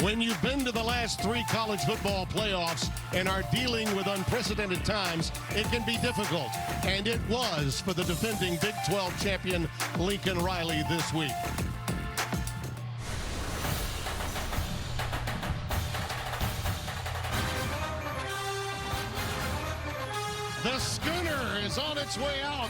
When you've been to the last 3 college football playoffs and are dealing with unprecedented times, it can be difficult. And it was for the defending Big 12 champion Lincoln Riley this week. The schooner is on its way out.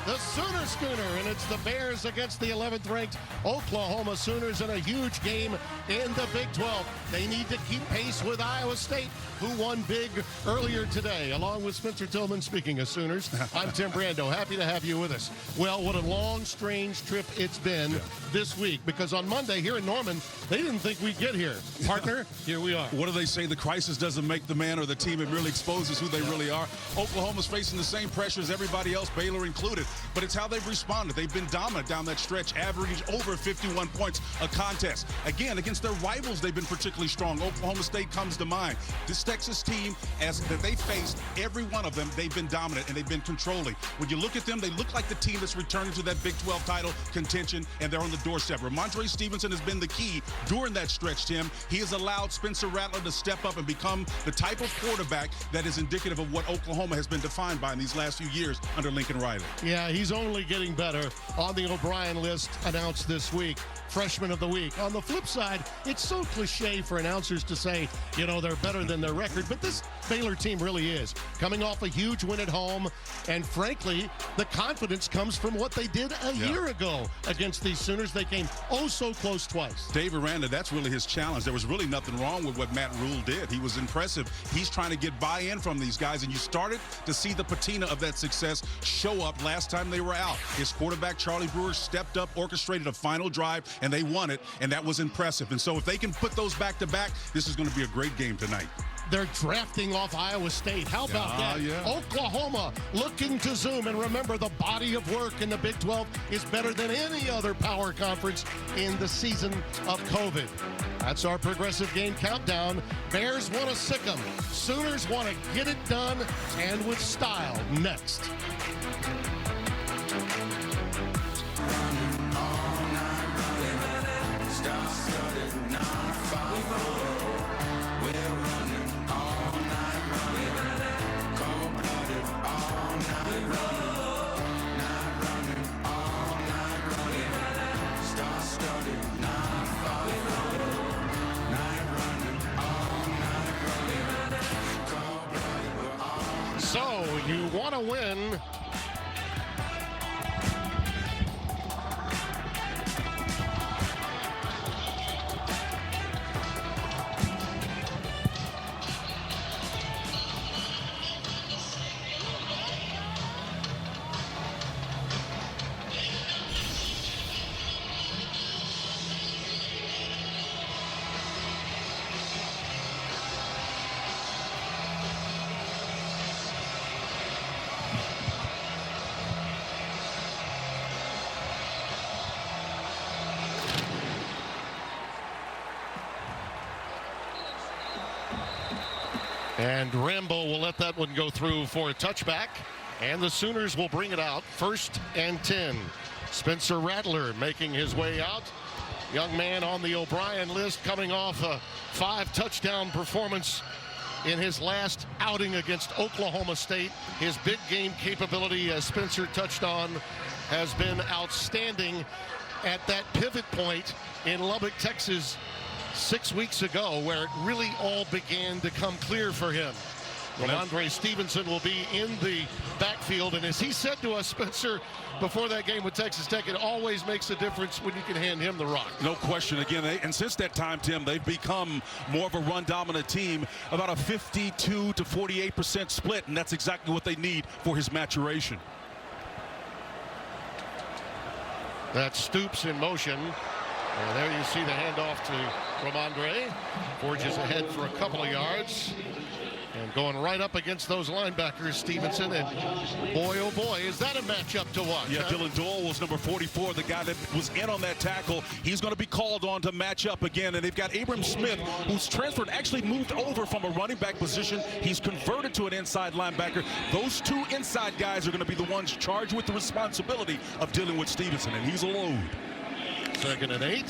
The Sooner Schooner, and it's the Bears against the 11th-ranked Oklahoma Sooners in a huge game in the Big 12. They need to keep pace with Iowa State, who won big earlier today. Along with Spencer Tillman, speaking of Sooners, I'm Tim Brando. Happy to have you with us. Well, what a long, strange trip it's been this week, because on Monday here in Norman, they didn't think we'd get here. Partner, here we are. What do they say? The crisis doesn't make the man or the team. It really exposes who they really are. Oklahoma's facing the same pressure as everybody else, Baylor included. But it's how they've responded. They've been dominant down that stretch, averaging over 51 points a contest. Again, against their rivals, they've been particularly strong. Oklahoma State comes to mind. This Texas team, that they faced, every one of them, they've been dominant and they've been controlling. When you look at them, they look like the team that's returning to that Big 12 title contention, and they're on the doorstep. Ramondre Stevenson has been the key during that stretch, Tim. He has allowed Spencer Rattler to step up and become the type of quarterback that is indicative of what Oklahoma has been defined by in these last few years under Lincoln Riley. Yeah, he's only getting better. On the O'Brien list announced this week, Freshman of the Week. On the flip side, it's so cliche for announcers to say, you know, they're better than their record, but this Baylor team really is. Coming off a huge win at home, and frankly, the confidence comes from what they did a year ago against these Sooners. They came oh so close twice. Dave Aranda, that's really his challenge. There was really nothing wrong with what Matt Rule did. He was impressive. He's trying to get buy-in from these guys, and you started to see the patina of that success show up last time they were out. His quarterback, Charlie Brewer, stepped up, orchestrated a final drive, and they won it, and that was impressive. And so if they can put those back-to-back, this is going to be a great game tonight. They're drafting off Iowa State. How about that? Yeah. Oklahoma looking to zoom. And remember, the body of work in the Big 12 is better than any other power conference in the season of COVID. That's our progressive game countdown. Bears want to sick 'em. Sooners want to get it done, and with style, next. So, you want to win. And Rambo will let that one go through for a touchback. And the Sooners will bring it out. 1st and 10. Spencer Rattler making his way out. Young man on the O'Brien list, coming off a 5-touchdown performance in his last outing against Oklahoma State. His big game capability, as Spencer touched on, has been outstanding at that pivot point in Lubbock, Texas, 6 weeks ago, where it really all began to come clear for him. Ramondre Stevenson will be in the backfield, and as he said to us, Spencer, before that game with Texas Tech, it always makes a difference when you can hand him the rock. No question. Again, and since that time, Tim, they've become more of a run-dominant team, about a 52 to 48% split, and that's exactly what they need for his maturation. That's Stoops in motion. And there you see the handoff to Ramondre. Forges ahead for a couple of yards. And going right up against those linebackers, Stevenson. And boy, oh boy, is that a matchup to watch. Yeah, huh? Dylan Doyle was number 44, the guy that was in on that tackle. He's going to be called on to match up again. And they've got Abram Smith, who's transferred, actually moved over from a running back position. He's converted to an inside linebacker. Those two inside guys are going to be the ones charged with the responsibility of dealing with Stevenson, and he's alone. 2nd and 8.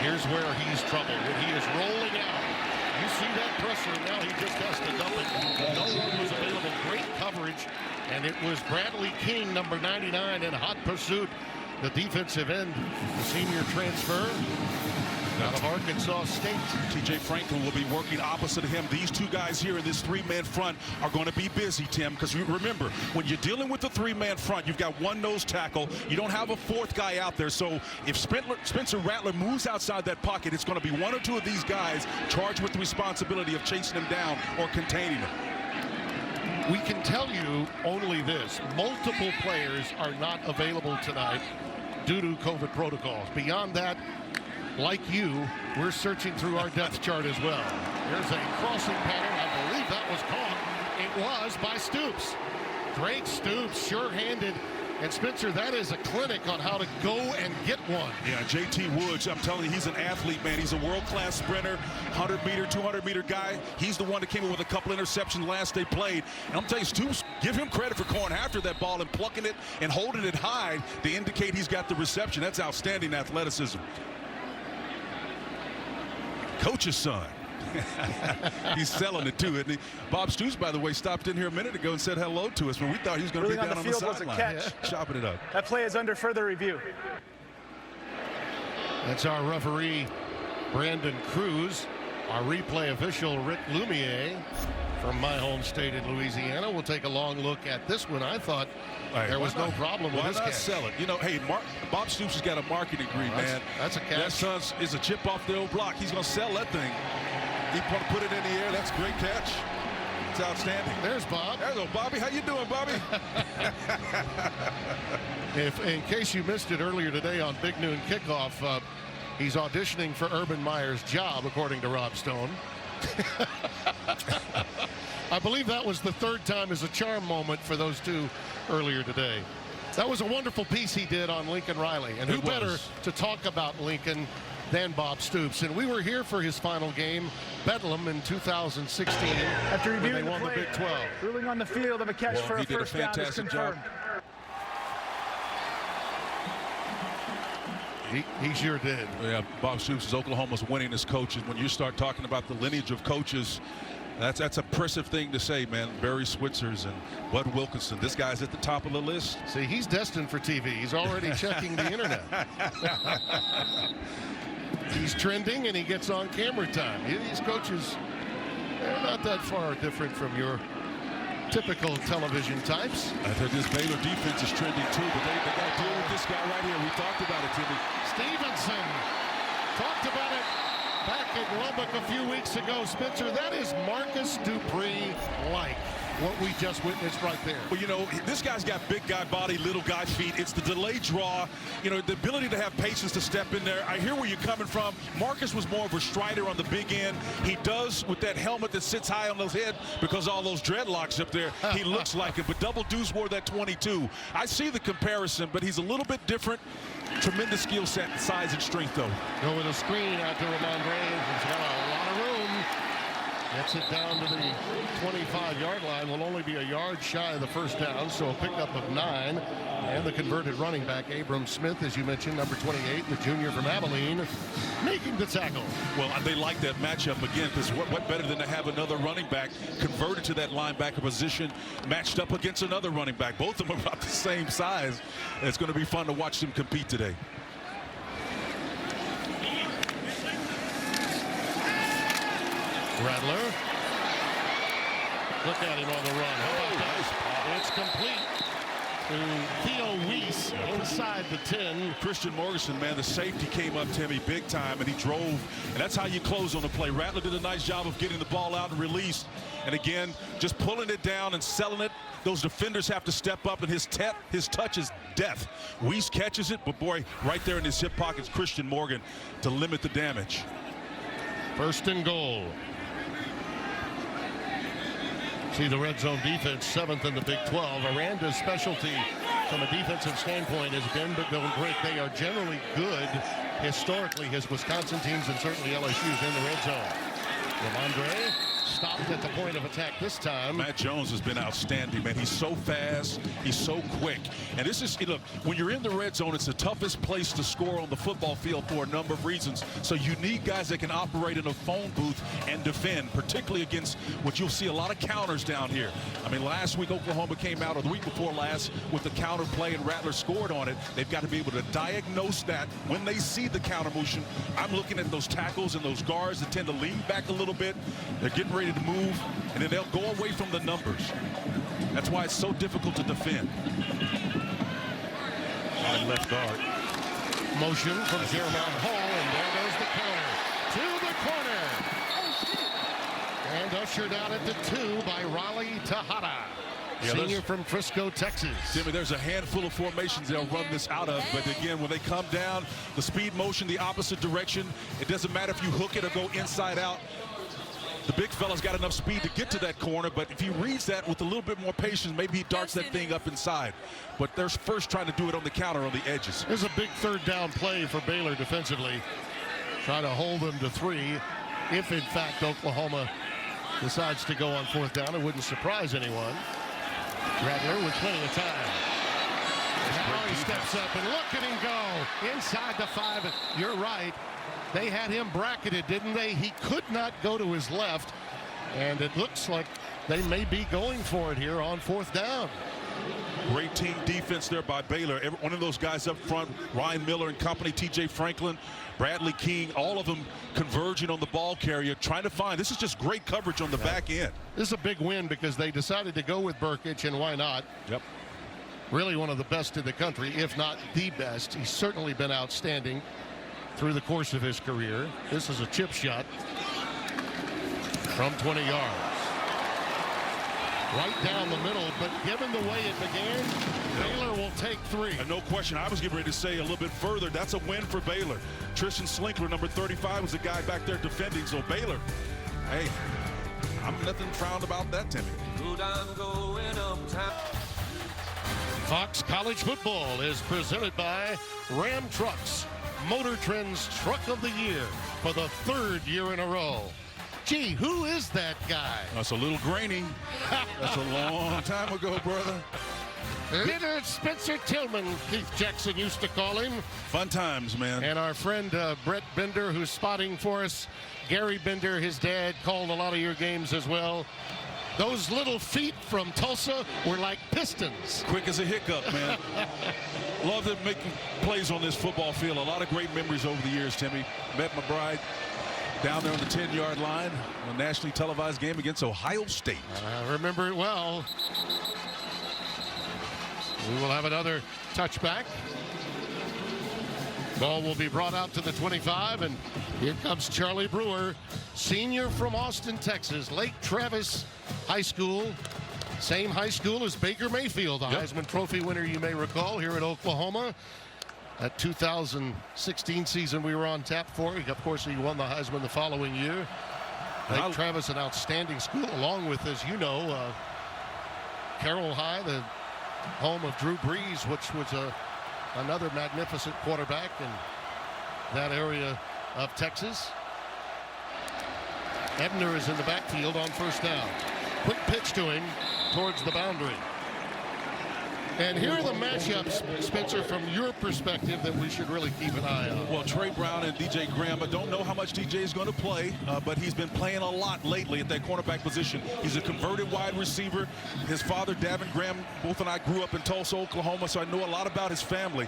Here's where he's troubled. When he is rolling out, you see that pressure. Now he just has to dump it. No one was available. Great coverage. And it was Bradley King, number 99, in hot pursuit. The defensive end, the senior transfer out of Arkansas State. TJ Franklin will be working opposite of him. These two guys here in this three-man front are going to be busy, Tim, because remember, when you're dealing with the three-man front, you've got one nose tackle. You don't have a fourth guy out there. So if Spencer Rattler moves outside that pocket, it's going to be one or two of these guys charged with the responsibility of chasing him down or containing him. We can tell you only this. Multiple players are not available tonight due to COVID protocols. Beyond that, like you, we're searching through our depth chart as well. There's a crossing pattern. I believe that was caught. It was by Stoops. Great Stoops, sure-handed. And Spencer, that is a clinic on how to go and get one. Yeah, JT Woods, I'm telling you, he's an athlete, man. He's a world-class sprinter, 100-meter, 200-meter guy. He's the one that came in with a couple interceptions last they played. And I'm telling you, Stoops, give him credit for going after that ball and plucking it and holding it high to indicate he's got the reception. That's outstanding athleticism. Coach's son. He's selling it too, isn't he? Bob Stoops, by the way, stopped in here a minute ago and said hello to us when we thought he was going to be down on the sideline. Chopping it up. That play is under further review. That's our referee, Brandon Cruz. Our replay official, Rick Lumiere, from my home state in Louisiana. We'll take a long look at this one. I thought there was no problem with this catch. Sell it? You know, hey, Bob Stoops has got a marketing degree, man. That's a catch. That son is a chip off the old block. He's going to sell that thing. He put it in the air. That's a great catch. It's outstanding. There's Bob. There's old Bobby. How you doing, Bobby? If, in case you missed it earlier today on Big Noon Kickoff, he's auditioning for Urban Meyer's job, according to Rob Stone. I believe that was the third time as a charm moment for those two earlier today. That was a wonderful piece he did on Lincoln Riley. And who better to talk about Lincoln than Bob Stoops? And we were here for his final game, Bedlam, in 2016. After reviewing they won the Big 12. Ruling on the field of a catch for a first down is confirmed. He sure did. Yeah, Bob Stoops is Oklahoma's winningest coach. And when you start talking about the lineage of coaches, that's an impressive thing to say, man. Barry Switzers and Bud Wilkinson. This guy's at the top of the list. See, he's destined for TV. He's already checking the internet. He's trending, and he gets on camera time. These coaches, they're not that far different from your typical television types. I think this Baylor defense is trending too, but they got to deal with this guy right here. We talked about it, Timmy. Stevenson talked about it back in Lubbock a few weeks ago. Spencer, that is Marcus Dupree-like, what we just witnessed right there. Well, you know, this guy's got big guy body, little guy feet. It's the delayed draw, you know, the ability to have patience to step in there. I hear where you're coming from. Marcus was more of a strider on the big end. He does, with that helmet that sits high on his head because all those dreadlocks up there, he looks like it. But Double Deuce wore that 22. I see the comparison, but he's a little bit different. Tremendous skill set, size, and strength, though. Go with a screen out to Ramondre. He's got a lot of room. Gets it down to the 25-yard line. Will only be a yard shy of the first down, so a pickup of 9. And the converted running back, Abram Smith, as you mentioned, number 28, the junior from Abilene, making the tackle. Well, they like that matchup again, because what better than to have another running back converted to that linebacker position, matched up against another running back. Both of them are about the same size. It's going to be fun to watch them compete today. Rattler. Look at him on the run. How about that? It's complete to Theo Weiss inside the 10. Christian Morrison, man, the safety came up, Timmy, big time, and he drove. And that's how you close on the play. Rattler did a nice job of getting the ball out and released. And again, just pulling it down and selling it. Those defenders have to step up, and his touch is death. Weiss catches it, but boy, right there in his hip pocket's Christian Morgan to limit the damage. First and goal. See the red zone defense, 7th in the Big 12. Aranda's specialty from a defensive standpoint has been but don't break. They are generally good historically, his Wisconsin teams and certainly LSU's in the red zone. Ramondre stopped at the point of attack this time. Matt Jones has been outstanding, man. He's so fast. He's so quick. And this is, look, when you're in the red zone, it's the toughest place to score on the football field for a number of reasons. So you need guys that can operate in a phone booth and defend, particularly against what you'll see a lot of counters down here. I mean, last week Oklahoma came out, or the week before last, with the counter play, and Rattler scored on it. They've got to be able to diagnose that when they see the counter motion. I'm looking at those tackles and those guards that tend to lean back a little bit. They're getting ready to move, and then they'll go away from the numbers. That's why it's so difficult to defend. On left guard. Motion from Jeremiah Hall, and there goes the corner. To the corner. And ushered out at the 2 by Raleigh Tejada. Senior from Frisco, Texas. Timmy, there's a handful of formations they'll run this out of, but again, when they come down, the speed motion, the opposite direction, it doesn't matter if you hook it or go inside out. The big fella's got enough speed to get to that corner, but if he reads that with a little bit more patience, maybe he darts that thing up inside. But they're first trying to do it on the counter on the edges. This is a big third down play for Baylor defensively. Try to hold them to 3. If, in fact, Oklahoma decides to go on 4th down, it wouldn't surprise anyone. Rattler with plenty of time. Now he steps up, and look at him go inside the 5. You're right. They had him bracketed, didn't they? He could not go to his left, and it looks like they may be going for it here on 4th down. Great team defense there by Baylor. One of those guys up front, Ryan Miller and company, TJ Franklin, Bradley King, all of them converging on the ball carrier, trying to find. This is just great coverage on the back end. This is a big win because they decided to go with Burkich, and why not? Yep. Really one of the best in the country, if not the best. He's certainly been outstanding through the course of his career. This is a chip shot from 20 yards. Right down the middle, but given the way it began, Baylor will take 3. No question. I was getting ready to say a little bit further, that's a win for Baylor. Tristan Slinkler, number 35, was the guy back there defending. So Baylor, hey, I'm nothing frowned about that, Timmy. Fox College Football is presented by Ram Trucks, Motor Trend's Truck of the Year for the 3rd year in a row. Gee, who is that guy? That's a little grainy. That's a long time ago, brother. Little Spencer Tillman, Keith Jackson used to call him. Fun times, man. And our friend Brett Bender, who's spotting for us. Gary Bender, his dad, called a lot of your games as well. Those little feet from Tulsa were like pistons. Quick as a hiccup, man. Love them making plays on this football field. A lot of great memories over the years, Timmy. Met my bride down there on the 10-yard line on a nationally televised game against Ohio State. I remember it well. We will have another touchback. Ball will be brought out to the 25, and here comes Charlie Brewer, senior from Austin, Texas, Lake Travis High School. Same high school as Baker Mayfield, the Heisman Trophy winner, you may recall, here at Oklahoma. That 2016 season we were on tap for. Of course, he won the Heisman the following year. Lake Travis, an outstanding school, along with, as you know, Carroll High, the home of Drew Brees, which was another magnificent quarterback in that area of Texas. Ebner is in the backfield on 1st down. Quick pitch to him towards the boundary. And here are the matchups, Spencer, from your perspective that we should really keep an eye on. Well, Trey Brown and DJ Graham, I don't know how much DJ is going to play, but he's been playing a lot lately at that cornerback position. He's a converted wide receiver. His father, Davin Graham, both and I grew up in Tulsa, Oklahoma, so I know a lot about his family.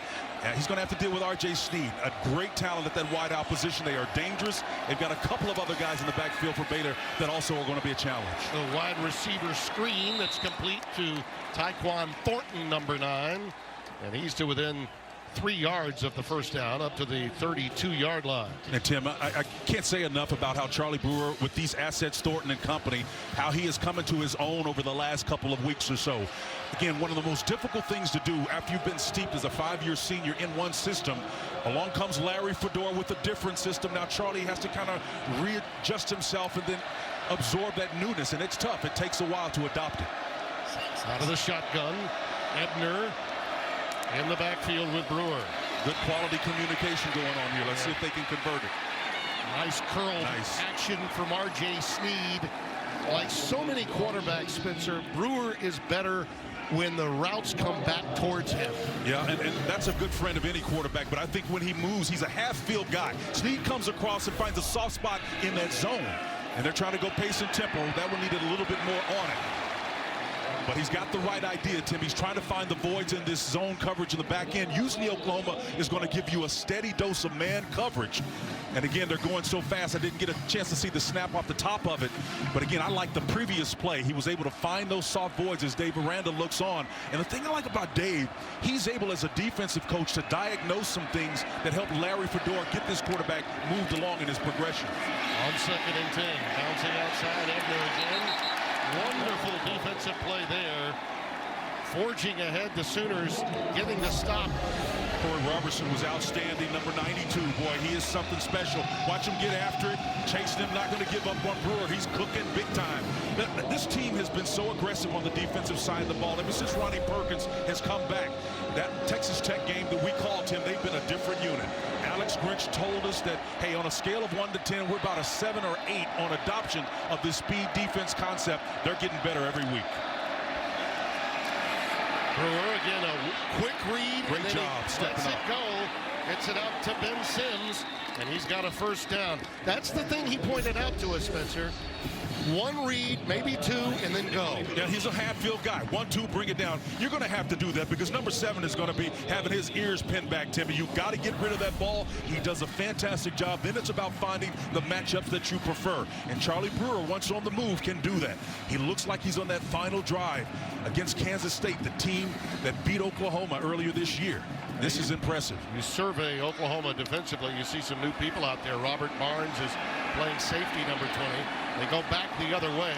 He's going to have to deal with R.J. Sneed, a great talent at that wideout position. They are dangerous. They've got a couple of other guys in the backfield for Baylor that also are going to be a challenge. The wide receiver screen that's complete to Tyquan Thornton, number 9, and he's to within 3 yards of the 1st down, up to the 32-yard line. And Tim, I can't say enough about how Charlie Brewer, with these assets, Thornton and company, how he has come into his own over the last couple of weeks or so. Again, one of the most difficult things to do after you've been steeped as a 5-year senior in one system. Along comes Larry Fedora with a different system. Now Charlie has to kind of readjust himself and then absorb that newness, and it's tough. It takes a while to adopt it. Out of the shotgun, Ebner in the backfield with Brewer. Good quality communication going on here. Let's see if they can convert it. Nice curl action from R.J. Sneed. like so many quarterbacks, Spencer, Brewer is better when the routes come back towards him. Yeah, and that's a good friend of any quarterback, but I think when he moves, he's a half-field guy. So he comes across and finds a soft spot in that zone, and they're trying to go pace and tempo. That one needed a little bit more on it. But he's got the right idea, Tim. He's trying to find the voids in this zone coverage in the back end. Usually Oklahoma is going to give you a steady dose of man coverage. And again, they're going so fast, I didn't get a chance to see the snap off the top of it. But again, I like the previous play. He was able to find those soft voids as Dave Aranda looks on. And the thing I like about Dave, he's able as a defensive coach to diagnose some things that help Larry Fedora get this quarterback moved along in his progression. On 2nd and 10, bouncing outside Ebner again. Wonderful defensive play there. Forging ahead, the Sooners getting the stop. Corey Robertson was outstanding, number 92. Boy, he is something special. Watch him get after it, chasing him, not going to give up on Brewer. He's cooking big time. This team has been so aggressive on the defensive side of the ball. Ever since Ronnie Perkins has come back, that Texas Tech game that we called him, they've been a different unit. Alex Grinch told us that, hey, on a scale of 1 to 10, we're about a 7 or 8 on adoption of this speed defense concept. They're getting better every week. Brewer again, a quick read. Great job stepping up. Go. Gets it up to Ben Sims, and he's got a first down. That's the thing he pointed out to us, Spencer. One read, maybe two, and then go. Yeah, he's a half-field guy. 1, 2, bring it down. You're going to have to do that because number 7 is going to be having his ears pinned back, Timmy. You've got to get rid of that ball. He does a fantastic job. Then it's about finding the matchups that you prefer. And Charlie Brewer, once on the move, can do that. He looks like he's on that final drive against Kansas State, the team that beat Oklahoma earlier this year. This is impressive. You survey Oklahoma defensively, you see some new people out there. Robert Barnes is playing safety, number 20. They go back the other way.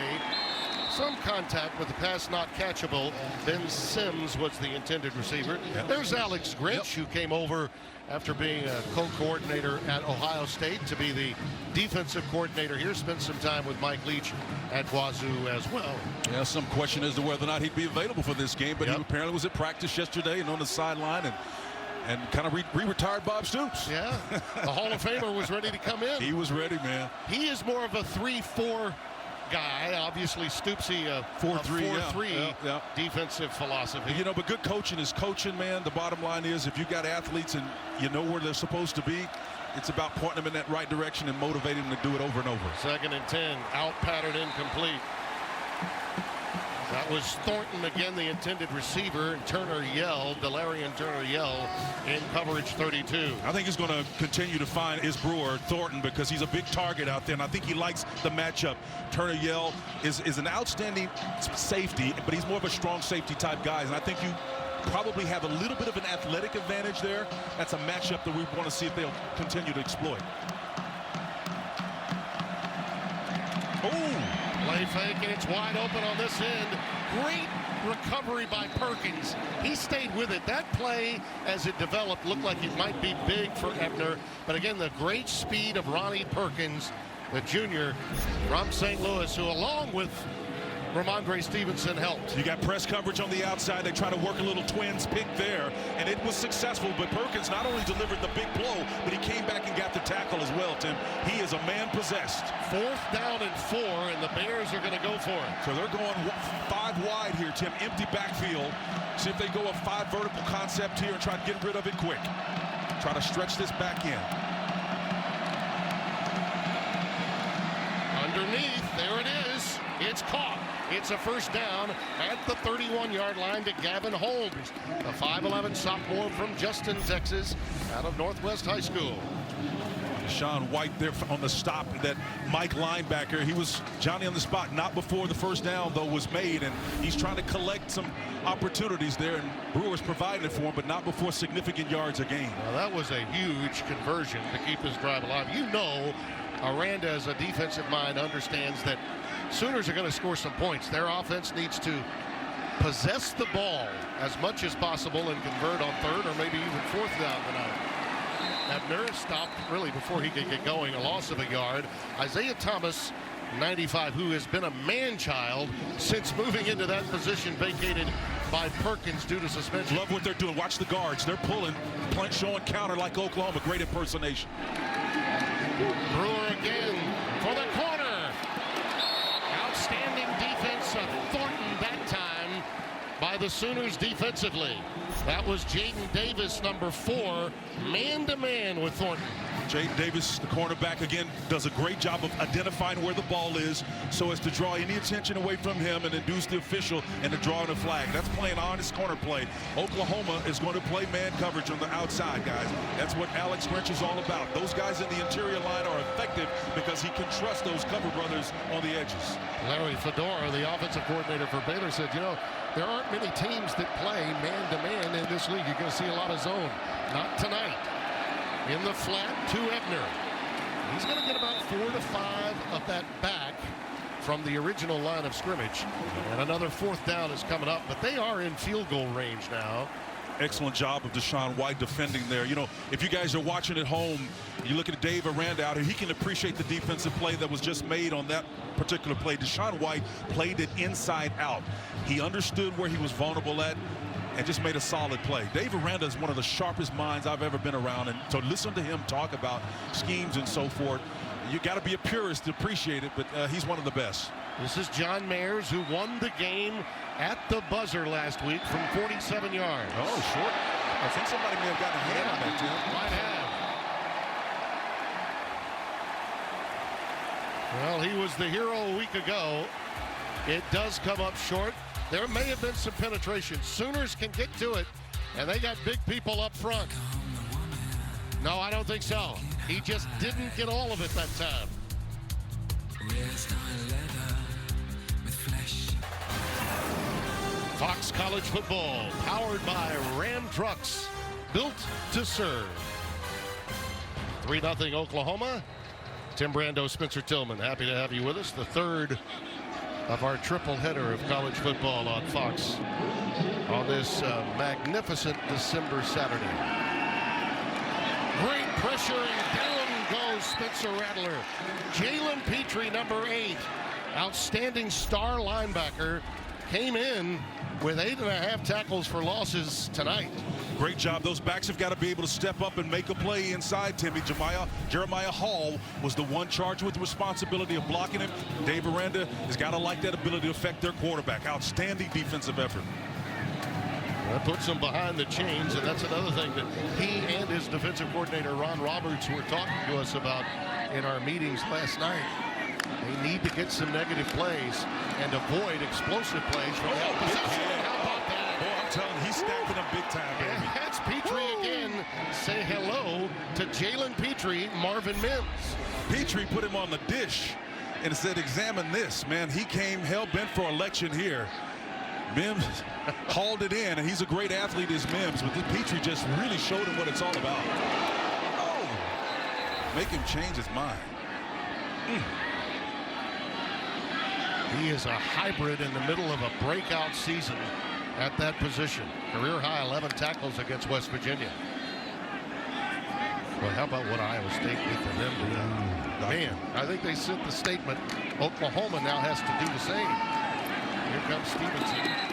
Some contact with the pass not catchable. Ben Sims was the intended receiver. Yep. There's Alex Grinch, who came over after being a co-coordinator at Ohio State to be the defensive coordinator here. Spent some time with Mike Leach at Wazoo as well. Yeah, some question as to whether or not he'd be available for this game, but he apparently was at practice yesterday and on the sideline and kind of re-retired Bob Stoops. Yeah, the Hall of Famer was ready to come in. He was ready, man. He is more of a 3-4 guy. Obviously, Stoopsy, a 4-3 defensive philosophy. You know, but good coaching is coaching, man. The bottom line is if you got athletes and you know where they're supposed to be, it's about pointing them in that right direction and motivating them to do it over and over. 2nd and 10, out pattern incomplete. That was Thornton again, the intended receiver. Turner yelled, Delarian Turner yelled in coverage 32. I think he's going to continue to find his Brewer, Thornton, because he's a big target out there, and I think he likes the matchup. Turner Yell is an outstanding safety, but he's more of a strong safety type guy, and I think you probably have a little bit of an athletic advantage there. That's a matchup that we want to see if they'll continue to exploit. Oh! Play fake, and it's wide open on this end. Great recovery by Perkins. He stayed with it. That play, as it developed, looked like it might be big for Ebner. But again, the great speed of Ronnie Perkins, the junior from St. Louis, who along with Ramondre Stevenson helped. You got press coverage on the outside. They try to work a little twins pick there, and it was successful. But Perkins not only delivered the big blow, but he came back and got the tackle as well, Tim. He is a man possessed. 4th down and 4, and the Bears are going to go for it. So they're going 5 wide here, Tim. Empty backfield. See if they go a 5 vertical concept here and try to get rid of it quick. Try to stretch this back in. Underneath, there it is. It's caught. It's a first down at the 31-yard line to Gavin Holmes, the 5'11" sophomore from Justin, Texas, out of Northwest High School. Sean White there on the stop. That Mike linebacker, he was Johnny on the spot, not before the first down, though, was made, and he's trying to collect some opportunities there, and Brewer's providing it for him, but not before significant yards are gained. Well, that was a huge conversion to keep his drive alive. You know, Aranda, as a defensive mind, understands that Sooners are going to score some points. Their offense needs to possess the ball as much as possible and convert on 3rd or maybe even 4th down tonight. Ebner stopped really before he could get going, a loss of a yard. Isaiah Thomas, 95, who has been a man-child since moving into that position vacated by Perkins due to suspension. Love what they're doing. Watch the guards. They're pulling, showing counter like Oklahoma. Great impersonation. Brewer again for the corner. Outstanding the Sooners defensively. That was Jaden Davis, number 4, man-to-man with Thornton. Jaden Davis, the cornerback, again, does a great job of identifying where the ball is so as to draw any attention away from him and induce the official into drawing a flag. That's playing honest corner play. Oklahoma is going to play man coverage on the outside, guys. That's what Alex Grinch is all about. Those guys in the interior line are effective because he can trust those cover brothers on the edges. Larry Fedora, the offensive coordinator for Baylor, said, you know, there aren't many teams that play man-to-man in this league. You're going to see a lot of zone. Not tonight. In the flat to Ebner. He's going to get about 4 to 5 of that back from the original line of scrimmage. And another 4th down is coming up, but they are in field goal range now. Excellent job of Deshaun White defending there. You know, if you guys are watching at home, you look at Dave Aranda out here, he can appreciate the defensive play that was just made on that particular play. Deshaun White played it inside out. He understood where he was vulnerable at and just made a solid play. Dave Aranda is one of the sharpest minds I've ever been around, and so listen to him talk about schemes and so forth. You got to be a purist to appreciate it, but he's one of the best. This is John Mayers, who won the game at the buzzer last week from 47 yards. Oh, short. I think somebody may have gotten a hand on that, Tim. Might have. Well, he was the hero a week ago. It does come up short. There may have been some penetration. Sooners can get to it, and they got big people up front. No, I don't think so. He just didn't get all of it that time. Fox College Football, powered by Ram Trucks, built to serve. 3-0 Oklahoma. Tim Brando, Spencer Tillman, happy to have you with us. The third of our triple header of college football on Fox on this magnificent December Saturday. Great pressure, and down goes Spencer Rattler. Jalen Petrie, number 8, outstanding star linebacker, came in with 8.5 tackles for losses tonight. Great job. Those backs have got to be able to step up and make a play inside, Timmy. Jeremiah Hall was the one charged with the responsibility of blocking him. Dave Aranda has got to like that ability to affect their quarterback. Outstanding defensive effort. That puts them behind the chains, and that's another thing that he and his defensive coordinator, Ron Roberts, were talking to us about in our meetings last night. They need to get some negative plays and avoid explosive plays from the opposition. How about that? Boy, I'm telling you, he's stacking them big time, baby. And that's Petrie again. Say hello to Jalen Petrie, Marvin Mims. Petrie put him on the dish and said, examine this. Man, he came hell-bent for election here. Mims hauled it in, and he's a great athlete as Mims, but Petrie just really showed him what it's all about. Oh, make him change his mind. He is a hybrid in the middle of a breakout season at that position. Career high 11 tackles against West Virginia. Well, how about what Iowa State did for them today? Man, I think they sent the statement. Oklahoma now has to do the same. Here comes Stevenson.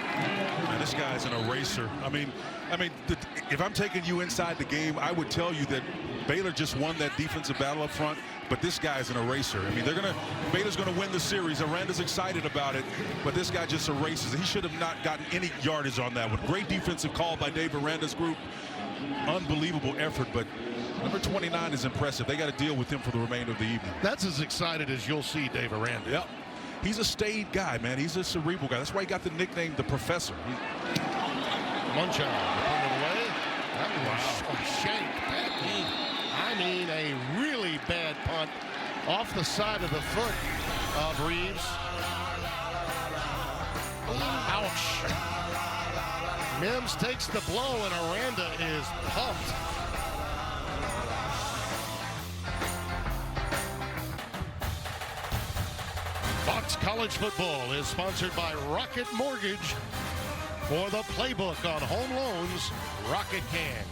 Man, this guy's an eraser. I mean, if I'm taking you inside the game, I would tell you that Baylor just won that defensive battle up front, but this guy's an eraser. I mean, Baylor's gonna win the series. Aranda's excited about it, but this guy just erases. He should have not gotten any yardage on that one. Great defensive call by Dave Aranda's group. Unbelievable effort, but number 29 is impressive. They got to deal with him for the remainder of the evening. That's as excited as you'll see Dave Aranda. Yep. He's a staid guy, man. He's a cerebral guy. That's why he got the nickname the Professor. Munchausen to put it away. That was a shank. I mean, a really bad punt off the side of the foot of Reeves. Ouch. Mims takes the blow, and Aranda is pumped. Fox College Football is sponsored by Rocket Mortgage. For the playbook on home loans, Rocket can.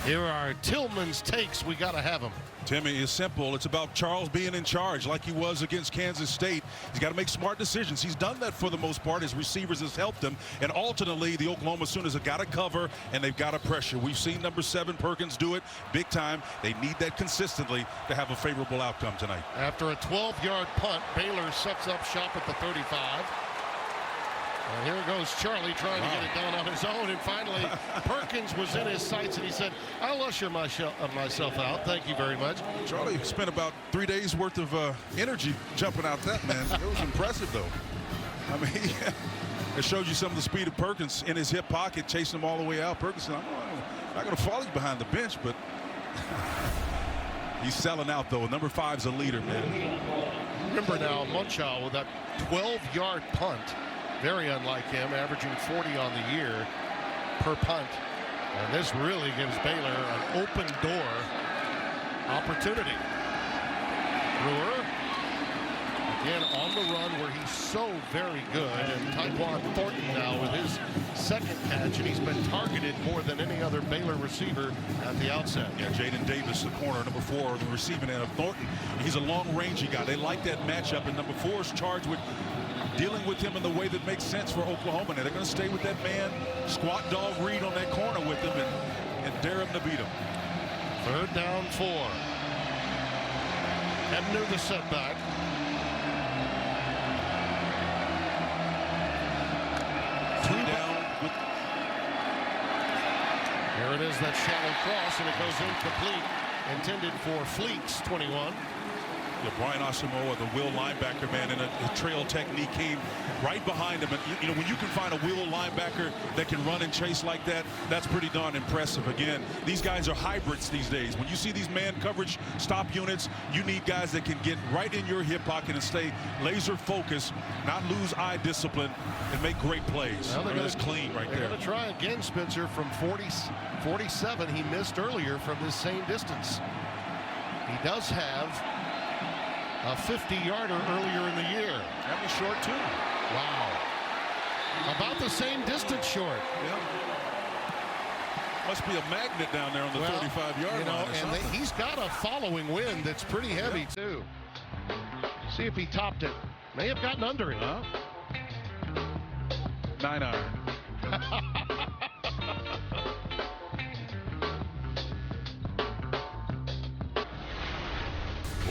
Here are Tillman's takes. We got to have them. Timmy, is simple. It's about Charles being in charge like he was against Kansas State. He's got to make smart decisions. He's done that for the most part. His receivers has helped him. And ultimately, the Oklahoma Sooners have got to cover, and they've got to pressure. We've seen number 7 Perkins do it big time. They need that consistently to have a favorable outcome tonight. After a 12-yard punt, Baylor sets up shop at the 35. And here goes Charlie trying to get it done on his own, and finally Perkins was in his sights, and he said, "I'll usher myself out. Thank you very much." Charlie spent about 3 days worth of energy jumping out that, man. It was impressive, though. I mean, it shows you some of the speed of Perkins in his hip pocket, chasing him all the way out. Perkins said, "I'm not going to follow you behind the bench," but he's selling out, though. Number 5's a leader, man. Remember now, Munchau with that 12-yard punt. Very unlike him, averaging 40 on the year per punt. And this really gives Baylor an open door opportunity. Brewer, again on the run where he's so very good. And Tyquan Thornton now with his second catch, and he's been targeted more than any other Baylor receiver at the outset. Yeah, Jaden Davis, the corner, number 4, the receiving end of Thornton. He's a long-rangey guy. They like that matchup, and number 4 is charged with dealing with him in the way that makes sense for Oklahoma. And they're going to stay with that man, squat dog read on that corner with him and dare him to beat him. 3rd down 4. Ebner the setback. Here it is, that shallow cross, and it goes incomplete. Intended for Fleets, 21. Yeah, Brian Asamoah, the will linebacker, man, and a trail technique came right behind him. And, you know, when you can find a will linebacker that can run and chase like that, that's pretty darn impressive. Again, these guys are hybrids these days. When you see these man coverage stop units, you need guys that can get right in your hip pocket and stay laser focused, not lose eye discipline, and make great plays. Well, Look at this clean right there. They're going to try again, Spencer, from 47. He missed earlier from this same distance. He does have a 50-yarder earlier in the year. That was short, too. Wow. About the same distance short. Yeah. Must be a magnet down there on the 35-yard line. And he's got a following wind that's pretty heavy, too. See if he topped it. May have gotten under it. 9-iron.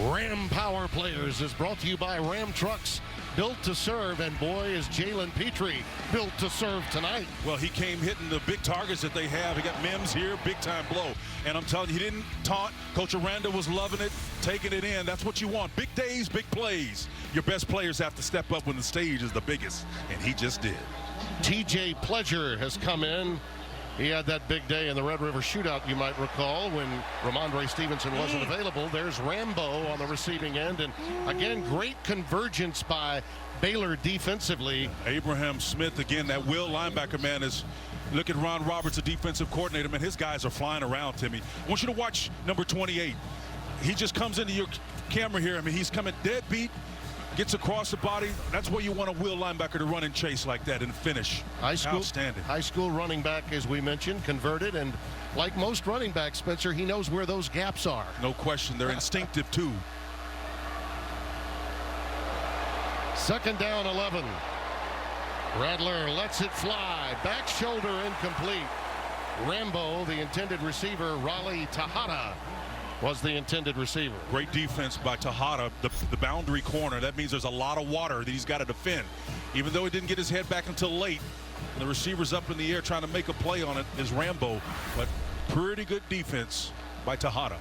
Ram Power Players is brought to you by Ram Trucks, built to serve, and boy is Jalen Petrie built to serve tonight. Well, he came hitting the big targets that they have. He got Mims here, big time blow. And I'm telling you, he didn't taunt. Coach Aranda was loving it, taking it in. That's what you want. Big days, big plays. Your best players have to step up when the stage is the biggest, and he just did. TJ Pleasure has come in. He had that big day in the Red River Shootout, you might recall, when Ramondre Stevenson wasn't available. There's Rambo on the receiving end. And again, great convergence by Baylor defensively. Abraham Smith, again, that will linebacker, man, is look at Ron Roberts, the defensive coordinator. Man, his guys are flying around, Timmy. I want you to watch number 28. He just comes into your camera here. I mean, he's coming dead beat. Gets across the body. That's what you want a will linebacker to run and chase like that and finish. Outstanding. High school running back, as we mentioned, converted. And like most running backs, Spencer, he knows where those gaps are. No question. They're instinctive, too. 2nd down 11. Rattler lets it fly. Back shoulder incomplete. Rambo, the intended receiver, Raleigh Tejada, was the intended receiver. Great defense by Tejada, the boundary corner. That means there's a lot of water that he's got to defend. Even though he didn't get his head back until late, the receiver's up in the air trying to make a play on it is Rambo. But pretty good defense by Tejada.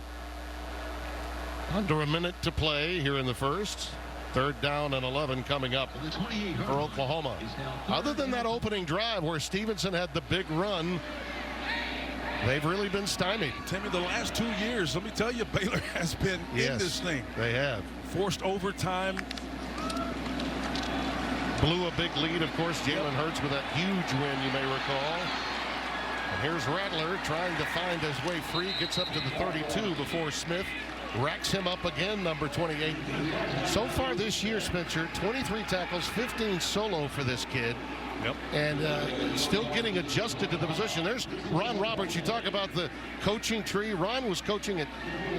Under a minute to play here in the first. 3rd down and 11 coming up for Oklahoma. Other than that opening drive where Stevenson had the big run, they've really been stymied. Timmy, the last 2 years, let me tell you, Baylor has been in this thing. They have. Forced overtime. Blew a big lead, of course. Jalen Hurts with that huge win, you may recall. And here's Rattler trying to find his way free. Gets up to the 32 before Smith racks him up again, number 28. So far this year, Spencer, 23 tackles, 15 solo for this kid. Yep. And still getting adjusted to the position. There's Ron Roberts. You talk about the coaching tree. Ron was coaching at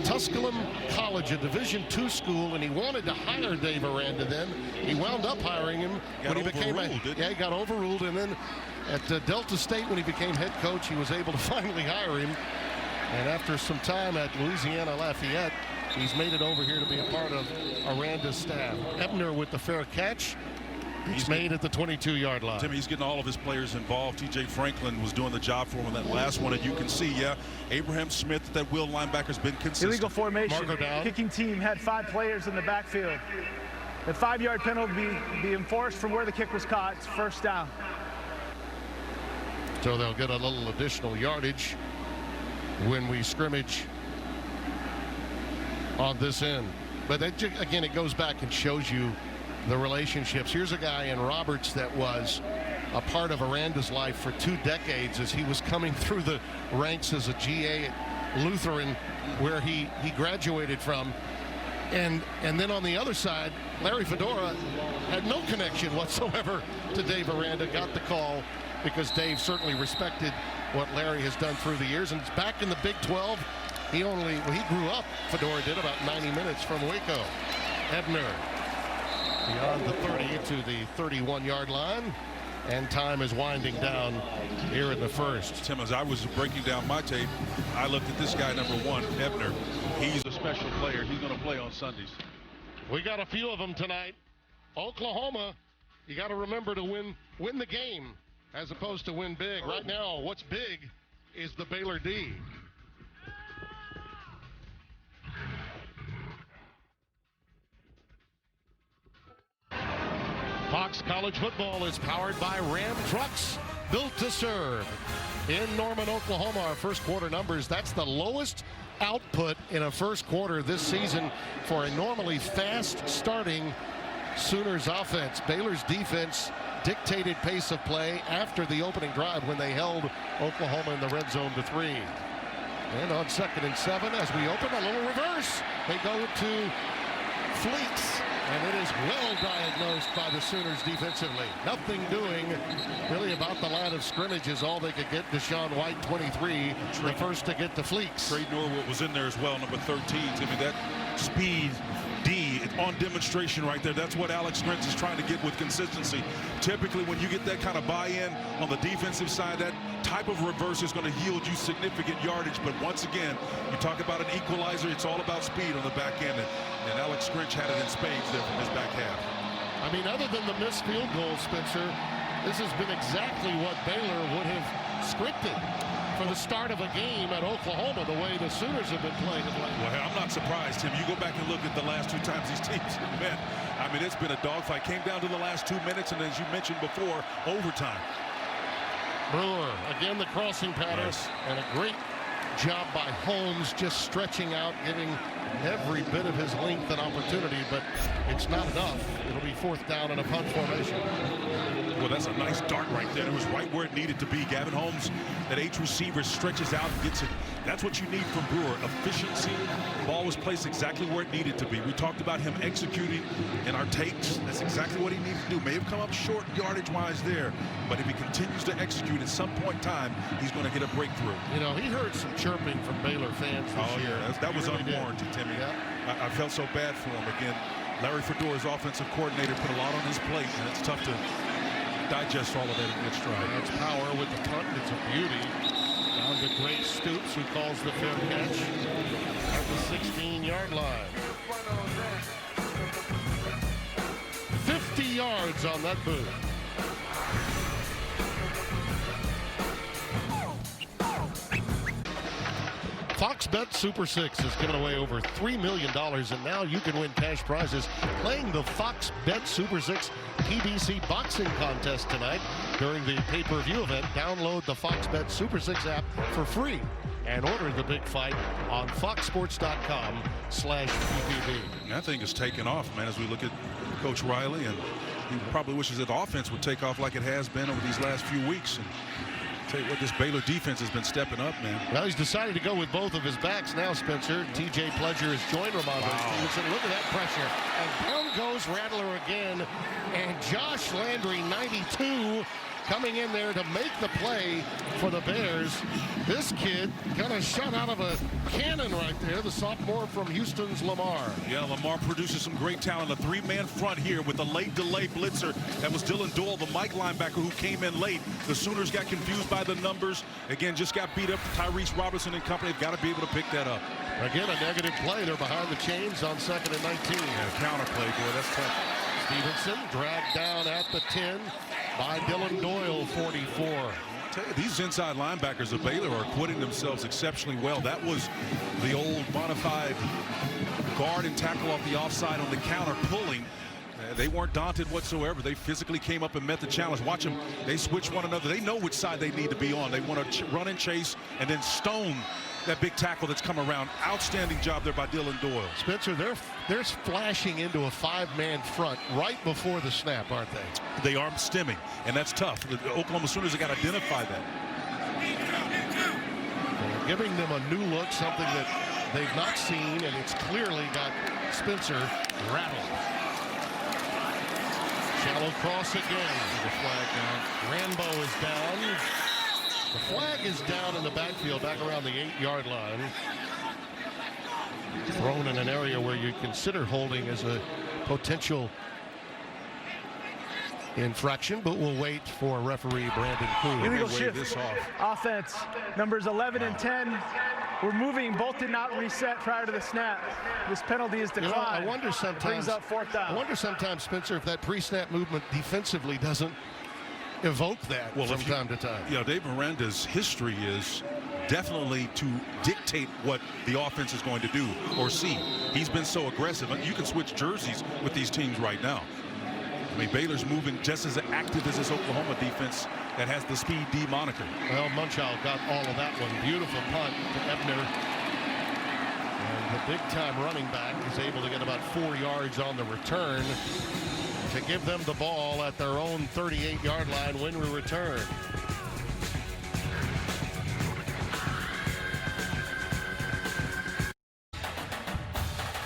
Tusculum College, a Division II school, and he wanted to hire Dave Aranda then. He wound up hiring him when he became he got overruled. And then at Delta State, when he became head coach, he was able to finally hire him. And after some time at Louisiana Lafayette, he's made it over here to be a part of Aranda's staff. Ebner with the fair catch. He's made at the 22-yard line. Timmy, he's getting all of his players involved. T.J. Franklin was doing the job for him in that last one, and you can see, Abraham Smith, that will linebacker, has been consistent. Illegal formation. Marco down. Kicking team had 5 players in the backfield. The 5-yard penalty be enforced from where the kick was caught. It's first down. So they'll get a little additional yardage when we scrimmage on this end. But again, it goes back and shows you the relationships. Here's a guy in Roberts that was a part of Aranda's life for 2 decades as he was coming through the ranks as a GA at Lutheran, where he graduated from. And then on the other side, Larry Fedora had no connection whatsoever to Dave Aranda. Got the call because Dave certainly respected what Larry has done through the years. And it's back in the Big 12. He grew up, Fedora did, about 90 minutes from Waco. Ebner beyond the 30 to the 31-yard line. And time is winding down here in the first. Tim, as I was breaking down my tape, I looked at this guy, number 1, Ebner. He's a special player. He's going to play on Sundays. We got a few of them tonight. Oklahoma, you got to remember to win the game as opposed to win big. Right now, what's big is the Baylor D. Fox College Football is powered by Ram Trucks, built to serve. In Norman, Oklahoma, our first quarter numbers, that's the lowest output in a first quarter this season for a normally fast starting Sooners offense. Baylor's defense dictated pace of play after the opening drive when they held Oklahoma in the red zone to 3. And on 2nd and 7, as we open a little reverse, they go to Fleeks. And it is well diagnosed by the Sooners defensively. Nothing doing really about the line of scrimmage is all they could get. Deshaun White, 23, the first to get to Fleeks. Trey Norwood was in there as well, number 13. Timmy, that speed D on demonstration right there. That's what Alex Grinch is trying to get with consistency. Typically, when you get that kind of buy-in on the defensive side, that type of reverse is going to yield you significant yardage. But once again, you talk about an equalizer, it's all about speed on the back end. And Alex Grinch had it in spades there from his back half. I mean, other than the missed field goal, Spencer, this has been exactly what Baylor would have scripted for the start of a game at Oklahoma, the way the Sooners have been playing of late. Well, I'm not surprised, Tim. You go back and look at the last 2 times these teams have met. I mean, it's been a dogfight. Came down to the last 2 minutes, and as you mentioned before, overtime. Brewer, again the crossing pattern, Nice. and a great job by Holmes just stretching out, giving every bit of his length and opportunity, but it's not enough. It'll be 4th down in a punt formation. Well, that's a nice dart right there. It was right where it needed to be. Gavin Holmes, that H receiver, stretches out and gets it. That's what you need from Brewer, efficiency. The ball was placed exactly where it needed to be. We talked about him executing in our takes. That's exactly what he needed to do. May have come up short yardage-wise there, but if he continues to execute at some point in time, he's going to get a breakthrough. You know, he heard some chirping from Baylor fans this year. That was really unwarranted, Timmy. Yeah. I felt so bad for him. Again, Larry Fedora's offensive coordinator put a lot on his plate, and it's tough to digest all of that in good stride. That's power with the punt. It's a beauty. Down to Grace Stoops, who calls the fair catch at the 16-yard line. 50 yards on that boot. Fox Bet Super 6 has given away over $3 million, and now you can win cash prizes playing the Fox Bet Super 6 PBC boxing contest tonight during the pay-per-view event. Download the Fox Bet Super 6 app for free and order the big fight on foxsports.com/PPV. That thing is taking off, man, as we look at Coach Riley, and he probably wishes that the offense would take off like it has been over these last few weeks. And tell you what, this Baylor defense has been stepping up, man. Well, he's decided to go with both of his backs now, Spencer. TJ Pledger has joined Ramondre Stevenson. Look at that pressure. And down goes Rattler again. And Josh Landry, 92, coming in there to make the play for the Bears. This kid kind of shot out of a cannon right there, the sophomore from Houston's Lamar. Yeah, Lamar produces some great talent. A 3-man front here with a late delay blitzer. That was Dylan Doyle, the Mike linebacker, who came in late. The Sooners got confused by the numbers. Again, just got beat up. Tyrese Robinson and company have got to be able to pick that up. Again, a negative play. They're behind the chains on 2nd and 19. Yeah, counter play, boy, that's tough. Stevenson dragged down at the 10 by Dylan Doyle, 44. Tell you, these inside linebackers of Baylor are acquitting themselves exceptionally well. That was the old modified guard and tackle off the offside on the counter pulling. They weren't daunted whatsoever. They physically came up and met the challenge. Watch them. They switch one another. They know which side they need to be on. They want to run and chase and then stone that big tackle that's come around. Outstanding job there by Dylan Doyle. Spencer, they're flashing into a 5-man front right before the snap, aren't they? They are stemming, and that's tough. The Oklahoma Sooners have got to identify that. They're giving them a new look, something that they've not seen, and it's clearly got Spencer rattled. Shallow cross again. The flag down. Rambo is down. The flag is down in the backfield, back around the 8-yard line. Thrown in an area where you consider holding as a potential infraction, but we'll wait for referee Brandon Coon. Illegal shift. Offense. Numbers 11 and 10. We're moving. Both did not reset prior to the snap. This penalty is declined. I wonder sometimes. Brings up 4th down. I wonder sometimes, Spencer, if that pre-snap movement defensively doesn't evoke that from time to time. Yeah, Dave Miranda's history is definitely to dictate what the offense is going to do or see. He's been so aggressive. You can switch jerseys with these teams right now. I mean, Baylor's moving just as active as this Oklahoma defense that has the Speed D moniker. Well, Munchausen got all of that one. Beautiful punt to Ebner. And the big-time running back is able to get about 4 yards on the return to give them the ball at their own 38-yard line when we return.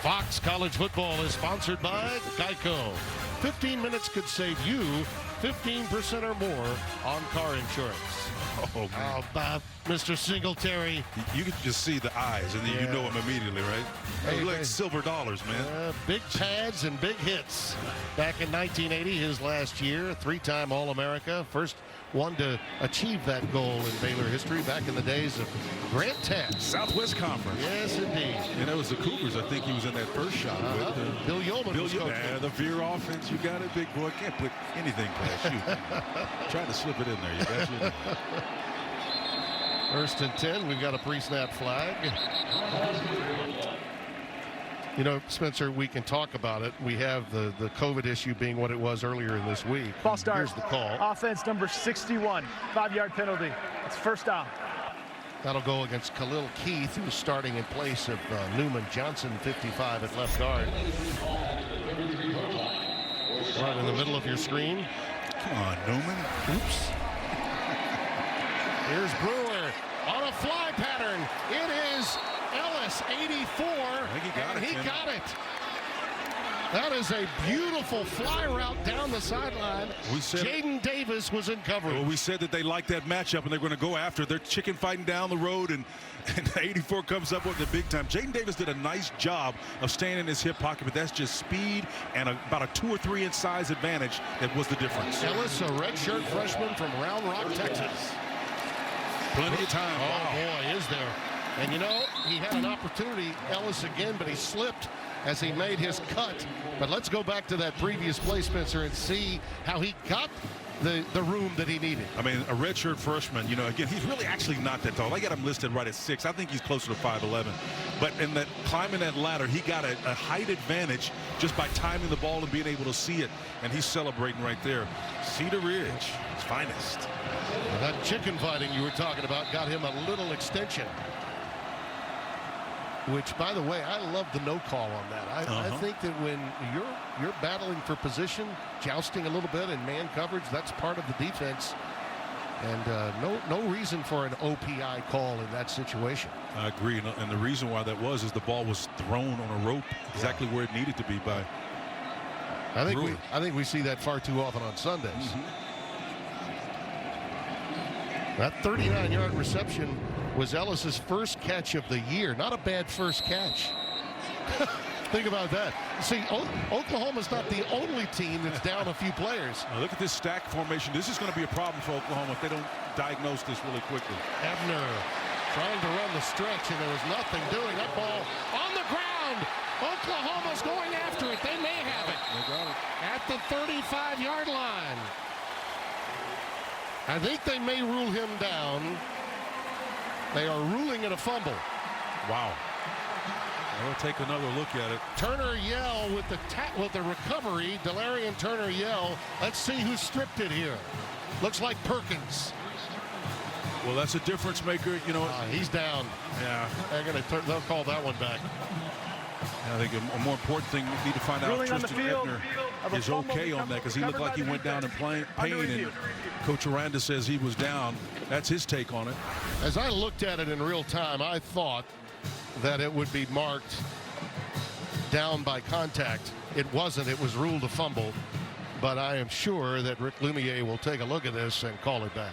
Fox College Football is sponsored by Geico. 15 minutes could save you 15% or more on car insurance. Oh, man. Bob, Mr. Singletary. You can just see the eyes, and then you know him immediately, right? They look like silver dollars, man. Big pads and big hits. Back in 1980, his last year, 3-time All-America. First one to achieve that goal in Baylor history back in the days of Grant Tex. Southwest Conference. Yes, indeed. And it was the Cougars, I think he was in that first shot with. Bill Yeoman was coaching. The veer offense, you got it, big boy. Can't put anything past you. Trying to slip it in there. You got you. 1st and 10. We've got a pre-snap flag. You know, Spencer, we can talk about it. We have the COVID issue being what it was earlier in this week. False start. Here's the call. Offense number 61. 5-yard penalty. It's 1st down. That'll go against Khalil Keith, who's starting in place of Newman Johnson, 55 at left guard. Right in the middle of your screen. Come on, Newman. Oops. Here's Brewer on a fly pattern. It is Ellis, 84. I think he got it. He got it. That is a beautiful fly route down the sideline. Jaden Davis was in coverage. Well, we said that they like that matchup and they're going to go after. They're chicken fighting down the road, and 84 comes up with the big time. Jaden Davis did a nice job of staying in his hip pocket, but that's just speed and about a 2 or 3 inch size advantage that was the difference. Ellis, a redshirt freshman from Round Rock, Texas. Plenty of time. Oh, boy, is there. And, you know, he had an opportunity, Ellis again, but he slipped as he made his cut. But let's go back to that previous play, Spencer, and see how he got the room that he needed. I mean, a redshirt freshman, you know, again, he's really actually not that tall. I got him listed right at 6. I think he's closer to 5'11". But in that climbing that ladder, he got a height advantage just by timing the ball and being able to see it. And he's celebrating right there. Cedar Ridge, his finest. Well, that chicken fighting you were talking about got him a little extension. Which, by the way, I love the no call on that. I think that when you're battling for position, jousting a little bit in man coverage, that's part of the defense. And no reason for an OPI call in that situation. I agree, and the reason why that was is the ball was thrown on a rope exactly where it needed to be by. I think we see that far too often on Sundays. That 39-yard reception was Ellis's first catch of the year. Not a bad first catch. Think about that. See, Oklahoma's not the only team that's down a few players. Now look at this stack formation. This is going to be a problem for Oklahoma if they don't diagnose this really quickly. Ebner trying to run the stretch, and there was nothing doing. That ball on the ground. Oklahoma's going after it. They may have it. They got it. At the 35-yard line. I think they may rule him down. They are ruling it a fumble. Wow. We'll take another look at it. Turner Yell with the recovery. Delarian Turner Yell. Let's see who stripped it here. Looks like Perkins. Well, that's a difference maker. You know, he's down. Yeah. They'll call that one back. I think a more important thing, we need to find out if Tristan Ebner is okay on that, because he looked like he went down in pain, and Coach Aranda says he was down. That's his take on it. As I looked at it in real time, I thought that it would be marked down by contact. It wasn't. It was ruled a fumble. But I am sure that Rick Lumiere will take a look at this and call it back.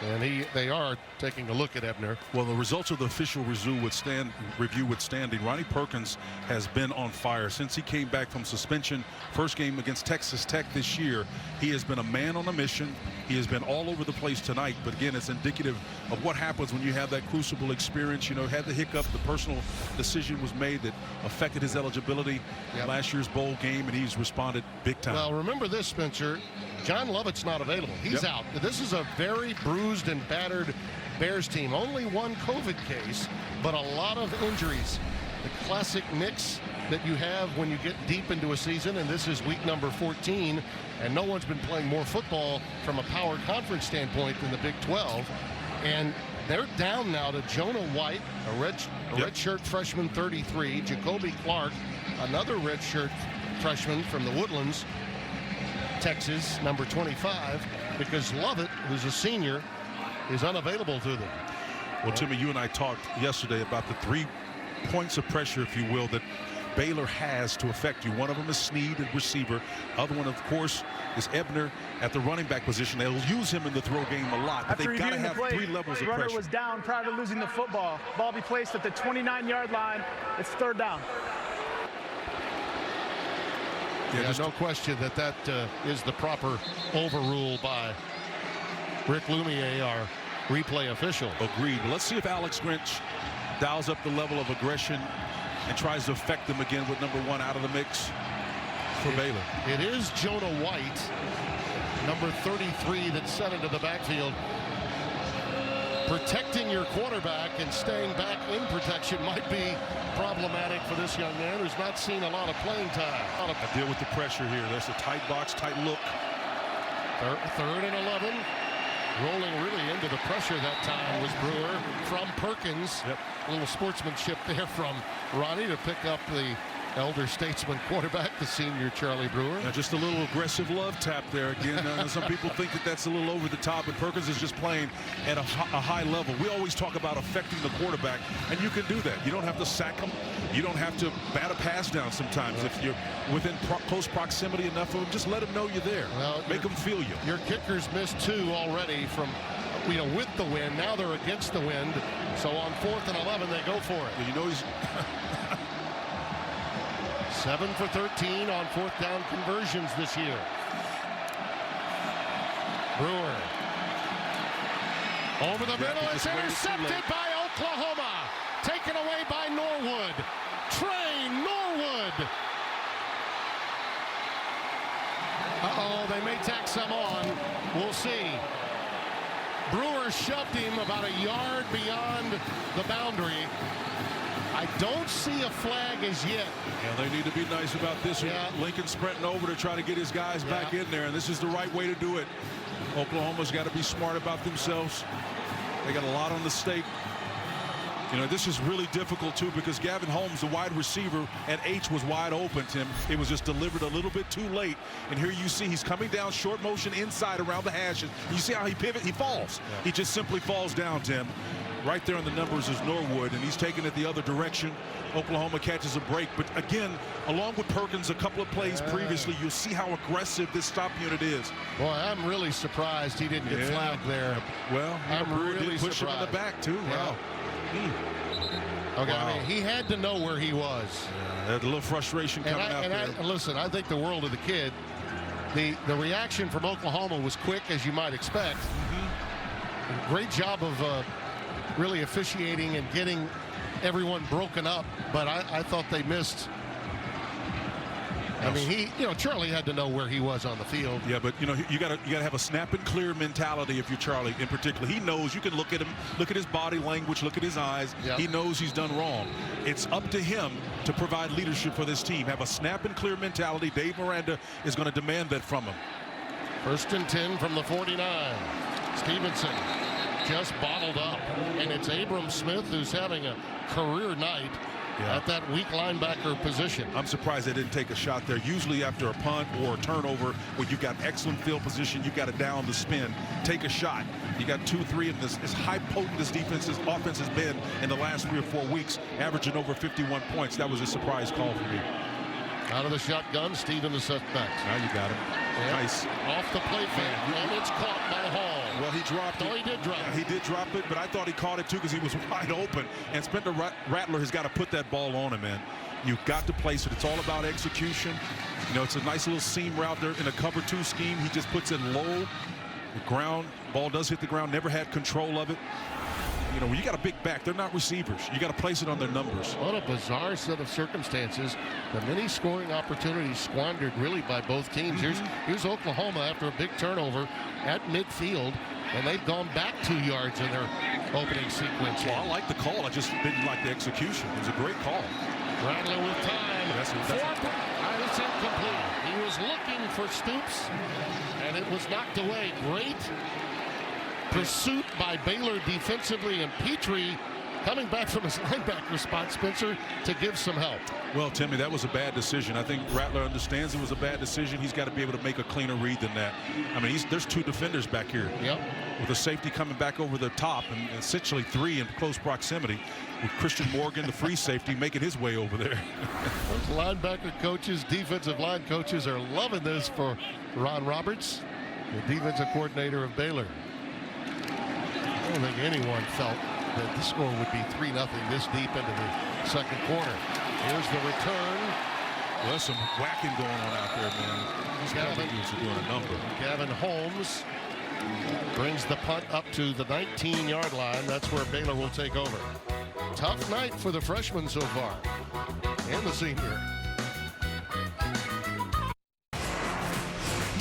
And they are taking a look at Ebner. Well, the results of the official review withstanding, Ronnie Perkins has been on fire since he came back from suspension. First game against Texas Tech this year. He has been a man on a mission. He has been all over the place tonight. But again, it's indicative of what happens when you have that crucible experience. You know, had the hiccup, the personal decision was made that affected his eligibility in last year's bowl game, and he's responded big time. Well, remember this, Spencer. John Lovett's not available. He's out. This is a very bruised and battered Bears team. Only one COVID case, but a lot of injuries. The classic mix that you have when you get deep into a season, and this is week number 14, and no one's been playing more football from a power conference standpoint than the Big 12. And they're down now to Jonah White, a redshirt freshman, 33, Jacoby Clark, another redshirt freshman from the Woodlands, Texas, number 25, because Lovett, who's a senior, is unavailable to them. Well, Timmy, you and I talked yesterday about the 3 points of pressure, if you will, that Baylor has to affect you. One of them is Snead at receiver. Other one, of course, is Ebner at the running back position. They'll use him in the throw game a lot, but they've got to have 3 levels of pressure. Runner was down prior to losing the football. Ball be placed at the 29-yard line. It's 3rd down. Yeah, no question that is the proper overrule by Rick Lumiere, our replay official. Agreed. Let's see if Alex Grinch dials up the level of aggression and tries to affect them again with number 1 out of the mix for Baylor. It is Jonah White, number 33, that's sent into the backfield. Protecting your quarterback and staying back in protection might be problematic for this young man who's not seen a lot of playing time. Deal with the pressure here. There's a tight box, tight look. 3rd and 11. Rolling really into the pressure that time was Brewer from Perkins. A little sportsmanship there from Ronnie to pick up the elder statesman quarterback, the senior Charlie Brewer. Now just a little aggressive love tap there again. Some people think that that's a little over the top, but Perkins is just playing at a high level. We always talk about affecting the quarterback, and you can do that. You don't have to sack him. You don't have to bat a pass down sometimes. If you're within close proximity enough of him, just let him know you're there. Well, make him feel you. Your kickers missed 2 already from, with the wind. Now they're against the wind. So on 4th and 11, they go for it. You know he's 7 for 13 on 4th down conversions this year. Brewer. Over the middle. It's intercepted by Oklahoma. Taken away by Norwood. Trey Norwood. Uh-oh, they may tack some on. We'll see. Brewer shoved him about a yard beyond the boundary. I don't see a flag as yet. Yeah, they need to be nice about this. Lincoln sprinting over to try to get his guys back in there, and this is the right way to do it. Oklahoma's got to be smart about themselves. They got a lot on the stake. You know, this is really difficult, too, because Gavin Holmes, the wide receiver at H, was wide open, Tim. It was just delivered a little bit too late. And here you see he's coming down short motion inside around the hash. And you see how he pivots? He falls. He just simply falls down, Tim. Right there in the numbers is Norwood, and he's taking it the other direction. Oklahoma catches a break. But, again, along with Perkins a couple of plays previously, you'll see how aggressive this stop unit is. Boy, I'm really surprised he didn't get flagged there. Well, I'm really push him in the back, too. Yeah. Wow. Okay, I mean, he had to know where he was. Had a little frustration coming out there. Listen, I think the world of the kid. The reaction from Oklahoma was quick, as you might expect. Great job of really officiating and getting everyone broken up, but I thought they missed. I mean, Charlie had to know where he was on the field. Yeah, but you gotta have a snap and clear mentality if you're Charlie in particular. He knows. You can look at him, look at his body language, look at his eyes. Yep. He knows he's done wrong. It's up to him to provide leadership for this team. Have a snap and clear mentality. Dave Miranda is going to demand that from him. 1st and 10 from the 49. Stevenson just bottled up, and it's Abram Smith who's having a career night at that weak linebacker position. I'm surprised they didn't take a shot there. Usually after a punt or a turnover where you've got excellent field position, you got to down the spin, take a shot. You got 2-3 of this. As high potent this offense has been in the last 3 or 4 weeks, averaging over 51 points. That was a surprise call for me. Out of the shotgun, Steven the setback. Now you got him. Yep. Nice. Off the play fake, and it's caught by Hall. Well, he dropped it. Oh, he did drop it. He did drop it, but I thought he caught it too because he was wide open. And Spencer Rattler has got to put that ball on him, man. You've got to place it. It's all about execution. It's a nice little seam route there in a cover 2 scheme. He just puts it low. The ground, ball does hit the ground, never had control of it. When you got a big back, they're not receivers. You got to place it on their numbers. What a bizarre set of circumstances. The many scoring opportunities squandered really by both teams. Here's Oklahoma after a big turnover at midfield, and they've gone back 2 yards in their opening sequence. Well, I like the call. I just didn't like the execution. It was a great call. Rattler with time. That's incomplete. He was looking for Stoops, and it was knocked away. Great pursuit by Baylor defensively, and Petrie coming back from his linebacker spot, Spencer, to give some help. Well, Timmy, that was a bad decision. I think Rattler understands it was a bad decision. He's got to be able to make a cleaner read than that. I mean, there's 2 defenders back here. Yep. With a safety coming back over the top, and essentially 3 in close proximity, with Christian Morgan, the free safety, making his way over there. Those linebacker coaches, defensive line coaches are loving this for Ron Roberts, the defensive coordinator of Baylor. I don't think anyone felt that the score would be 3-0 this deep into the second quarter. Here's the return. Well, there's some whacking going on out there, man. These Cavaliers are doing a number. Gavin Holmes brings the punt up to the 19-yard line. That's where Baylor will take over. Tough night for the freshman so far, and the senior.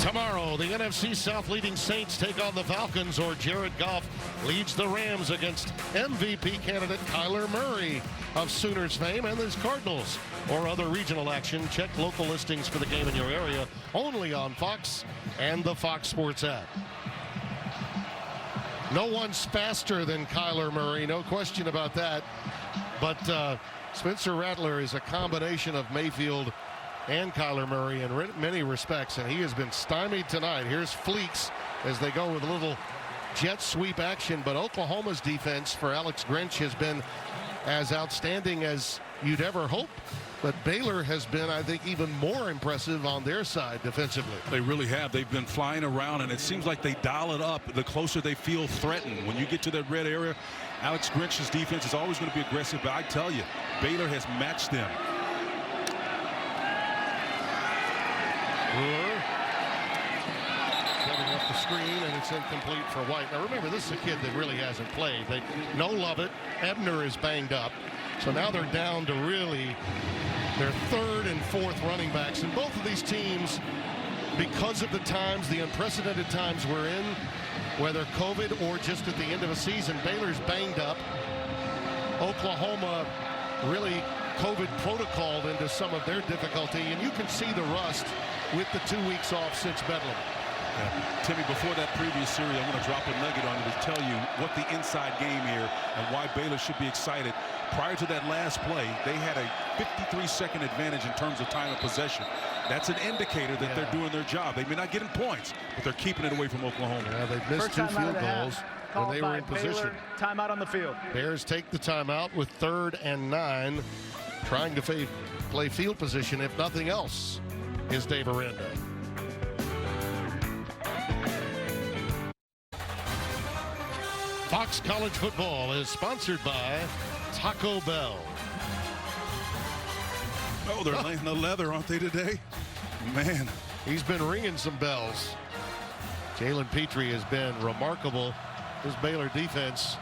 Tomorrow, the NFC South leading Saints take on the Falcons, or Jared Goff leads the Rams against MVP candidate Kyler Murray of Sooners fame and his Cardinals. Or other regional action, check local listings for the game in your area only on Fox and the Fox Sports app. No one's faster than Kyler Murray, no question about that. But Spencer Rattler is a combination of Mayfield and Kyler Murray in many respects, and he has been stymied tonight. Here's Fleeks as they go with a little jet sweep action, but Oklahoma's defense for Alex Grinch has been as outstanding as you'd ever hope. But Baylor has been, I think, even more impressive on their side defensively. They really have. They've been flying around, and it seems like they dial it up the closer they feel threatened. When you get to that red area, Alex Grinch's defense is always going to be aggressive, but I tell you, Baylor has matched them. Brewer setting up the screen, and it's incomplete for White. Now remember, this is a kid that really hasn't played. They know Lovett. Ebner is banged up. So now they're down to really their 3rd and 4th running backs. And both of these teams, because of the times, the unprecedented times we're in, whether COVID or just at the end of a season, Baylor's banged up. Oklahoma really COVID protocoled into some of their difficulty, and you can see the rust with the 2 weeks off since Bedlam. Yeah. Timmy, before that previous series, I'm going to drop a nugget on you to tell you what the inside game here and why Baylor should be excited. Prior to that last play, they had a 53-second advantage in terms of time of possession. That's an indicator that they're doing their job. They may not get in points, but they're keeping it away from Oklahoma. Yeah, they've missed 2 field goals when they were in position. Timeout on the field. Bears take the timeout with 3rd and 9, trying to play field position, if nothing else, is Dave Aranda. Fox College Football is sponsored by Taco Bell. Oh, they're laying the leather, aren't they, today? Man. He's been ringing some bells. Jalen Petrie has been remarkable. This Baylor defense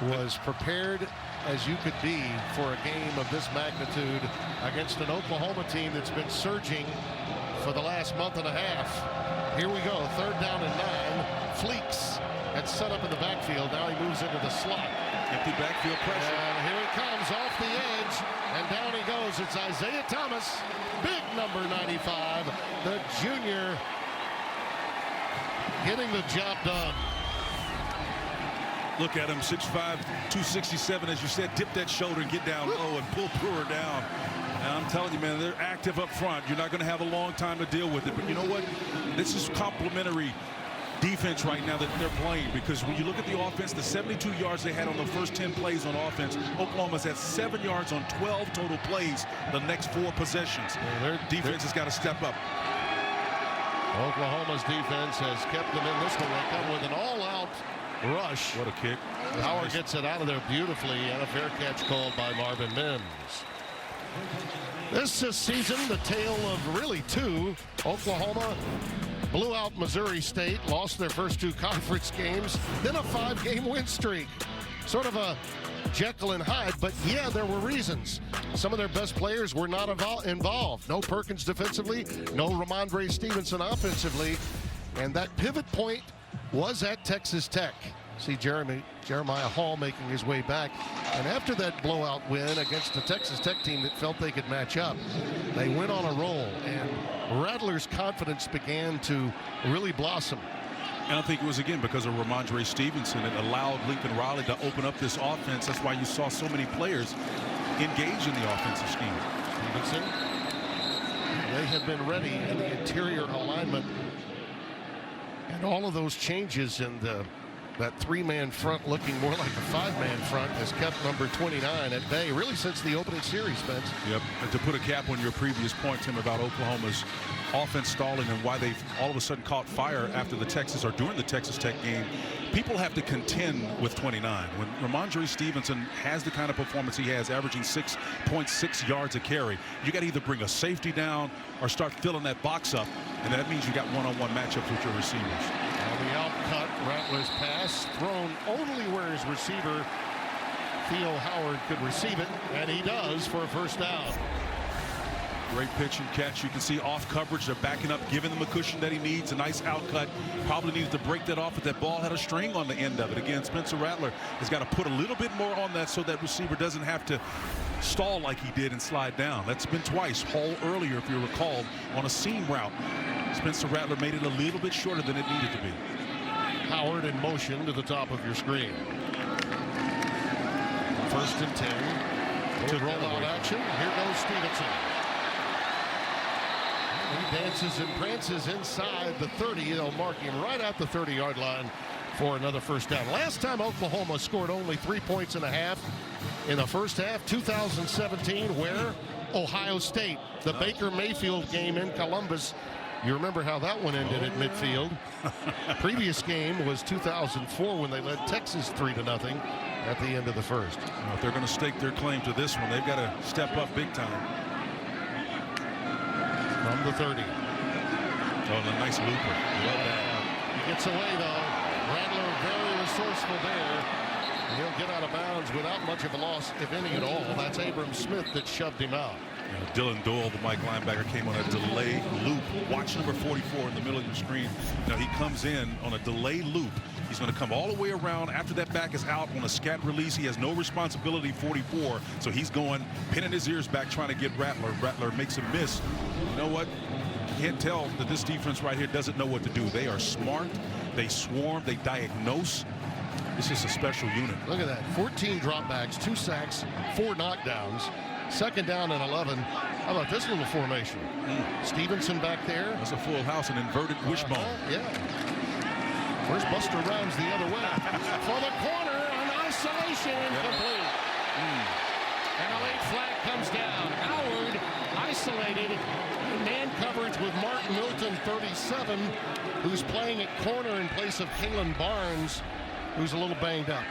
was prepared as you could be for a game of this magnitude against an Oklahoma team that's been surging for the last month and a half. Here we go, 3rd down and 9. Fleeks had set up in the backfield. Now he moves into the slot. Empty backfield pressure. And here he comes off the edge, and down he goes. It's Isaiah Thomas, big number 95, the junior, getting the job done. Look at him, 6'5", 267, as you said, dip that shoulder and get down low and pull Brewer down. And I'm telling you, man, they're active up front. You're not going to have a long time to deal with it. But you know what? This is complimentary defense right now that they're playing, because when you look at the offense, the 72 yards they had on the first 10 plays on offense, Oklahoma's had 7 yards on 12 total plays the next 4 possessions. Their defense has got to step up. Oklahoma's defense has kept them in this one. They come with an all-out rush. What a kick. Howard gets it out of there beautifully, and a fair catch called by Marvin Mims. This season, the tale of really 2. Oklahoma blew out Missouri State, lost their first 2 conference games, then a 5-game win streak. Sort of a Jekyll and Hyde, but yeah, there were reasons. Some of their best players were not involved. No Perkins defensively, no Ramondre Stevenson offensively, and that pivot point was at Texas Tech. See Jeremiah Hall making his way back. And after that blowout win against the Texas Tech team that felt they could match up, they went on a roll, and Rattler's confidence began to really blossom. And I think it was, again, because of Ramondre Stevenson. It allowed Lincoln Riley to open up this offense. That's why you saw so many players engage in the offensive scheme. Stevenson, they have been ready in the interior alignment. And all of those changes in that 3-man front looking more like a 5-man front has kept number 29 at bay really since the opening series, Spence. Yep. And to put a cap on your previous point, Tim, about Oklahoma's offense stalling and why they've all of a sudden caught fire after the Texas or during the Texas Tech game, people have to contend with 29. When Ramondre Stevenson has the kind of performance he has, averaging 6.6 yards a carry, you got to either bring a safety down or start filling that box up, and that means you got one-on-one matchups with your receivers. On the outcut, Rattler's pass thrown only where his receiver Theo Howard could receive it, and he does for a first down. Great pitch and catch. You can see off coverage. They're backing up, giving him a cushion that he needs. A nice outcut. Probably needs to break that off, but that ball had a string on the end of it. Again, Spencer Rattler has got to put a little bit more on that so that receiver doesn't have to stall like he did and slide down. That's been twice. Hall earlier, if you recall, on a seam route. Spencer Rattler made it a little bit shorter than it needed to be. Howard in motion to the top of your screen. 1st and 10. To rollout action. Here goes Stevenson. He dances and prances inside the 30. They'll mark him right at the 30-yard line for another first down. Last time Oklahoma scored only 3.5 points in the first half, 2017, where? Ohio State. The Baker Mayfield game in Columbus. You remember how that one ended at midfield. Previous game was 2004 when they led Texas 3-0 at the end of the first. Well, if they're going to stake their claim to this one, they've got to step up big time. From the 30. Oh, and a nice looper. Love that. He gets away, though. Rattler very resourceful there. And he'll get out of bounds without much of a loss, if any at all. That's Abram Smith that shoved him out. Dylan Doyle, the Mike linebacker, came on a delay loop. Watch number 44 in the middle of your screen. Now he comes in on a delay loop. He's going to come all the way around after that back is out on a scat release. He has no responsibility, 44. So he's going, pinning his ears back, trying to get Rattler. Rattler makes a miss. You know what? You can't tell that this defense right here doesn't know what to do. They are smart. They swarm. They diagnose. This is a special unit. Look at that. 14 dropbacks, 2 sacks, 4 knockdowns. 2nd down and 11. How about this little formation? Stevenson back there. That's a full house, an inverted wishbone. Yeah. First Buster Rhymes the other way. For the corner on isolation, incomplete. And a late flag comes down. Howard isolated in man coverage with Mark Milton, 37, who's playing at corner in place of Kalen Barnes, who's a little banged up.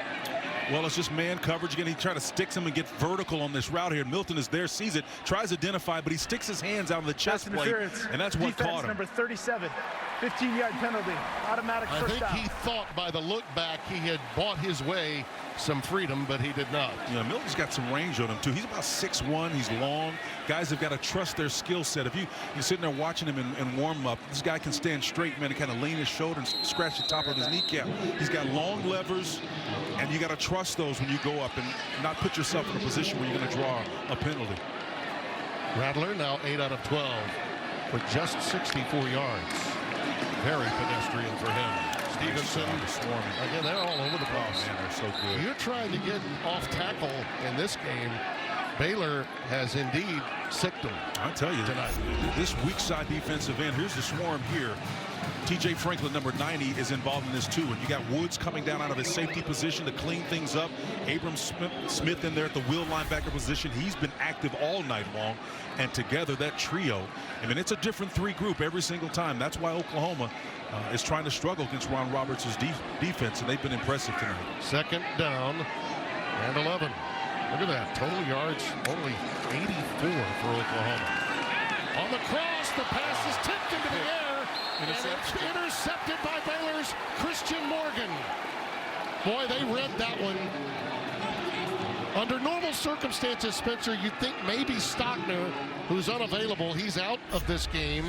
Well, it's just man coverage. Again, he tried to stick him and get vertical on this route here. Milton is there, sees it, tries to identify, but he sticks his hands out of the chest plate, and that's what caught him. Number 37. 15-yard penalty, automatic I first think down. he thought by the look back he had bought his way some freedom, but he did not. Yeah, Milton's got some range on him too. He's about 6'1", he's long. Guys have got to trust their skill set. If you're sitting there watching him in warm up, this guy can stand straight, man, and kind of lean his shoulder and scratch the top of his kneecap. He's got long levers, and you got to trust those when you go up and not put yourself in a position where you're going to draw a penalty. Rattler now 8 out of 12 for just 64 yards. Very pedestrian for him. Stevenson, again, they're all over the place. Oh, man, they're so good. You're trying to get off tackle in this game. Baylor has indeed sicked them. I tell you, tonight. This weak side defensive end, here's the swarm here. TJ Franklin, number 90, is involved in this too. And you got Woods coming down out of his safety position to clean things up. Abram Smith in there at the will linebacker position. He's been active all night long. And together, that trio, I mean, it's a different three group every single time. That's why Oklahoma is trying to struggle against Ron Roberts' defense, and they've been impressive tonight. Second down and 11. Look at that. Total yards only 84 for Oklahoma. On the cross, the pass is tipped into the air. And it's intercepted by Baylor's Christian Morgan. Boy, they read that one. Under normal circumstances, Spencer, you'd think maybe Stockner, who's unavailable, he's out of this game.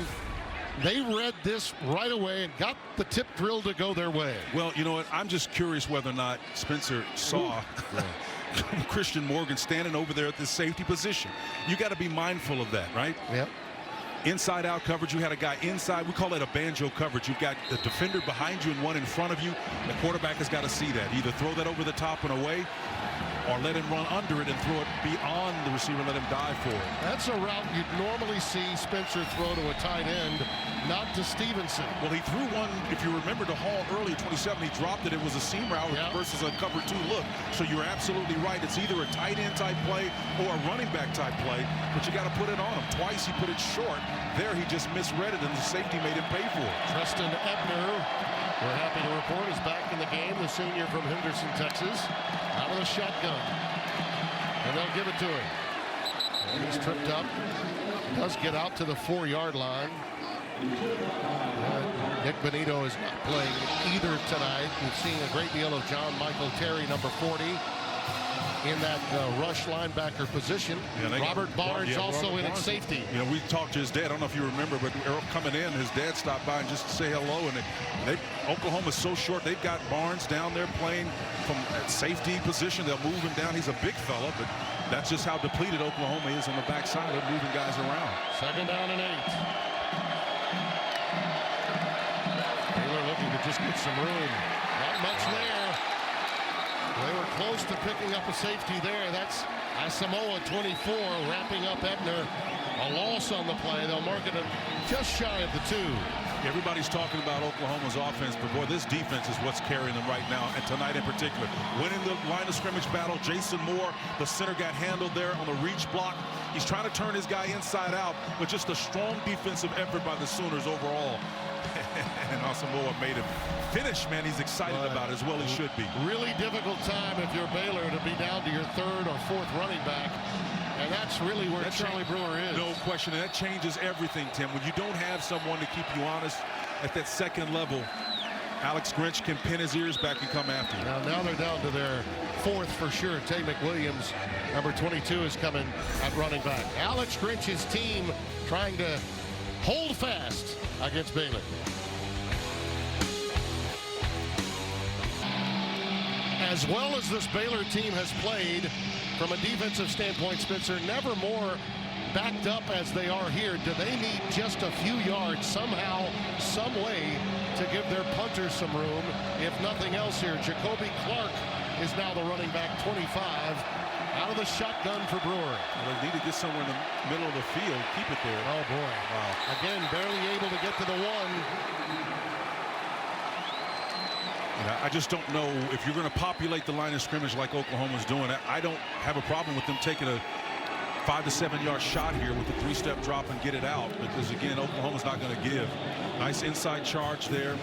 They read this right away and got the tip drill to go their way. Well, you know what? I'm just curious whether or not Spencer saw Christian Morgan standing over there at the safety position. You got to be mindful of that, right? Yep. Inside out coverage, you had a guy inside. We call it a banjo coverage. You've got the defender behind you and one in front of you. The quarterback has got to see that. Either throw that over the top and away, or let him run under it and throw it beyond the receiver and let him dive for it. That's a route you'd normally see Spencer throw to a tight end, not to Stevenson. Well, he threw one, if you remember, to Hall early, 27. He dropped it. It was a seam route versus a cover 2 look. So you're absolutely right. It's either a tight end type play or a running back type play, but you got to put it on him. Twice he put it short. There he just misread it, and the safety made him pay for it. Treston Ebner, we're happy to report, is back in the game. The senior from Henderson, Texas, out of the shotgun. And they'll give it to him. And he's tripped up. Does get out to the 4-yard line. Nick Benito is not playing either tonight. We've seen a great deal of John Michael Terry, number 40, in that rush linebacker position. Robert Barnes also in at safety. You know, we talked to his dad. I don't know if you remember, but coming in, his dad stopped by and just to say hello. And Oklahoma's so short. They've got Barnes down there playing from safety position. They'll move him down. He's a big fella, but that's just how depleted Oklahoma is on the backside. They're moving guys around. Second down and 8. Baylor looking to just get some room. Not much there. They were close to picking up a safety there. That's Asamoah, 24, wrapping up Ebner. A loss on the play. They'll mark it just shy of the 2. Everybody's talking about Oklahoma's offense, but boy, this defense is what's carrying them right now, and tonight in particular. Winning the line of scrimmage battle, Jason Moore, the center, got handled there on the reach block. He's trying to turn his guy inside out, but just a strong defensive effort by the Sooners overall. And Asamoah made him finish, man. He's excited about it, as well he should be. Really difficult time if you're Baylor to be down to your 3rd or 4th running back. And that's really where Charlie Brewer is. No question, and that changes everything, Tim. When you don't have someone to keep you honest at that second level, Alex Grinch can pin his ears back and come after you. Now they're down to their 4th for sure. Tay McWilliams, number 22, is coming at running back. Alex Grinch's team trying to hold fast against Baylor. As well as this Baylor team has played from a defensive standpoint, Spencer, never more backed up as they are here. Do they need just a few yards somehow, some way to give their punters some room? If nothing else here, Jacoby Clark is now the running back, 25, out of the shotgun for Brewer. Well, they need to get somewhere in the middle of the field, keep it there. Oh boy. Wow. Again, barely able to get to the 1. I just don't know if you're going to populate the line of scrimmage like Oklahoma's doing. I don't have a problem with them taking a 5 to 7 yard shot here with a 3-step drop and get it out, because again, Oklahoma's not going to give. Nice inside charge there,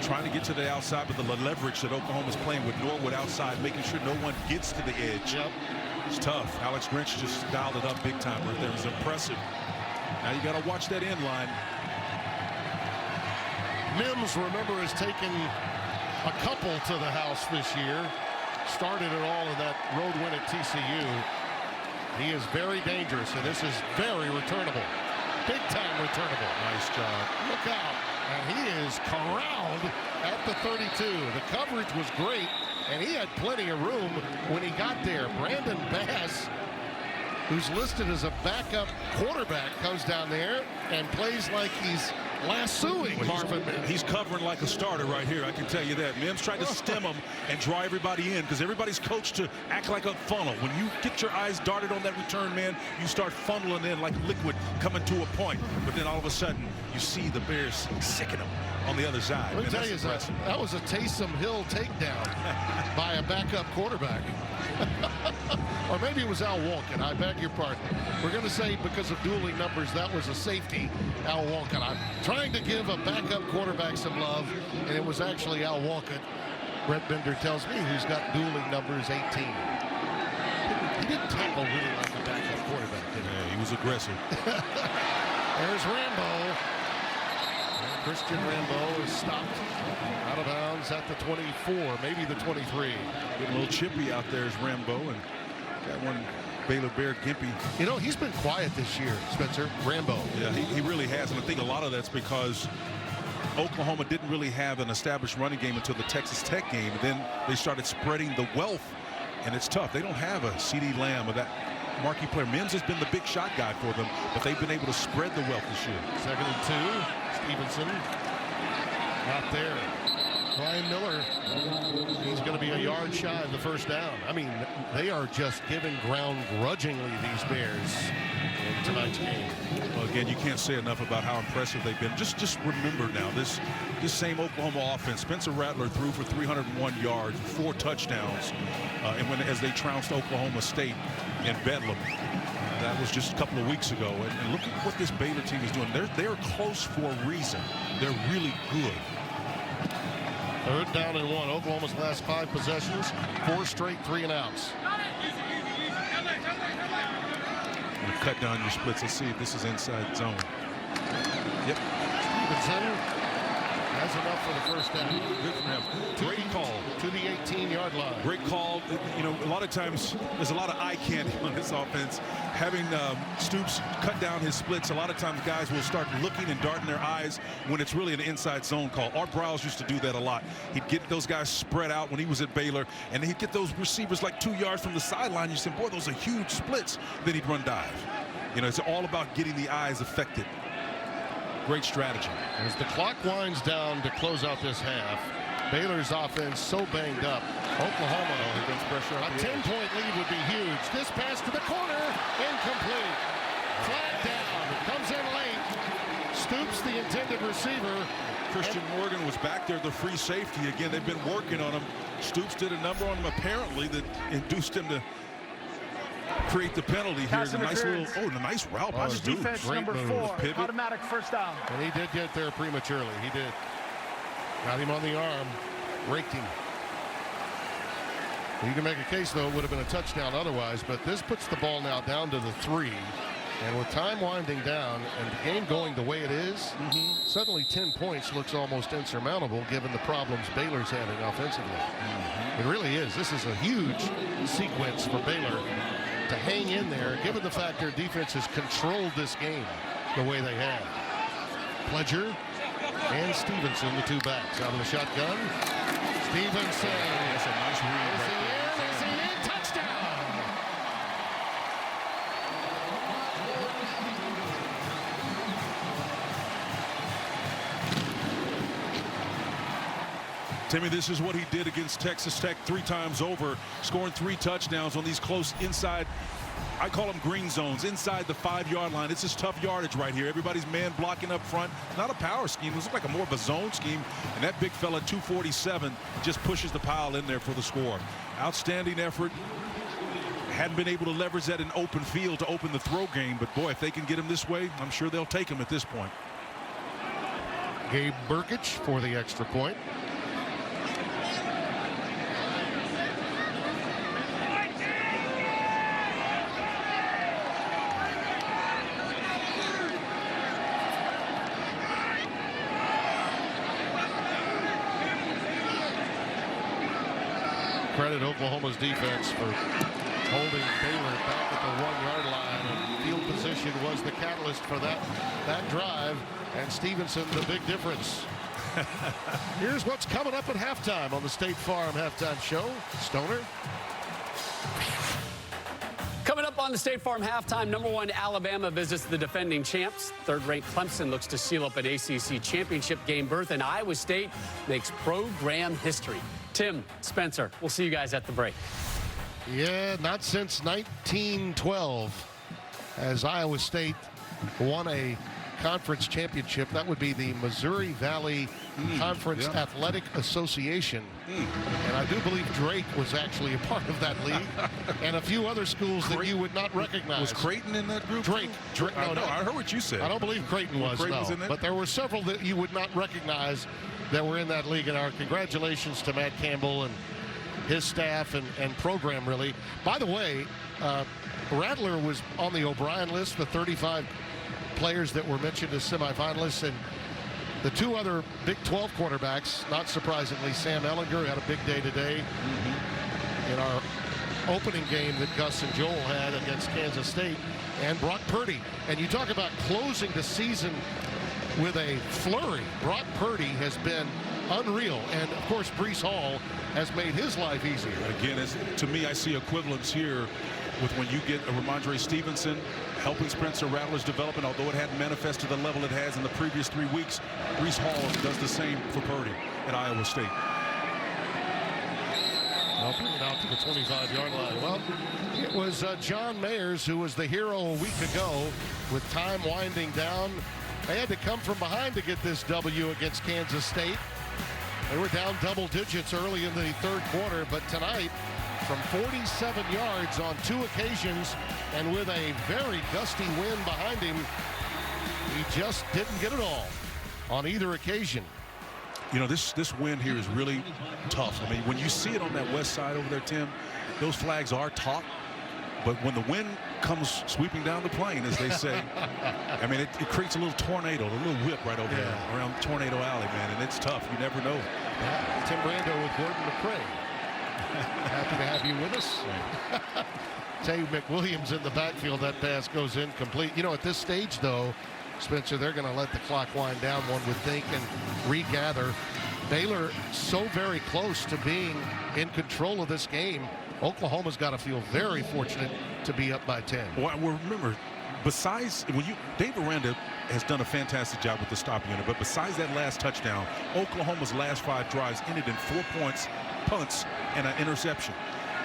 trying to get to the outside, but the leverage that Oklahoma's playing with Norwood outside, making sure no one gets to the edge. Yep. It's tough. Alex Grinch just dialed it up big time right there. It was impressive. Now you got to watch that end line. Mims, remember, has taken a couple to the house this year. Started it all in that road win at TCU. He is very dangerous, and this is very returnable. Big time returnable. Nice job. Look out. And he is corralled at the 32. The coverage was great, and he had plenty of room when he got there. Brandon Bass, who's listed as a backup quarterback, comes down there and plays like he's lassoing Marvin Mims. He's covering like a starter right here, I can tell you that. Mims tried to stem him and draw everybody in because everybody's coached to act like a funnel. When you get your eyes darted on that return man, you start funneling in like liquid coming to a point. But then all of a sudden, you see the Bears sicking him on the other side. Let me tell you, that was a Taysom Hill takedown by a backup quarterback. Or maybe it was Al Walken. I beg your pardon. We're going to say because of dueling numbers, that was a safety, Al Walken. I'm trying to give a backup quarterback some love, and it was actually Al Walken. Brett Bender tells me who's got dueling numbers 18. He didn't tackle really like a backup quarterback, did he? Yeah, he was aggressive. There's Rambo. Christian Rambo is stopped out of bounds at the 24, maybe the 23. Getting a little chippy out there is Rambo, and got one Baylor Bear gimpy. You know, he's been quiet this year, Spencer. Rambo. Yeah, he really has, and I think a lot of that's because Oklahoma didn't really have an established running game until the Texas Tech game. Then they started spreading the wealth, and it's tough. They don't have a CeeDee Lamb or that marquee player. Mims has been the big shot guy for them, but they've been able to spread the wealth this year. 2nd and 2. Stevenson not there. Ryan Miller, he's going to be a yard shy of the first down. I mean, they are just giving ground grudgingly, these Bears, in tonight's game. Well, again, you can't say enough about how impressive they've been. Just remember now, this same Oklahoma offense, Spencer Rattler threw for 301 yards, 4 touchdowns, and as they trounced Oklahoma State in Bedlam. That was just a couple of weeks ago, and look at what this Baylor team is doing. They're close for a reason. They're really good. 3rd down and 1. Oklahoma's last 5 possessions, 4 straight 3-and-outs. Cut down your splits. Let's see if this is inside zone. Yep. Stevenson has enough for the first down. Good for him. Great call. To the 18-yard line. Great call. You know, a lot of times there's a lot of eye candy on this offense. Having Stoops cut down his splits, a lot of times guys will start looking and darting their eyes when it's really an inside zone call. Art Briles used to do that a lot. He'd get those guys spread out when he was at Baylor, and then he'd get those receivers like 2 yards from the sideline. You said, boy, those are huge splits. Then he'd run dive. You know, it's all about getting the eyes affected. Great strategy. As the clock winds down to close out this half, Baylor's offense so banged up. Oklahoma against pressure. A 10-point lead would be huge. This pass to the corner, incomplete. Flag down, comes in late. Stoops, the intended receiver. Christian Morgan was back there, the free safety. Again, they've been working on him. Stoops did a number on him apparently that induced him to create the penalty here. The nice route by Stoops. Defense Great number move. 4, Pivot. automatic first down. And he did get there prematurely. He did. Got him on the arm, raked him. You can make a case, though, it would have been a touchdown otherwise, but this puts the ball now down to the 3. And with time winding down and the game going the way it is, suddenly 10 points looks almost insurmountable given the problems Baylor's having offensively. It really is. This is a huge sequence for Baylor to hang in there, given the fact their defense has controlled this game the way they have. Pledger and Stevenson, the 2 backs, out of the shotgun. Stevenson. That's a nice read. Is he in? Is he in? Touchdown! Timmy, this is what he did against Texas Tech 3 times over, scoring 3 touchdowns on these close inside, I call them green zones, inside the 5-yard line. It's just tough yardage right here. Everybody's man blocking up front. It's not a power scheme. It looks like more of a zone scheme. And that big fella, 247, just pushes the pile in there for the score. Outstanding effort. Hadn't been able to leverage that in open field to open the throw game. But, boy, if they can get him this way, I'm sure they'll take him at this point. Gabe Burkich for the extra point. credit Oklahoma's defense for holding Baylor back at the 1-yard line. And field position was the catalyst for that drive. And Stevenson, the big difference. Here's what's coming up at halftime on the State Farm Halftime Show. Stoner. Coming up on the State Farm Halftime, #1 Alabama visits the defending champs. Third-ranked Clemson looks to seal up an ACC championship game berth, and Iowa State makes program history. Tim, Spencer, we'll see you guys at the break. Yeah, not since 1912 has Iowa State won a conference championship. That would be the Missouri Valley Conference Athletic Association. And I do believe Drake was actually a part of that league, and a few other schools that you would not recognize. Was Creighton in that group? Drake. No, I heard what you said. I don't believe Creighton was, was in it? But there were several that you would not recognize that were in that league. And our congratulations to Matt Campbell and his staff and program, really. By the way, Rattler was on the O'Brien list, the 35 players that were mentioned as semifinalists, and the two other Big 12 quarterbacks, not surprisingly, Sam Ehlinger had a big day today in our opening game that Gus and Joel had against Kansas State, and Brock Purdy. And you talk about closing the season with a flurry. Brock Purdy has been unreal, and of course Breece Hall has made his life easier. Again, to me, I see equivalence here with when you get a Ramondre Stevenson helping Spencer Rattler's development, although it hadn't manifested the level it has in the previous 3 weeks. Breece Hall does the same for Purdy at Iowa State. I'll bring it out to the 25-yard line. Well, it was John Mayers who was the hero a week ago with time winding down. They had to come from behind to get this W against Kansas State. They were down double digits early in the third quarter, but tonight, from 47 yards on 2 occasions, and with a very gusty wind behind him, he just didn't get it all on either occasion. You know, this wind here is really tough. I mean, when you see it on that west side over there, Tim, those flags are taut. But when the wind comes sweeping down the plain, as they say, I mean, it creates a little tornado, a little whip right over there around Tornado Alley, man, and it's tough. You never know. Yeah. Tim Brando with Gordon McCray. Happy to have you with us. Tay McWilliams in the backfield. That pass goes incomplete. You know, at this stage, though, Spencer, they're going to let the clock wind down, one would think, and regather. Baylor so very close to being in control of this game. Oklahoma's got to feel very fortunate to be up by 10. Well, remember, besides Dave Aranda has done a fantastic job with the stop unit, but besides that last touchdown, Oklahoma's last 5 drives ended in 4 points, punts, and an interception.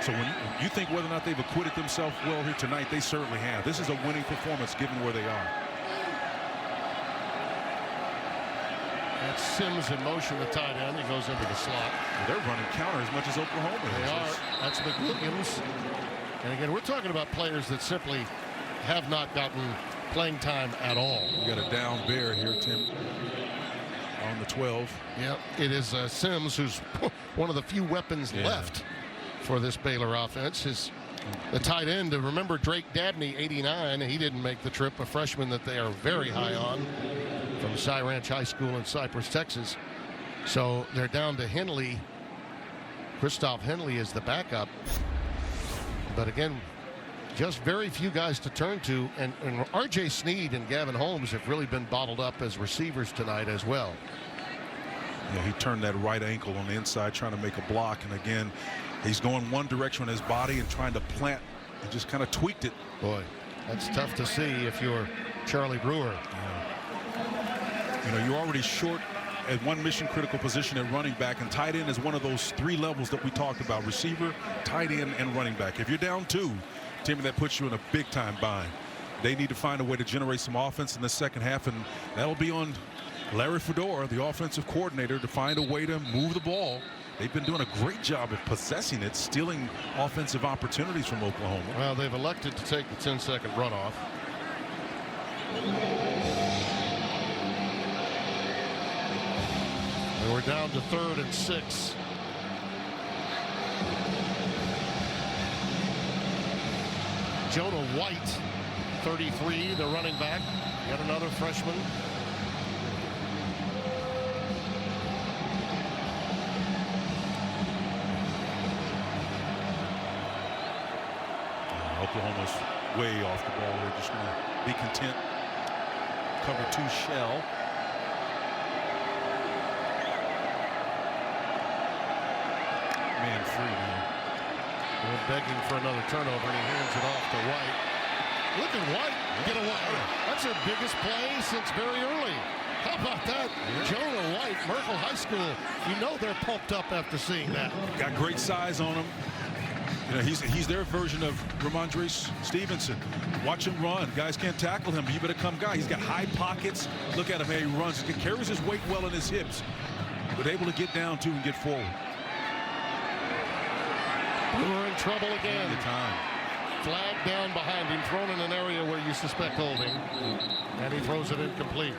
So when you think whether or not they've acquitted themselves well here tonight, they certainly have. This is a winning performance given where they are. That's Sims in motion, the tight end. He goes into the slot. They're running counter as much as Oklahoma is. They are. That's McWilliams. And again, we're talking about players that simply have not gotten playing time at all. You got a down bear here, Tim, on the 12. Yep, it is Sims, who's one of the few weapons left for this Baylor offense. The tight end, remember Drake Dabney, 89, he didn't make the trip, a freshman that they are very high on from Cy Ranch High School in Cypress, Texas. So they're down to Henley. Christoph Henley is the backup. But again, just very few guys to turn to. And R.J. Sneed and Gavin Holmes have really been bottled up as receivers tonight as well. Yeah, he turned that right ankle on the inside trying to make a block. And again, he's going one direction on his body and trying to plant and just kind of tweaked it. Boy, that's tough to see if you're Charlie Brewer. You know, you're already short at one mission critical position at running back, and tight end is one of those 3 levels that we talked about: receiver, tight end, and running back. If you're down 2, Timmy, that puts you in a big time bind. They need to find a way to generate some offense in the second half, and that'll be on Larry Fedora, the offensive coordinator, to find a way to move the ball. They've been doing a great job of possessing it, stealing offensive opportunities from Oklahoma. Well, they've elected to take the 10-second runoff. And we're down to 3rd and 6. Jonah White, 33, the running back. Yet another freshman. Oklahoma's way off the ball. They're just going to be content. Cover 2 shell. Man free now. They're begging for another turnover, and he hands it off to White. Look at White get away. That's their biggest play since very early. How about that? Jonah White, Merkel High School. You know they're pumped up after seeing that. Got great size on him. You know, he's their version of Ramondre Stevenson. Watch him run. Guys can't tackle him. You better come guy. He's got high pockets. Look at him how he runs. He carries his weight well in his hips, but able to get down to and get forward. We're in trouble again. Time. Flag down behind him, thrown in an area where you suspect holding, and he throws it incomplete.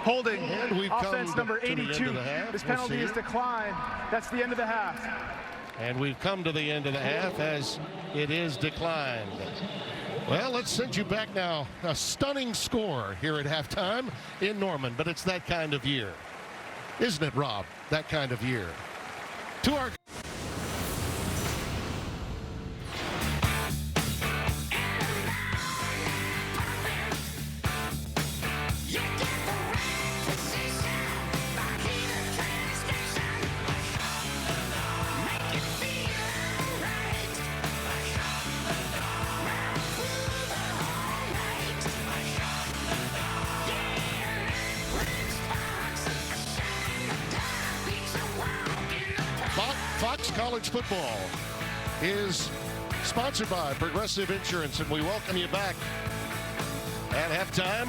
Holding. And we've Offense come number to the end 82. of the half. This We'll penalty see is it. declined. That's the end of the half. And we've come to the end of the half as it is declined. Well, let's send you back now. A stunning score here at halftime in Norman, but it's that kind of year. Isn't it, Rob? That kind of year. To our Fox College Football is sponsored by Progressive Insurance, and we welcome you back at halftime.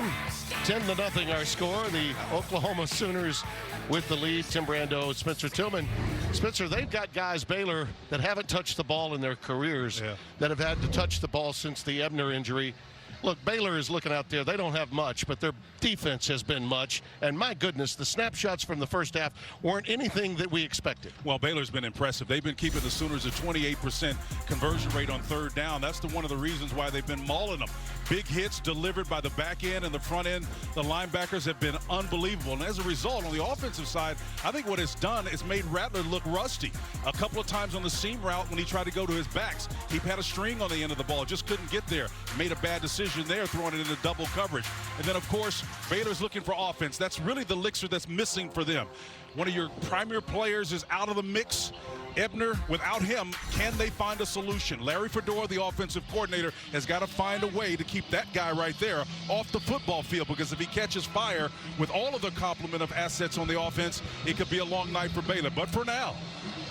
10-0 our score. The Oklahoma Sooners with the lead. Tim Brando, Spencer Tillman. Spencer, they've got guys, Baylor, that haven't touched the ball in their careers, that have had to touch the ball since the Ebner injury. Look, Baylor is looking out there. They don't have much, but their defense has been much. And my goodness, the snapshots from the first half weren't anything that we expected. Well, Baylor's been impressive. They've been keeping the Sooners at 28% conversion rate on 3rd down. That's one of the reasons why they've been mauling them. Big hits delivered by the back end and the front end. The linebackers have been unbelievable. And as a result, on the offensive side, I think what it's done is made Rattler look rusty. A couple of times on the seam route when he tried to go to his backs, he had a string on the end of the ball, just couldn't get there. Made a bad decision there, throwing it into double coverage. And then, of course, Baylor's looking for offense. That's really the elixir that's missing for them. One of your primary players is out of the mix. Ebner, without him, can they find a solution? Larry Fedora, the offensive coordinator, has got to find a way to keep that guy right there off the football field, because if he catches fire with all of the complement of assets on the offense, it could be a long night for Baylor. But for now,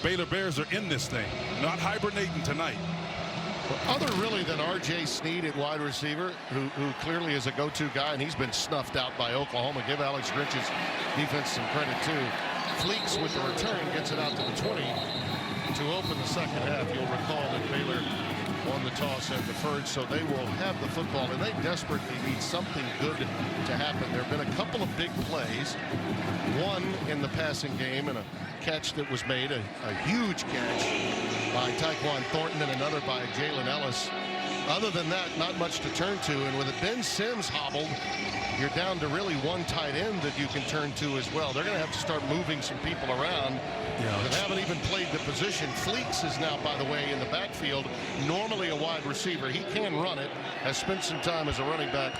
Baylor Bears are in this thing, not hibernating tonight. Other really than R.J. Sneed at wide receiver, who clearly is a go-to guy, and he's been snuffed out by Oklahoma. Give Alex Grinch's defense some credit, too. Fleeks with the return gets it out to the 20 to open the second half. You'll recall that Baylor won the toss and deferred, so they will have the football, and they desperately need something good to happen. There have been a couple of big plays, one in the passing game and a catch that was made, a huge catch by Tyquan Thornton and another by Jalen Ellis. Other than that, not much to turn to, and with Ben Sims hobbled, you're down to really one tight end that you can turn to as well. They're going to have to start moving some people around that haven't even played the position. Fleeks is now, by the way, in the backfield, normally a wide receiver. He can run it, has spent some time as a running back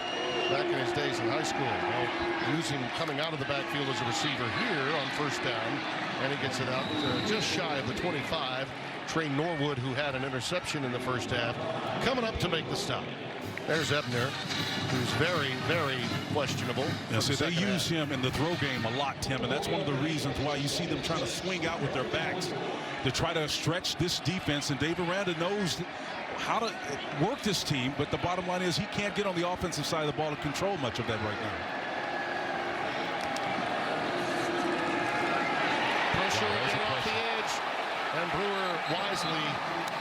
in his days in high school. Well, using coming out of the backfield as a receiver here on 1st down, and he gets it out just shy of the 25. Trey Norwood, who had an interception in the first half, coming up to make the stop. There's Ebner, who's very, very questionable. Yeah, so they use him in the throw game a lot, Tim, and that's one of the reasons why you see them trying to swing out with their backs to try to stretch this defense. And Dave Aranda knows how to work this team, but the bottom line is he can't get on the offensive side of the ball to control much of that right now. Pressure off the edge, and Brewer wisely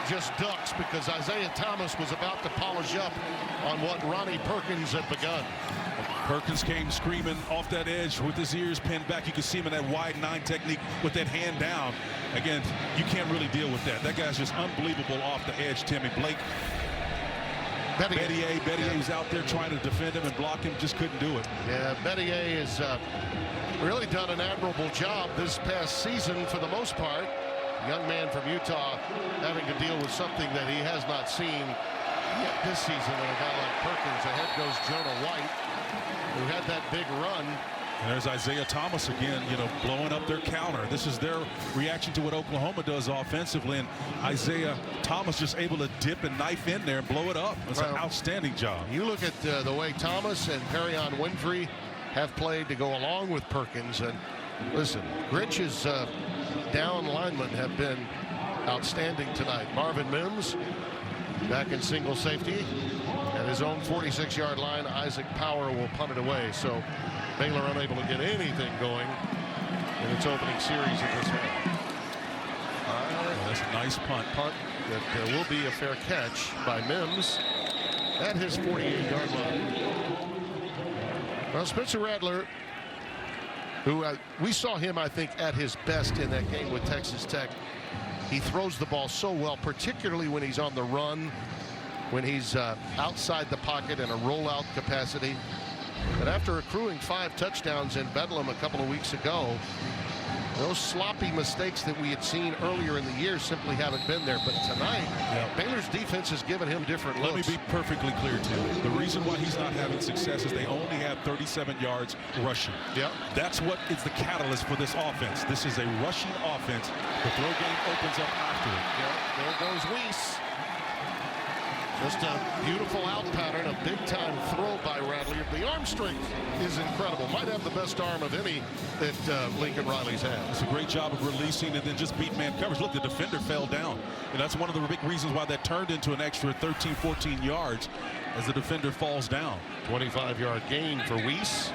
just ducks because Isaiah Thomas was about to polish up on what Ronnie Perkins had begun. Perkins came screaming off that edge with his ears pinned back. You can see him in that wide 9 technique with that hand down. Again, you can't really deal with that. That guy's just unbelievable off the edge, Timmy. Blake Bettier was out there trying to defend him and block him, just couldn't do it. Yeah, Bettier has really done an admirable job this past season for the most part. young man from Utah having to deal with something that he has not seen yet this season in a guy like Perkins. Ahead goes Jonah White, who had that big run. And there's Isaiah Thomas again, blowing up their counter. This is their reaction to what Oklahoma does offensively, and Isaiah Thomas just able to dip and knife in there and blow it up. It's an outstanding job. You look at the way Thomas and Perrion Winfrey have played to go along with Perkins, and listen, Grinch's down linemen have been outstanding tonight. Marvin Mims back in single safety. At his own 46-yard line, Isaac Power will punt it away. So Baylor unable to get anything going in its opening series of this half. That's a nice punt. That will be a fair catch by Mims at his 48-yard line. Well, Spencer Rattler, who we saw him, I think, at his best in that game with Texas Tech. He throws the ball so well, particularly when he's on the run, when he's outside the pocket in a rollout capacity. But after accruing 5 touchdowns in Bedlam a couple of weeks ago, those sloppy mistakes that we had seen earlier in the year simply haven't been there. But tonight, Baylor's defense has given him different looks. Let me be perfectly clear, too. The reason why he's not having success is they only have 37 yards rushing. Yep. That's what is the catalyst for this offense. This is a rushing offense. The throw game opens up after it. Yep. There goes Weiss. Just a beautiful out pattern, a big-time throw by Rattler. The arm strength is incredible. Might have the best arm of any that Lincoln Riley's had. It's a great job of releasing and then just beat man coverage. Look, the defender fell down. And that's one of the big reasons why that turned into an extra 13, 14 yards as the defender falls down. 25-yard gain for Weiss.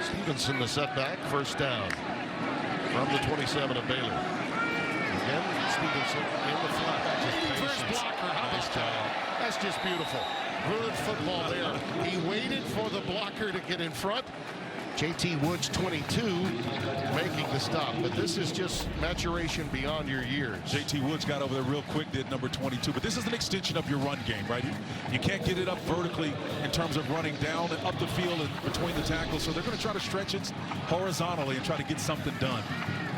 Stevenson the setback, first down from the 27 of Baylor. Again, Stevenson in the flat. First blocker. Nice job. That's just beautiful. Good football there. He waited for the blocker to get in front. J.T. Woods, 22, making the stop. But this is just maturation beyond your years. J.T. Woods got over there real quick, did number 22. But this is an extension of your run game, right? You can't get it up vertically in terms of running down and up the field and between the tackles. So they're going to try to stretch it horizontally and try to get something done.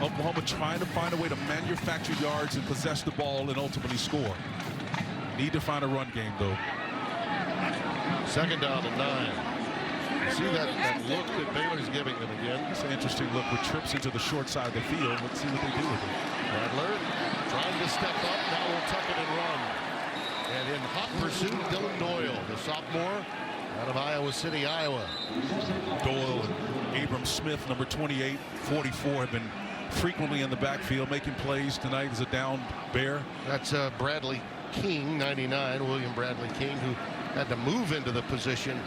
Oklahoma trying to find a way to manufacture yards and possess the ball and ultimately score. Need to find a run game, though. Second down and 9. See that look that Baylor's giving them again. It's an interesting look with trips into the short side of the field. Let's see what they do with it. Rattler trying to step up. Now will tuck it and run. And in hot pursuit, Dylan Doyle, the sophomore out of Iowa City, Iowa. Doyle and Abram Smith, number 28, 44, have been frequently in the backfield making plays. Tonight is a down Bear. That's Bradley King, 99, William Bradley King, who had to move into the position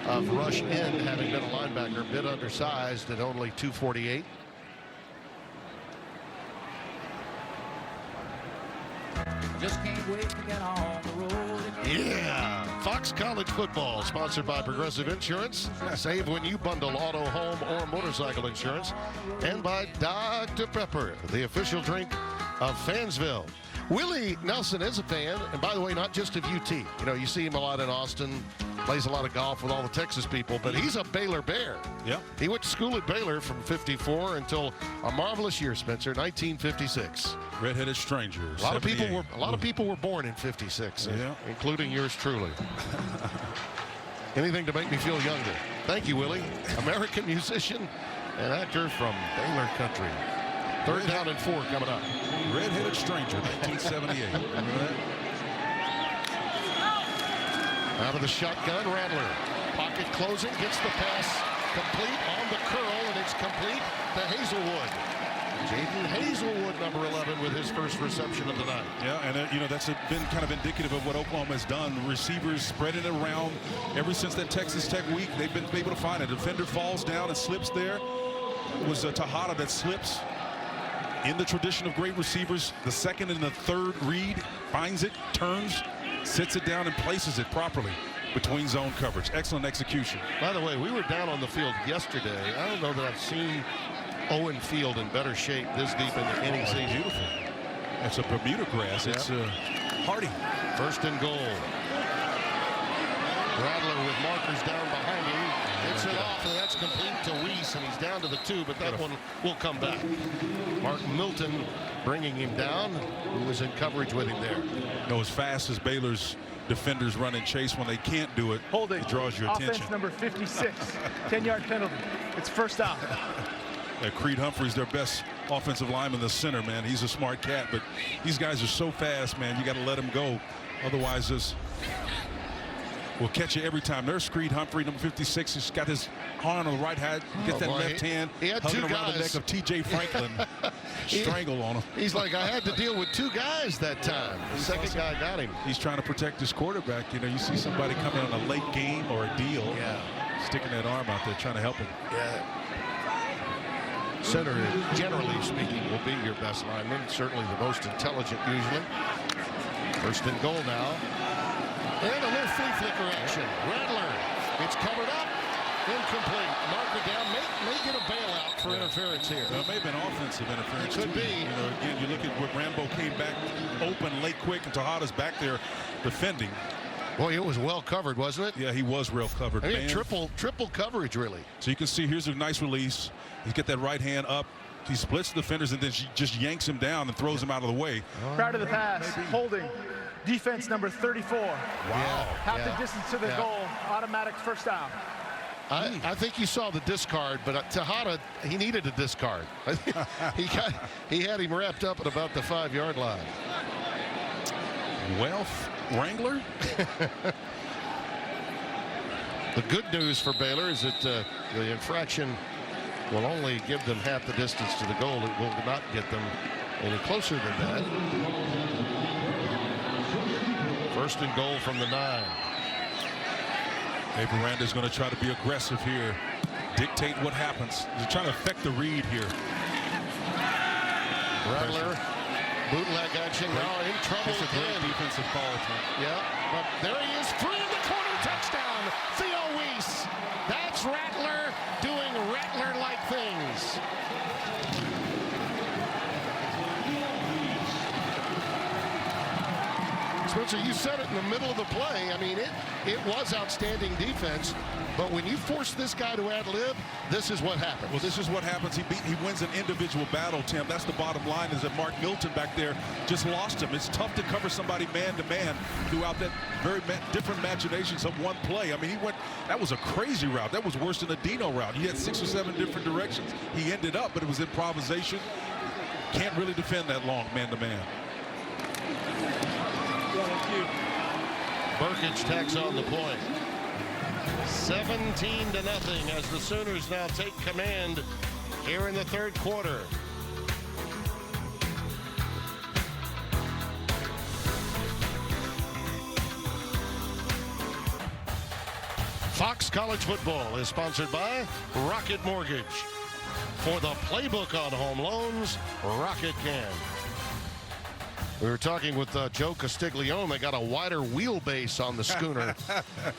of rush in, having been a linebacker, a bit undersized at only 248. Just can't wait to get on the road again. Yeah, Fox College football, sponsored by Progressive Insurance. Save when you bundle auto, home, or motorcycle insurance. And by Dr. Pepper, the official drink of Fansville. Willie Nelson is a fan, and by the way, not just of UT. You know, you see him a lot in Austin, plays a lot of golf with all the Texas people, but he's a Baylor Bear. Yep. He went to school at Baylor from 54 until a marvelous year, Spencer, 1956. Redheaded strangers. A lot of people were born in 56, including yours truly. Anything to make me feel younger. Thank you, Willie. American musician and actor from Baylor country. Third down and 4 coming up. Red-headed stranger, 1978. Remember that? Out of the shotgun, Rattler. Pocket closing, gets the pass complete on the curl, and it's complete to Hazelwood. Jaden Hazelwood, number 11, with his first reception of the night. Yeah, and that's been kind of indicative of what Oklahoma has done. Receivers spreading it around ever since that Texas Tech week. They've been able to find it. The defender falls down and slips there. It was Tejada that slips. In the tradition of great receivers, the second and the third read, finds it, turns, sits it down, and places it properly between zone coverage. Excellent execution. By the way, we were down on the field yesterday. I don't know that I've seen Owen Field in better shape this deep into any season. Beautiful. It's a Bermuda grass. It's hardy. First and goal. Rattler with markers down behind him. Gets it off, and that's complete to Weiss, and he's down to the 2, but that one will come back. Mark Milton bringing him down, who was in coverage with him there. You know, as fast as Baylor's defenders run and chase, when they can't do it, Holding. it draws your attention. Offense number 56, 10-yard penalty. It's first down. Creed Humphrey's their best offensive lineman in the center, man. He's a smart cat, but these guys are so fast, man. You got to let them go. Otherwise, this will catch you every time. There's Creed Humphrey, number 56. He's got his arm on the right hand, gets that left hand, he had hugging two around the neck guys. of T.J. Franklin. Strangle on him. He's like, I had to deal with 2 guys that time. The second guy got him. He's trying to protect his quarterback. You know, you see somebody coming on a late game or a deal, sticking that arm out there, trying to help him. Yeah. Center, generally speaking, will be your best lineman. Certainly the most intelligent, usually. First and goal now. And a little flea flicker action. Rattler. It's covered up. Incomplete. Marker down. May get a bailout for interference here. Well, it may have been offensive interference. It could be. You know, again, you look at where Rambo came back open late quick, and Tejada's back there defending. Boy, it was well covered, wasn't it? Yeah, he was real covered. I mean, man. triple coverage, really. So you can see here's a nice release. He get that right hand up. He splits the defenders and then she just yanks him down and throws him out of the way. Prior to the pass, holding. Defense number 34. Wow. Half the distance to the goal, automatic first down. I think you saw the discard, but Tejada, he needed a discard. he had him wrapped up at about the 5-yard line. Well, Wrangler. The good news for Baylor is that the infraction will only give them half the distance to the goal. It will not get them any closer than that. First and goal from the 9. Hey, Miranda's going to try to be aggressive here, dictate what happens. They're trying to affect the read here. Rattler, bootleg action, now in trouble It's a great again. defensive call. Yeah, but there he is, 3 in the corner, touchdown, Theo Weiss. That's Rattler doing Rattler-like things. Spencer, you said it in the middle of the play. I mean, it was outstanding defense, but when you force this guy to ad-lib, this is what happens. Well, this is what happens. He wins an individual battle, Tim. That's the bottom line, is that Mark Milton back there just lost him. It's tough to cover somebody man-to-man throughout that very different machinations of one play. I mean, that was a crazy route. That was worse than a Dino route. He had 6 or 7 different directions he ended up, but it was improvisation. Can't really defend that long man-to-man. Burkich tacks on the point. 17-0 as the Sooners now take command here in the 3rd quarter. Fox College Football is sponsored by Rocket Mortgage. For the playbook on home loans, Rocket can. We were talking with Joe Castiglione. They got a wider wheelbase on the Schooner.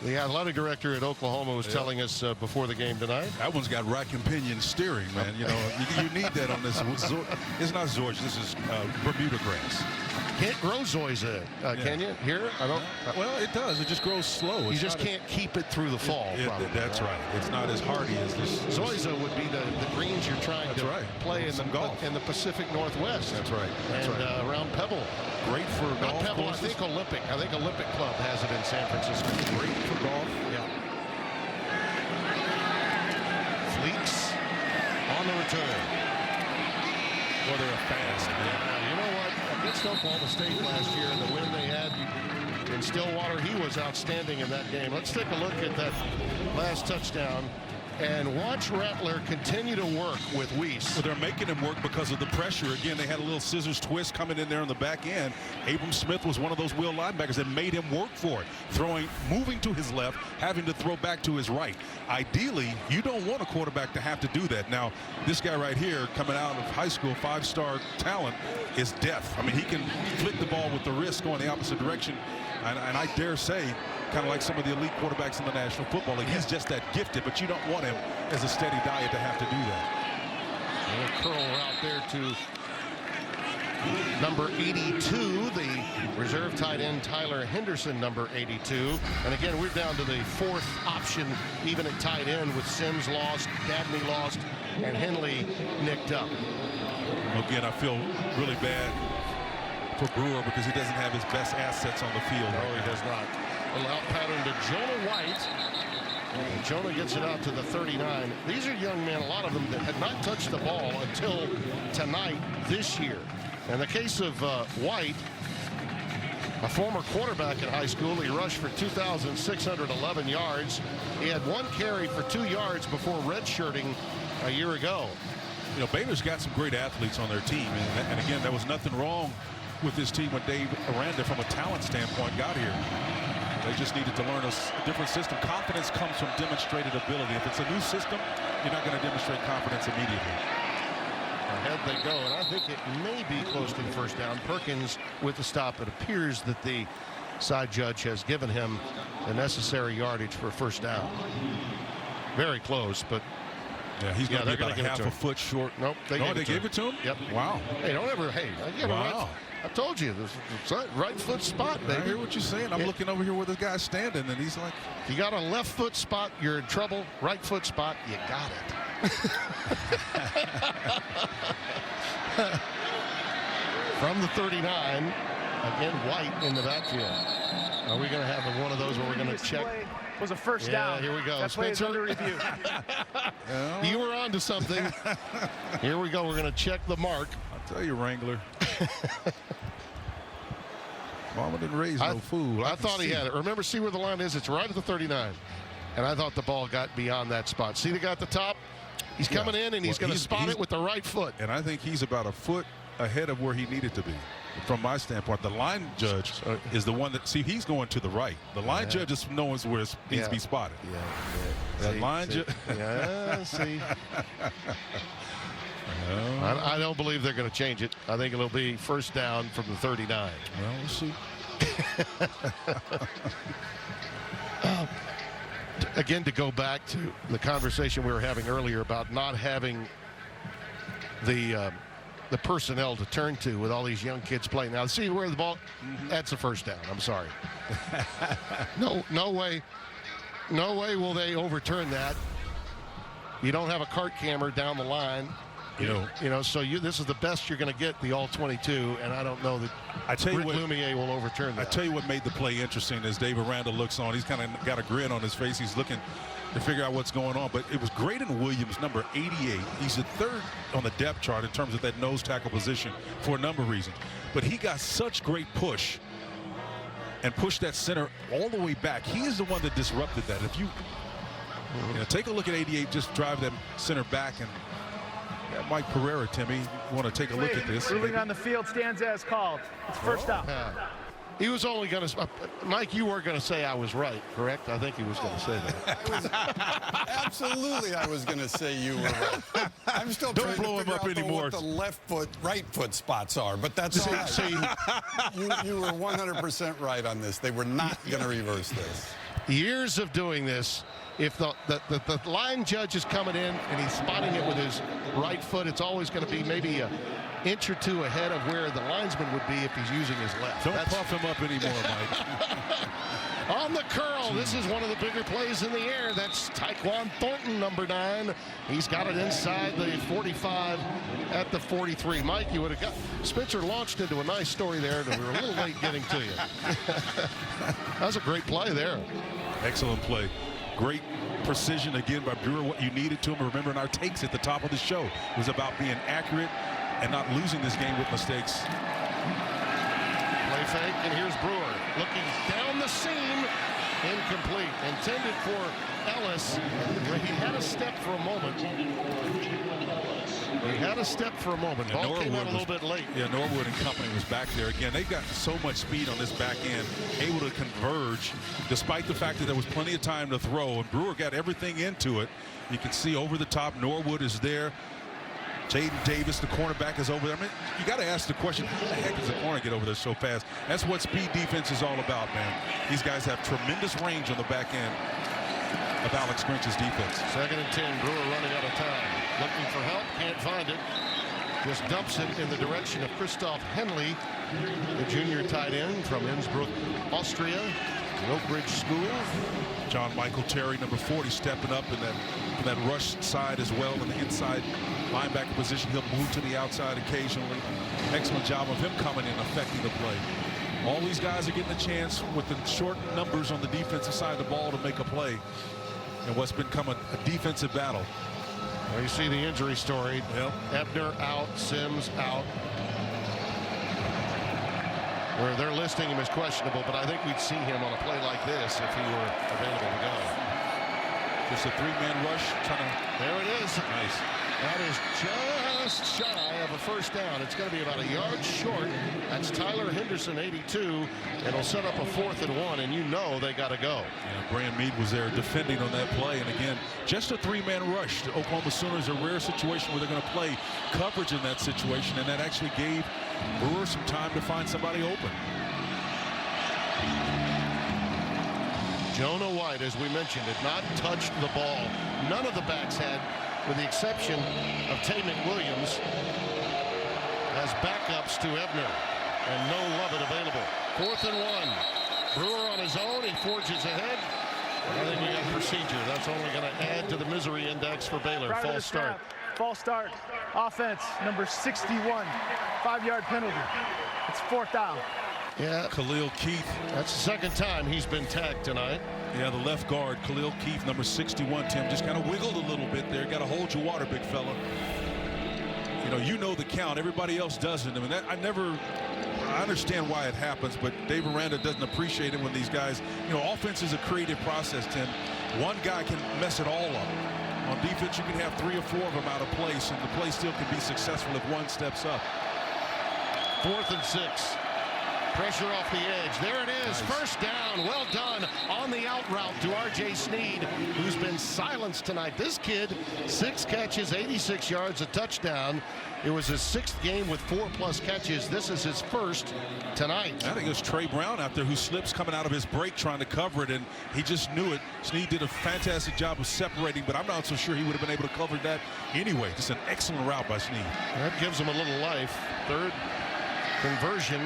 The athletic director at Oklahoma was telling us before the game tonight. That one's got rack and pinion steering, man. You know, you need that on this. It's not Zorge. This is Bermuda grass. Can't grow zoysia, can you? Here? I don't. Well, it does. It just grows slow. You just can't keep it through the fall. Probably, that's right. It's not as hardy as this. Zoysia would be the greens you're trying to play in the Pacific Northwest. That's right. That's right. Around Pebble. Great for Not golf Pebble, courses. I think Olympic. I think Olympic Club has it in San Francisco. Great for golf. Yeah. Fleeks on the return. Well, they're fast. You know what? Against Oklahoma State last year, the win they had in Stillwater, he was outstanding in that game. Let's take a look at that last touchdown and watch Rattler continue to work with Weiss. Well, they're making him work because of the pressure. Again, they had a little scissors twist coming in there on the back end. Abram Smith was one of those wheel linebackers that made him work for it. Moving to his left, having to throw back to his right. Ideally, you don't want a quarterback to have to do that. Now, this guy right here, coming out of high school, 5-star talent, is deft. I mean, he can flick the ball with the wrist going the opposite direction. And I dare say, kind of like some of the elite quarterbacks in the National Football League, he's just that gifted, but you don't want him as a steady diet to have to do that. A little curl route there to number 82, the reserve tight end Tyler Henderson, number 82. And again, we're down to the fourth option, even at tight end, with Sims lost, Dabney lost, and Henley nicked up. Again, I feel really bad for Brewer because he doesn't have his best assets on the field. No, he does not. A little out pattern to Jonah White. And Jonah gets it out to the 39. These are young men, a lot of them that had not touched the ball until tonight this year. In the case of White, a former quarterback in high school, he rushed for 2,611 yards. He had one carry for 2 yards before redshirting a year ago. You know, Baylor's got some great athletes on their team. And again, there was nothing wrong with this team when Dave Aranda, from a talent standpoint, got here. They just needed to learn a different system. Confidence comes from demonstrated ability. If it's a new system, you're not going to demonstrate confidence immediately. Ahead they go, and I think it may be close to the first down. Perkins with the stop. It appears that the side judge has given him the necessary yardage for a first down. Very close, but yeah, he's going to be about half a foot short. Nope, they gave it to him. Yep. Wow. Hey, don't ever. Hey, wow. I told you, this right foot spot, baby. I hear what you're saying. I'm looking over here where this guy's standing, and he's like, if you got a left foot spot, you're in trouble. Right foot spot, you got it. From the 39, again, White in the backfield. Are we going to have one of those where we're going to check? Was a first down. Here we go. That play is under review. You were on to something. Here we go. We're going to check the mark. I'll tell you, Wrangler. Mama didn't raise no fool. I thought he had it. Remember, see where the line is? It's right at the 39. And I thought the ball got beyond that spot. See the guy at the top? He's coming in, and he's going to spot it with the right foot. And I think he's about a foot ahead of where he needed to be. From my standpoint, the line judge is the one that, see, he's going to the right. The line judge just knows where it needs to be spotted. That line judge. Yeah, see. I don't believe they're going to change it. I think it'll be first down from the 39. Well, we'll see. Again, to go back to the conversation we were having earlier about not having the personnel to turn to with all these young kids playing. Now, see where the ball, that's a first down. I'm sorry. No way will they overturn that. You don't have a cart camera down the line. You know, so this is the best you're going to get, the all-22, and I don't know that Rick Lumiere will overturn that. I tell you what made the play interesting is Dave Aranda looks on. He's kind of got a grin on his face. He's looking to figure out what's going on. But it was Graydon Williams, number 88. He's the third on the depth chart in terms of that nose tackle position for a number of reasons. But he got such great push and pushed that center all the way back. He is the one that disrupted that. If you take a look at 88, just drive that center back, and Mike Pereira, Timmy, you want to take a look at this. Ruling on the field stands as called. It's first down. He was only going to, Mike, you were going to say I was right, correct? I think he was going to say that. Absolutely, I was going to say you were right. I'm still Don't trying blow to him up figure out anymore. What the left foot, right foot spots are, but that's all right. You were 100% right on this. They were not going to reverse this. Years of doing this, if the line judge is coming in and he's spotting it with his right foot, it's always going to be maybe an inch or two ahead of where the linesman would be if he's using his left. Don't puff him up anymore, Mike. On the curl, this is one of the bigger plays in the air. That's Tyquan Thornton, number 9. He's got it inside the 45 at the 43. Mike, you would have got Spencer launched into a nice story there, and we were a little late getting to you. That was a great play there. Excellent play. Great precision again by Brewer, what you needed to him. Remember in our takes at the top of the show, it was about being accurate and not losing this game with mistakes. Play fake, and here's Brewer looking down the seam. Incomplete. Intended for Ellis. He had a step for a moment. Ball came out a little bit late. Yeah, Norwood and company was back there. Again, they've got so much speed on this back end, able to converge despite the fact that there was plenty of time to throw. And Brewer got everything into it. You can see over the top, Norwood is there. Jaden Davis, the cornerback, is over there. I mean, you got to ask the question, how the heck does the corner get over there so fast? That's what speed defense is all about, man. These guys have tremendous range on the back end of Alex Grinch's defense. 2nd and 10, Brewer running out of time. Looking for help, can't find it. just dumps it in the direction of Christoph Henley, the junior tight end from Innsbruck, Austria, the Oak Ridge School. John Michael Terry, number 40, stepping up in that rush side as well, in the inside linebacker position. He'll move to the outside occasionally. Excellent job of him coming in, affecting the play. All these guys are getting a chance with the short numbers on the defensive side of the ball to make a play in what's become a defensive battle. Well, you see the injury story. Yep. Ebner out, Sims out. Where they're listing him as questionable, but I think we'd see him on a play like this if he were available to go. Just a three-man rush. There it is. Nice. That is just shy of a first down. It's going to be about a yard short. That's Tyler Henderson, 82. It'll set up a 4th and 1, and you know they got to go. Yeah, Brand Mead was there defending on that play, and again, just a three-man rush. The Oklahoma Sooners, a rare situation where they're going to play coverage in that situation, and that actually gave Brewer some time to find somebody open. Jonah White, as we mentioned, had not touched the ball. None of the backs had, with the exception of Tay McWilliams, as backups to Ebner, and no Lovett available. 4th and 1. Brewer on his own. He forges ahead. I think we got procedure. That's only going to add to the misery index for Baylor. False start. False start. Offense, number 61. 5-yard penalty. It's 4th down. Yeah. Khalil Keith. That's the second time he's been tagged tonight. Yeah, the left guard, Khalil Keith, number 61, Tim, just kind of wiggled a little bit there. Got to hold your water, big fella. You know the count. Everybody else doesn't. I mean, I understand why it happens, but Dave Aranda doesn't appreciate it when these guys, offense is a creative process, Tim. One guy can mess it all up. On defense, you can have 3 or 4 of them out of place, and the play still can be successful if one steps up. 4th and 6. Pressure off the edge. There it is. Nice. First down. Well done on the out route to R.J. Sneed, who's been silenced tonight. This kid, 6 catches, 86 yards, a touchdown. It was his 6th game with 4+ catches. This is his first tonight. I think it was Trey Brown out there who slips coming out of his break trying to cover it, and he just knew it. Sneed did a fantastic job of separating, but I'm not so sure he would have been able to cover that anyway. Just an excellent route by Sneed. That gives him a little life. 3rd conversion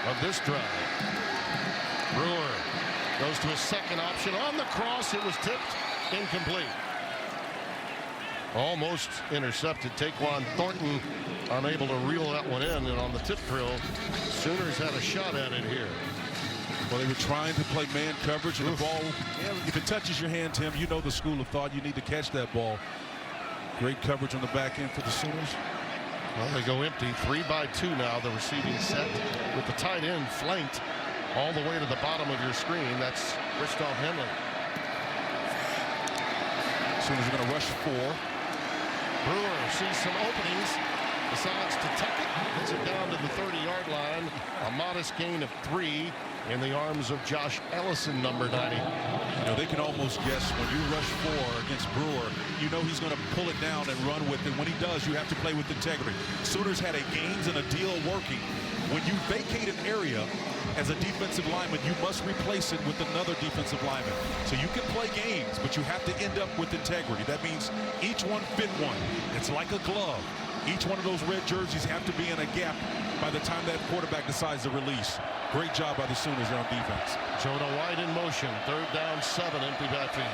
of this drive. Brewer goes to a second option on the cross. It was tipped incomplete. Almost intercepted. Taquan Thornton unable to reel that one in, and on the tip drill, Sooners had a shot at it here. Well, they were trying to play man coverage, and the ball, if it touches your hand, Tim, you know the school of thought. You need to catch that ball. Great coverage on the back end for the Sooners. Well, they go empty. 3 by 2 now, the receiving set, with the tight end flanked all the way to the bottom of your screen. That's Christoph Henley. Sooners are going to rush 4. Brewer sees some openings, decides to tuck it, gets it down to the 30-yard line. A modest gain of 3 in the arms of Josh Ellison, number 90. They can almost guess when you rush 4 against Brewer, he's going to pull it down and run with it. When he does, you have to play with integrity. Sooners had a gains and a deal working. When you vacate an area as a defensive lineman, you must replace it with another defensive lineman. So you can play games, but you have to end up with integrity. That means each one fit one. It's like a glove. Each one of those red jerseys have to be in a gap by the time that quarterback decides to release. Great job by the Sooners there on defense. Jonah White in motion. 3rd down, 7, empty backfield.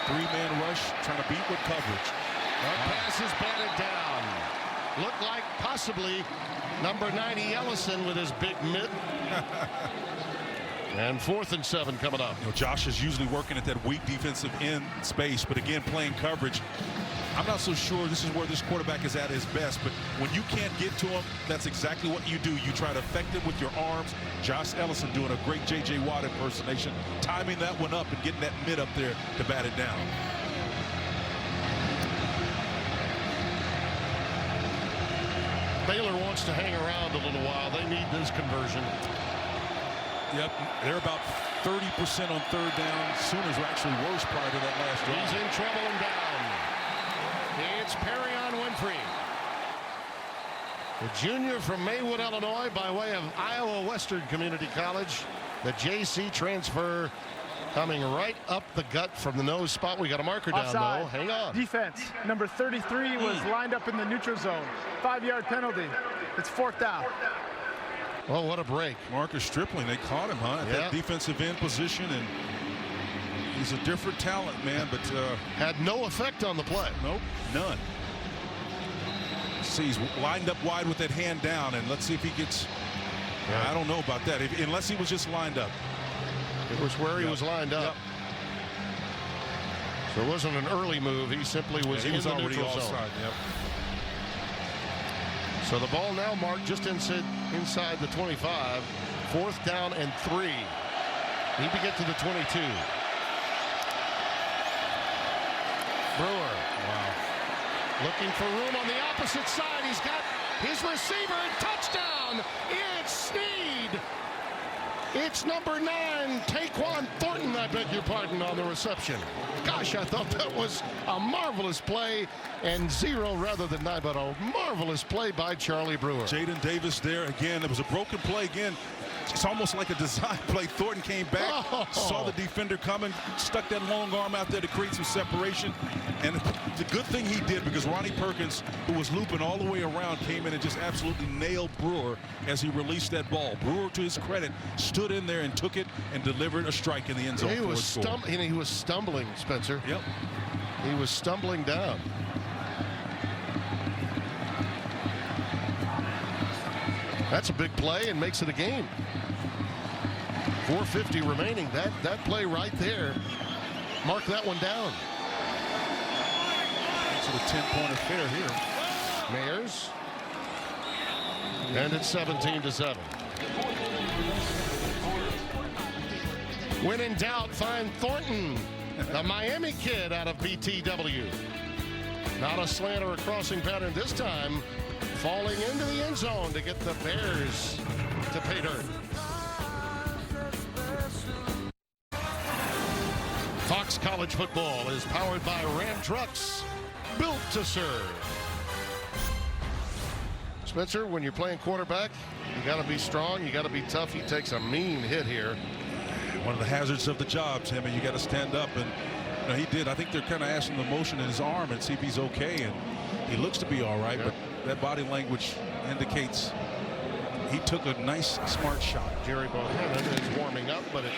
3-man rush, trying to beat with coverage. That pass is batted down. Looked like possibly number 90 Ellison with his big mitt. And 4th and 7 coming up. Josh is usually working at that weak defensive end space, but again, playing coverage. I'm not so sure this is where this quarterback is at his best, but when you can't get to him, that's exactly what you do. You try to affect him with your arms. Josh Ellison doing a great J.J. Watt impersonation, timing that one up and getting that mid up there to bat it down. Baylor wants to hang around a little while. They need this conversion. Yep, they're about 30% on 3rd down. Sooners were actually worse prior to that last drive. He's in trouble and down. It's Perrion Winfrey, the junior from Maywood, Illinois, by way of Iowa Western Community College. The JC transfer Coming right up the gut from the nose spot. We got a marker down, Offside. though. Hang on. Defense, number 33 was lined up in the neutral zone. 5-yard penalty. It's 4th down. Oh, what a break. Marcus Stripling, they caught him, huh? At that defensive end position, and he's a different talent, man, but had no effect on the play. Nope, none. See, he's lined up wide with that hand down, and let's see if he gets. I don't know about that. Unless he was just lined up. It was where he was lined up. So it wasn't an early move. He simply was in the neutral zone. So the ball now marked just inside the 25. 4th down and 3. Need to get to the 22. Brewer. Wow. Looking for room on the opposite side. He's got his receiver. Touchdown. It's Snead. It's number 9, Taquan Thornton, I beg your pardon, on the reception. Gosh, I thought that was a marvelous play, and 0 rather than 9, but a marvelous play by Charlie Brewer. Jaden Davis there again. It was a broken play again. It's almost like a design play. Thornton came back, saw the defender coming, stuck that long arm out there to create some separation. And the good thing he did, because Ronnie Perkins, who was looping all the way around, came in and just absolutely nailed Brewer as he released that ball. Brewer, to his credit, stood in there and took it and delivered a strike in the end zone. He was stumbling, Spencer. Yep. He was stumbling down. That's a big play and makes it a game. 4:50 remaining. That play right there. Mark that one down. It's a 10-point affair here. Mayers. And it's 17-7. When in doubt, find Thornton, the Miami kid out of BTW. Not a slant or a crossing pattern this time. Falling into the end zone to get the Bears to pay dirt. Fox College Football is powered by Ram Trucks, built to serve. Spencer, when you're playing quarterback, you got to be strong, you got to be tough. He takes a mean hit here. One of the hazards of the job, Tim, and you got to stand up, and he did. I think they're kind of asking the motion in his arm and see if he's okay, and he looks to be all right, but that body language indicates he took a nice, smart shot. Jerry Bohannon is warming up, but it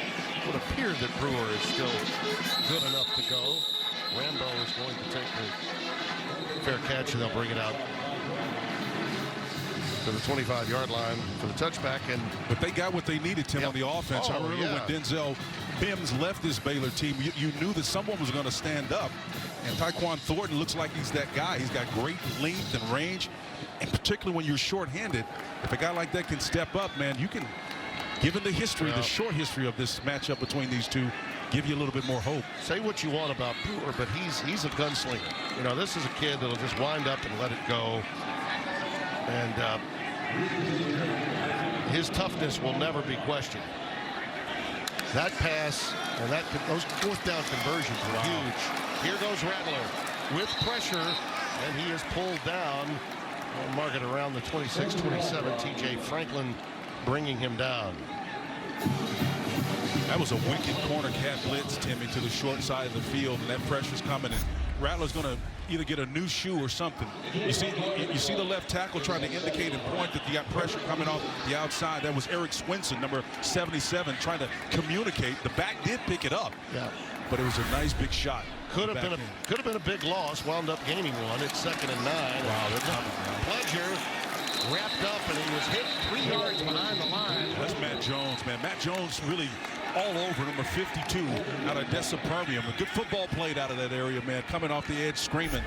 would appear that Brewer is still good enough to go. Rambo is going to take the fair catch, and they'll bring it out to the 25-yard line for the touchback. But they got what they needed, Tim, on the offense. I remember when Denzel Mims left this Baylor team, you knew that someone was going to stand up. And Taquan Thornton looks like he's that guy. He's got great length and range. And particularly when you're short-handed, if a guy like that can step up, man, you can, given the history, the short history of this matchup between these two, give you a little bit more hope. Say what you want about Brewer, but he's a gunslinger. You know, this is a kid that'll just wind up and let it go. And his toughness will never be questioned. That pass and those 4th down conversions were huge. Here goes Rattler with pressure, and he is pulled down. We'll mark it around the 26-27. T.J. Franklin bringing him down. That was a wicked corner cat blitz, Timmy, to the short side of the field, and that pressure's coming. And Rattler's going to either get a new shoe or something. You see the left tackle trying to indicate and point that you got pressure coming off the outside. That was Eric Swinson, number 77, trying to communicate. The back did pick it up, but it was a nice big shot. Could have been a big loss. Wound up gaining one. It's 2nd and 9. Wow, they're coming. Pledger wrapped up, and he was hit 3 yards behind the line. That's Matt Jones, man. Matt Jones really all over, number 52 out of Desaperbium. A good football played out of that area, man. Coming off the edge, screaming.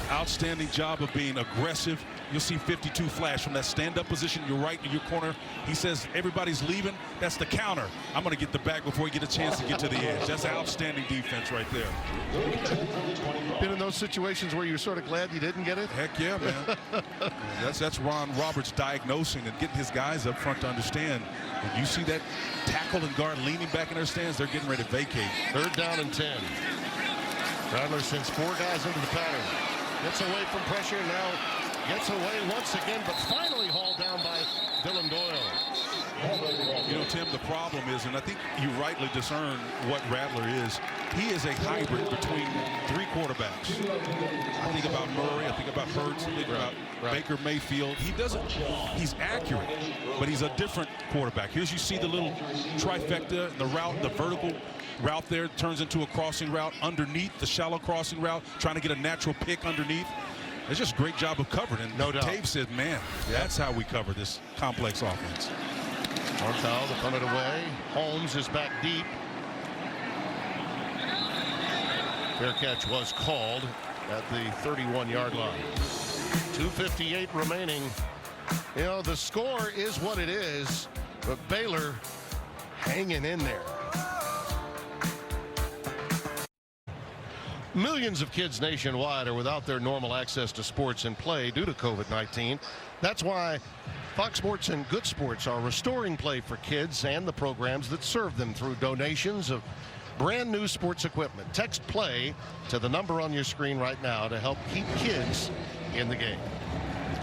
Outstanding job of being aggressive. You'll see 52 flash from that stand-up position. You're right in your corner. He says everybody's leaving. That's the counter. I'm going to get the back before we get a chance to get to the edge. That's outstanding defense right there. Been in those situations where you're sort of glad you didn't get it? Heck yeah, man. That's Ron Roberts diagnosing and getting his guys up front to understand. When you see that tackle and guard leaning back in their stands, they're getting ready to vacate. 3rd down and 10. Rattler sends 4 guys into the pattern. Gets away from pressure, now gets away once again, but finally hauled down by Dylan Doyle. You know, Tim, the problem is, and I think you rightly discern what Rattler is, he is a hybrid between three quarterbacks. I think about Murray, I think about Hurts, I think about Baker Mayfield. He's accurate, but he's a different quarterback. Here's you see the little trifecta, the route, the vertical route there turns into a crossing route underneath, the shallow crossing route, trying to get a natural pick underneath. It's just a great job of covering. And no doubt. Tape said, man, that's how we cover this complex offense. Martel to punt it away. Holmes is back deep. Fair catch was called at the 31-yard line. 2:58 remaining. You know, the score is what it is, but Baylor hanging in there. Millions of kids nationwide are without their normal access to sports and play due to COVID-19. That's why Fox Sports and Good Sports are restoring play for kids and the programs that serve them through donations of brand new sports equipment. Text play to the number on your screen right now to help keep kids in the game.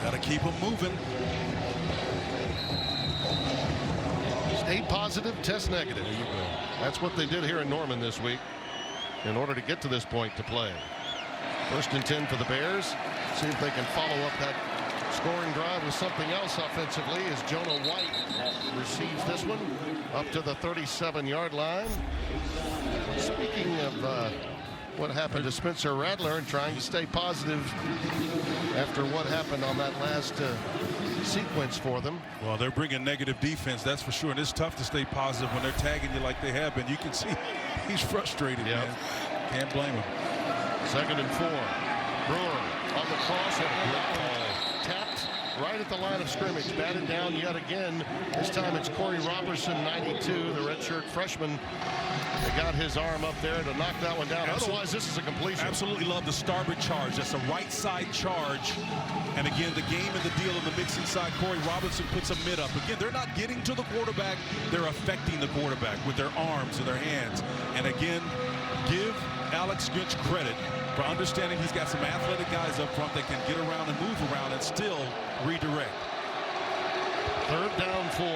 Got to keep them moving. Stay positive, test negative. That's what they did here in Norman this week in order to get to this point to play. 1st and 10 for the Bears. See if they can follow up that scoring drive with something else offensively as Jonah White receives this one up to the 37-yard line. Speaking of what happened to Spencer Rattler and trying to stay positive after what happened on that last sequence for them. Well, they're bringing negative defense, that's for sure. And it's tough to stay positive when they're tagging you like they have been. You can see he's frustrated, man. Can't blame him. 2nd and 4. Brewer on the cross and tapped right at the line of scrimmage. Batted down yet again. This time it's Corey Robertson, 92, the redshirt freshman. They got his arm up there to knock that one down. Otherwise, this is a completion. Absolutely love the starboard charge. That's a right side charge. And again, the game and the deal in the mixing side. Corey Robinson puts a mid up. Again, they're not getting to the quarterback. They're affecting the quarterback with their arms and their hands. And again, give Alex Grinch credit for understanding he's got some athletic guys up front that can get around and move around and still redirect. 3rd down 4.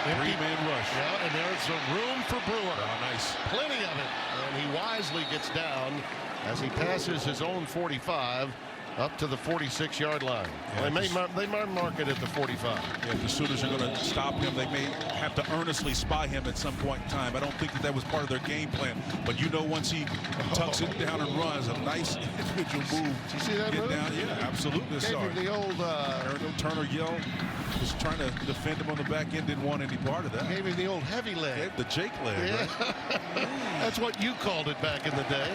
Three-man rush. Yeah, and there's a room for Brewer. Oh, nice. Plenty of it. And he wisely gets down as he passes his own 45 up to the 46-yard line. Yeah, well, they might mark it at the 45. Yeah, if the Sooners are going to stop him, they may have to earnestly spy him at some point in time. I don't think that was part of their game plan. But you know, once he tucks it down and runs, a nice individual move. Did you see that move? Down. Yeah, absolutely. Gave him the old Turner yell. Was trying to defend him on the back end, didn't want any part of that. Gave him the old heavy leg. Gave the Jake leg, yeah. Right? That's what you called it back in the day.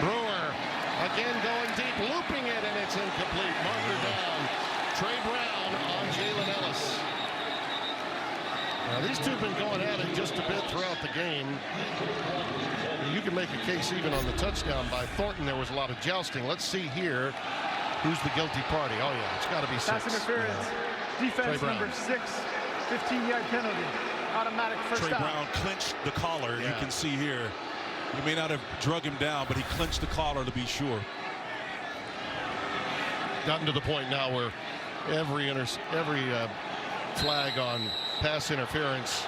Brewer again going deep, looping it, and it's incomplete. Marker down. Trey Brown on Jalen Ellis. Now, these two have been going at it just a bit throughout the game. You can make a case even on the touchdown by Thornton. There was a lot of jousting. Let's see here. Who's the guilty party? Oh, yeah, it's got to be 6. Pass interference. Defense number 6. 15-yard penalty. Automatic first down. Trey Brown clinched the collar. Yeah. You can see here. He may not have drug him down, but he clinched the collar to be sure. Gotten to the point now where every flag on pass interference,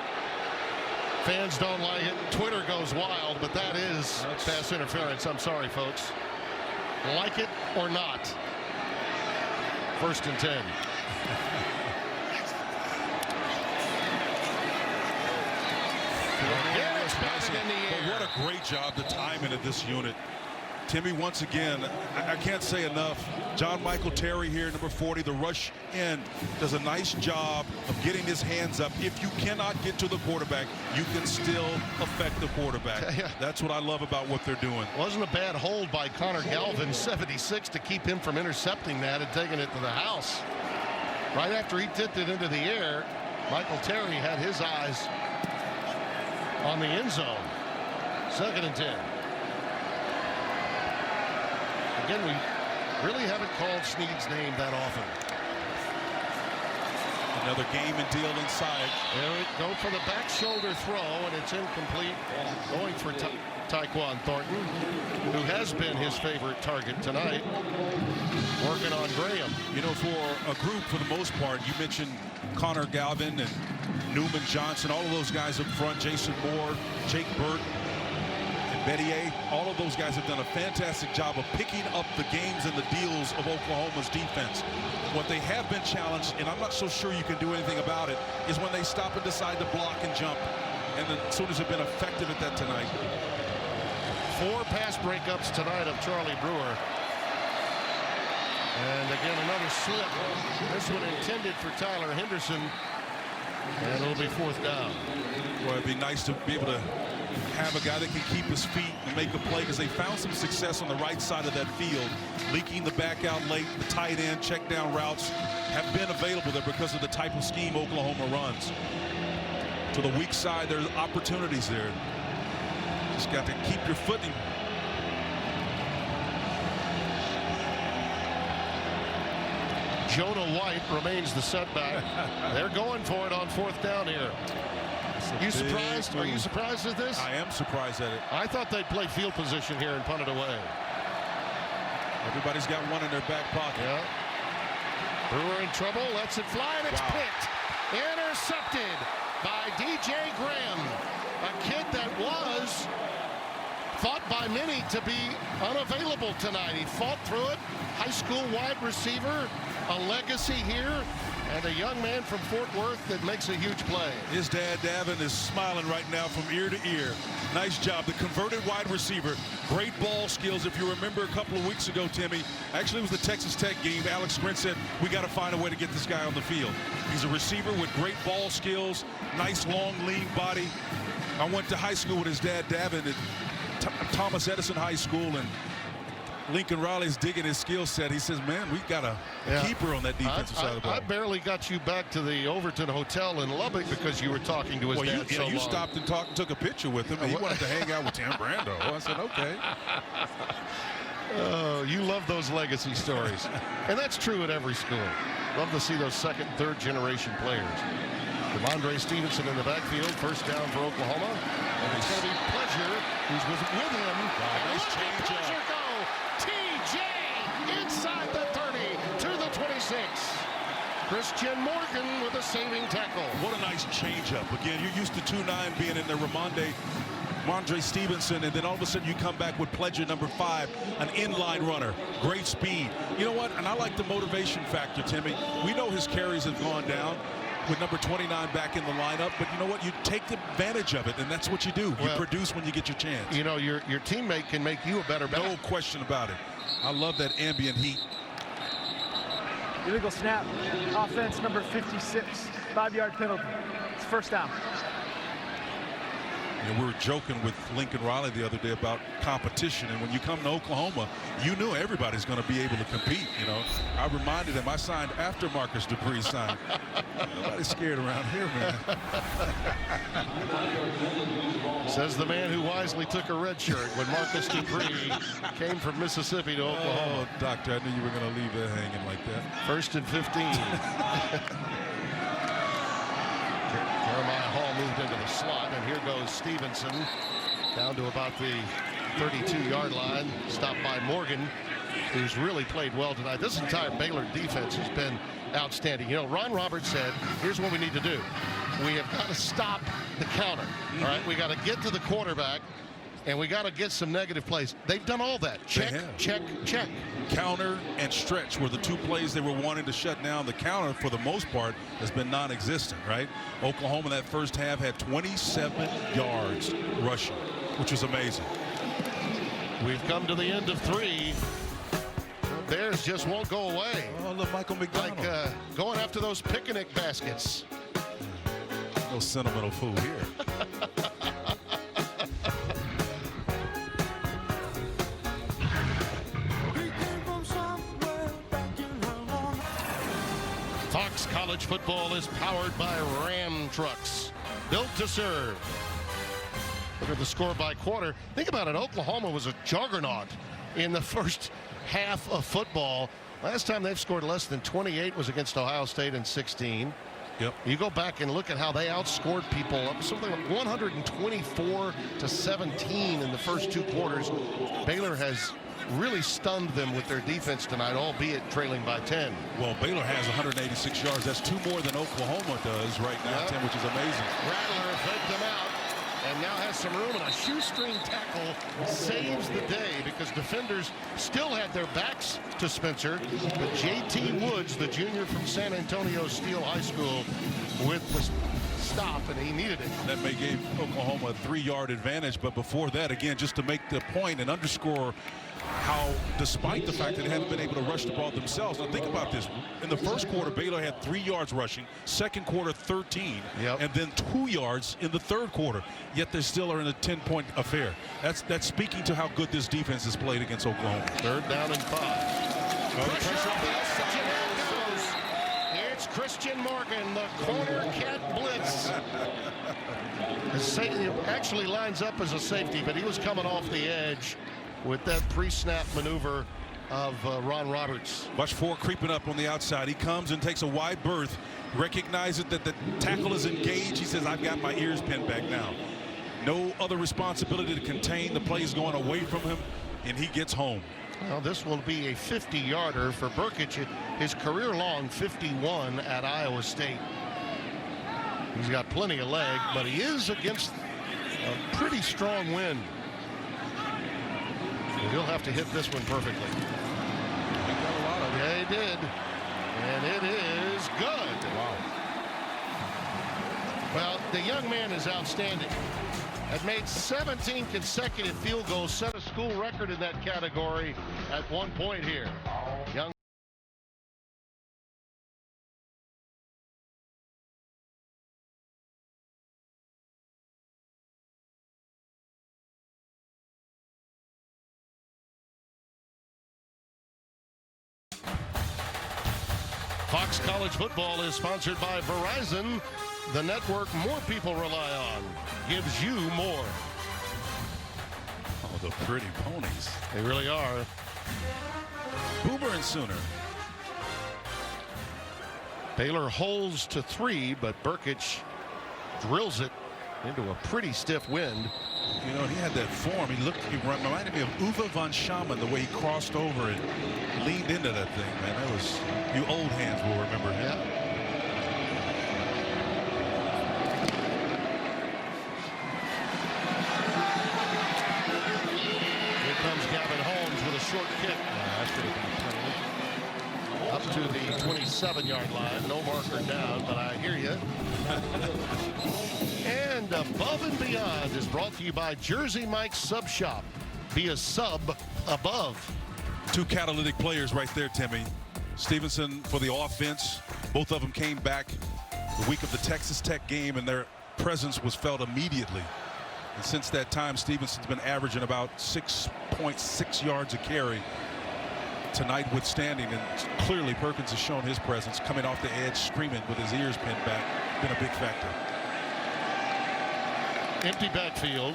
fans don't like it. Twitter goes wild, but that is pass interference. I'm sorry, folks. Like it or not. 1st and 10. Again, it's batted in the air. But what a great job to time into this unit. Timmy, once again, I can't say enough. John Michael Terry here, number 40, the rush end, does a nice job of getting his hands up. If you cannot get to the quarterback, you can still affect the quarterback. Yeah. That's what I love about what they're doing. Wasn't a bad hold by Connor Galvin, 76, to keep him from intercepting that and taking it to the house. Right after he tipped it into the air, Michael Terry had his eyes on the end zone. 2nd and 10. Again, we really haven't called Snead's name that often. Another game and deal inside. There it go for the back shoulder throw, and it's incomplete. Going for Tyquan Thornton, who has been his favorite target tonight, working on Graham. You know, for a group, for the most part, you mentioned Connor Galvin and Newman Johnson, all of those guys up front, Jason Moore, Jake Burt, and Bettier, all of those guys have done a fantastic job of picking up the games and the deals of Oklahoma's defense. What they have been challenged, and I'm not so sure you can do anything about it, is when they stop and decide to block and jump. And the Sooners have been effective at that tonight. 4 pass breakups tonight of Charlie Brewer. And again, another slip. This one intended for Tyler Henderson. And it'll be 4th down. Well, it'd be nice to be able to have a guy that can keep his feet and make a play, because they found some success on the right side of that field. Leaking the back out late, the tight end, check down routes have been available there because of the type of scheme Oklahoma runs. To the weak side, there's opportunities there. Just got to keep your footing. Jonah White remains the setback. They're going for it on 4th down here. You surprised? Are you surprised at this? I am surprised at it. I thought they'd play field position here and punt it away. Everybody's got one in their back pocket. Yeah. Brewer in trouble, lets it fly, and it's picked. Intercepted by DJ Graham, a kid that was thought by many to be unavailable tonight. He fought through it. High school wide receiver, a legacy here, and a young man from Fort Worth that makes a huge play. His dad, Davin, is smiling right now from ear to ear. Nice job. The converted wide receiver. Great ball skills. If you remember a couple of weeks ago, Timmy, actually it was the Texas Tech game. Alex Sprint said, we got to find a way to get this guy on the field. He's a receiver with great ball skills, nice, long, lean body. I went to high school with his dad, Davin, at Thomas Edison High School, and Lincoln Riley's digging his skill set. He says, man, we got a keeper on that defensive side of the ball. I barely got you back to the Overton Hotel in Lubbock because you were talking to his dad so long. You stopped and took a picture with him, and he wanted to hang out with Tim Brando. I said, okay. Oh, you love those legacy stories. And that's true at every school. Love to see those 2nd, 3rd generation players. Ramondre Stevenson in the backfield, 1st down for Oklahoma. And it's going to be Pleasure, who's with him. Nice change Pleasure go. TJ inside the 30 to the 26. Christian Morgan with a saving tackle. What a nice changeup. Again, you're used to 2-9 being in there. Ramondre Stevenson, and then all of a sudden you come back with Pledger, number 5, an inline runner, great speed. You know what? And I like the motivation factor, Timmy. We know his carries have gone down with number 29 back in the lineup, but you know what? You take advantage of it, and that's what you do. You produce when you get your chance. You know, your teammate can make you a better back. No question about it. I love that ambient heat. Illegal snap. Offense number 56. 5-yard penalty. It's 1st down. You know, we were joking with Lincoln Riley the other day about competition, and when you come to Oklahoma, you knew everybody's going to be able to compete. You know, I reminded him I signed after Marcus Dupree signed. Nobody's scared around here, man. Says the man who wisely took a red shirt when Marcus Dupree came from Mississippi to Oklahoma. Oh, Doctor, I knew you were going to leave that hanging like that. 1st and 15. Jeremiah Hall moved into the slot, and here goes Stevenson down to about the 32-yard line, stopped by Morgan, who's really played well tonight. This entire Baylor defense has been outstanding. You know, Ron Roberts said, here's what we need to do. We have got to stop the counter. All right, we got to get to the quarterback, and we got to get some negative plays. They've done all that. Check, check, check. Counter and stretch were the 2 plays they were wanting to shut down. The counter, for the most part, has been non-existent, right? Oklahoma that 1st half had 27 yards rushing, which was amazing. We've come to the end of 3. The Bears just won't go away. Oh, look, Michael McDonald. Like going after those picnic baskets. No sentimental fool here. Fox College football is powered by Ram trucks, built to serve. Look at the score by quarter. Think about it. Oklahoma was a juggernaut in the 1st half of football. Last time they've scored less than 28 was against Ohio State in 16. Yep. You go back and look at how they outscored people, something like 124-17 in the first 2 quarters. Baylor has really stunned them with their defense tonight, albeit trailing by 10. Well, Baylor has 186 yards. That's 2 more than Oklahoma does right now, Tim, which is amazing. Rattler faked them out and now has some room, and a shoestring tackle saves the day because defenders still had their backs to Spencer. But J.T. Woods, the junior from San Antonio Steele High School, with the stop, and he needed it. That may give Oklahoma a 3-yard advantage, but before that, again, just to make the point and underscore how, despite the fact that they haven't been able to rush the ball themselves. Now think about this. In the first quarter, Baylor had 3 yards rushing. Second quarter, 13. And then 2 yards in the third quarter. Yet they still are in a 10-point affair. That's speaking to how good this defense has played against Oklahoma. 3rd down and 5. Pressure on the outside. It's Christian Morgan, the corner cat blitz. Actually lines up as a safety, but he was coming off the edge with that pre-snap maneuver of Ron Roberts. Watch 4 creeping up on the outside. He comes and takes a wide berth, recognizes that the tackle is engaged. He says, I've got my ears pinned back now. No other responsibility to contain. The play is going away from him, and he gets home. Well, this will be a 50-yarder for Burkich, his career-long 51 at Iowa State. He's got plenty of leg, but he is against a pretty strong wind. He'll have to hit this one perfectly. He got a lot of it. Yeah, he did. And it is good. Wow. Well, the young man is outstanding. Had made 17 consecutive field goals, set a school record in that category at one point here. Young Fox College Football is sponsored by Verizon, the network more people rely on. Gives you more. Oh, the pretty ponies. They really are. Boomer and Sooner. Baylor holds to 3, but Burkich drills it into a pretty stiff wind. You know, he had that form. He reminded me of Uwe von Schamann, the way he crossed over and leaned into that thing, man. That was, you old hands will remember him. Yeah. Here comes Gavin Holmes with a short kick. That should have been up to the 27-yard line. No marker down, but I hear you. And Above and Beyond is brought to you by Jersey Mike's Sub Shop. Be a sub above. 2 catalytic players right there, Timmy. Stevenson for the offense. Both of them came back the week of the Texas Tech game, and their presence was felt immediately. And since that time, Stevenson's been averaging about 6.6 yards a carry. Tonight withstanding, and clearly Perkins has shown his presence, coming off the edge, screaming with his ears pinned back. Been a big factor. Empty backfield.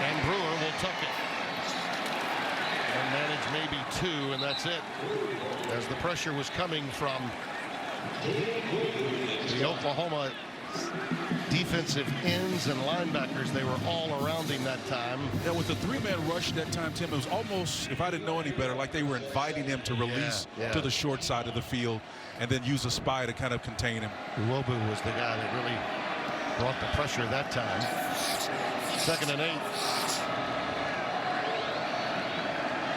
And Brewer will tuck it. And manage maybe 2, and that's it. As the pressure was coming from the Oklahoma defensive ends and linebackers, they were all around him that time. Yeah, with the 3-man rush that time, Tim, it was almost, if I didn't know any better, like they were inviting him to release to the short side of the field and then use a spy to kind of contain him. Iwobu was the guy that really brought the pressure that time. 2nd and 8.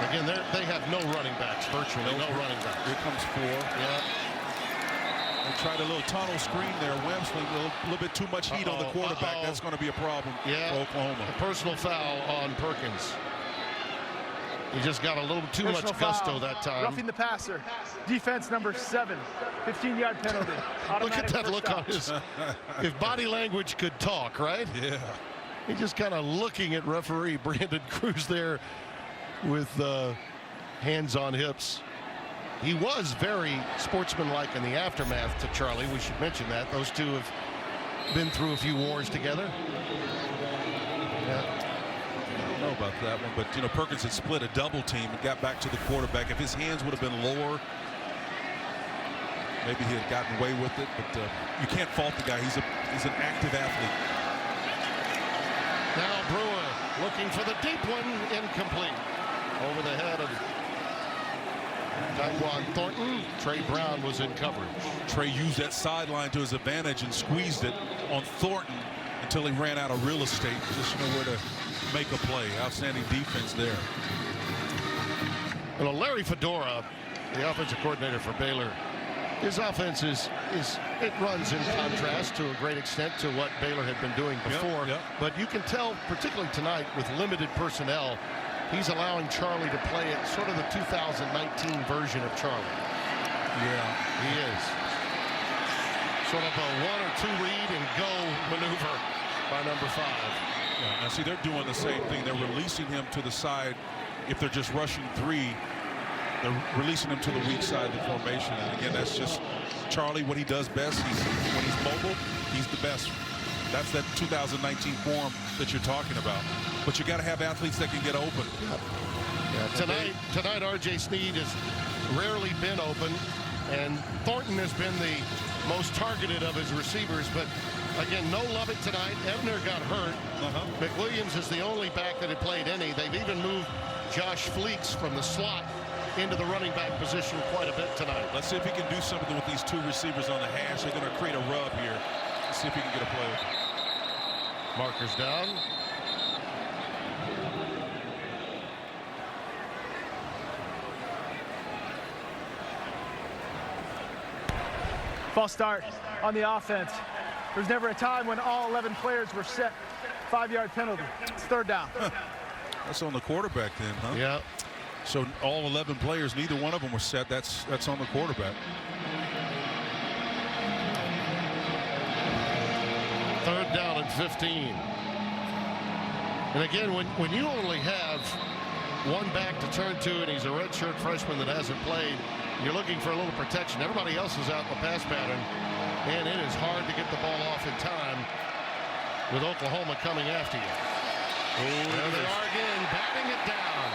Again, they have no running backs, virtually no running backs. Here comes 4. Yeah. They tried a little tunnel screen there. Wemsley, a little bit too much heat on the quarterback. That's going to be a problem for Oklahoma. A personal foul on Perkins. He just got a little too much gusto that time. Roughing the passer. Defense number 7. 15-yard penalty. Look at that look on his. If body language could talk, right? Yeah. He just kind of looking at referee Brandon Cruz there with hands on hips. He was very sportsmanlike in the aftermath to Charlie. We should mention that. Those two have been through a few wars together. Yeah. I don't know about that one, but, you know, Perkins had split a double team and got back to the quarterback. If his hands would have been lower, Maybe he had gotten away with it, but you can't fault the guy. He's an active athlete. Now Brewer looking for the deep one, incomplete. Over the head of Tyquan Thornton. Trey Brown was in coverage. Trey used that sideline to his advantage and squeezed it on Thornton until he ran out of real estate. Just nowhere to make a play. Outstanding defense there. You know, Larry Fedora, the offensive coordinator for Baylor, his offense it runs in contrast to a great extent to what Baylor had been doing before. Yep. But you can tell, particularly tonight, with limited personnel, he's allowing Charlie to play at sort of the 2019 version of Charlie. Yeah, he is. Sort of a 1 or 2 read and go maneuver by number 5. Yeah, now see, they're doing the same thing. They're releasing him to the side. If they're just rushing 3, they're releasing him to the weak side of the formation. And again, that's just Charlie, what he does best. When he's mobile, he's the best. That's that 2019 form that you're talking about. But you got to have athletes that can get open. Yeah, tonight R.J. Sneed has rarely been open, and Thornton has been the most targeted of his receivers. But again, no Lovett tonight. Ebner got hurt. McWilliams is the only back that had played any. They've even moved Josh Fleeks from the slot into the running back position quite a bit tonight. Let's see if he can do something with these 2 receivers on the hash. They're going to create a rub here. Let's see if he can get a play. Markers down. False start on the offense. There's never a time when all 11 players were set. 5-yard penalty. It's 3rd down. That's on the quarterback then, huh? Yeah. So all 11 players, neither one of them were set. That's on the quarterback. 3rd down and 15. And again, when you only have one back to turn to, and he's a redshirt freshman that hasn't played, you're looking for a little protection. Everybody else is out in the pass pattern, and it is hard to get the ball off in time with Oklahoma coming after you. There they are again, batting it down.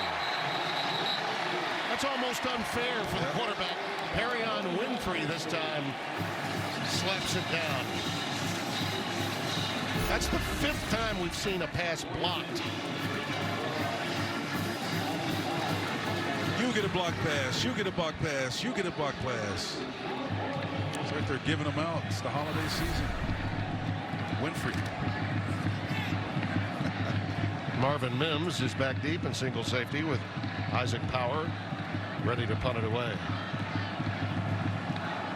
That's almost unfair for the quarterback. Perrion Winfrey this time slaps it down. That's the 5th time we've seen a pass blocked. You get a block pass. You get a block pass. You get a block pass. It's like they're giving them out. It's the holiday season. Winfrey. Marvin Mims is back deep in single safety with Isaac Power ready to punt it away.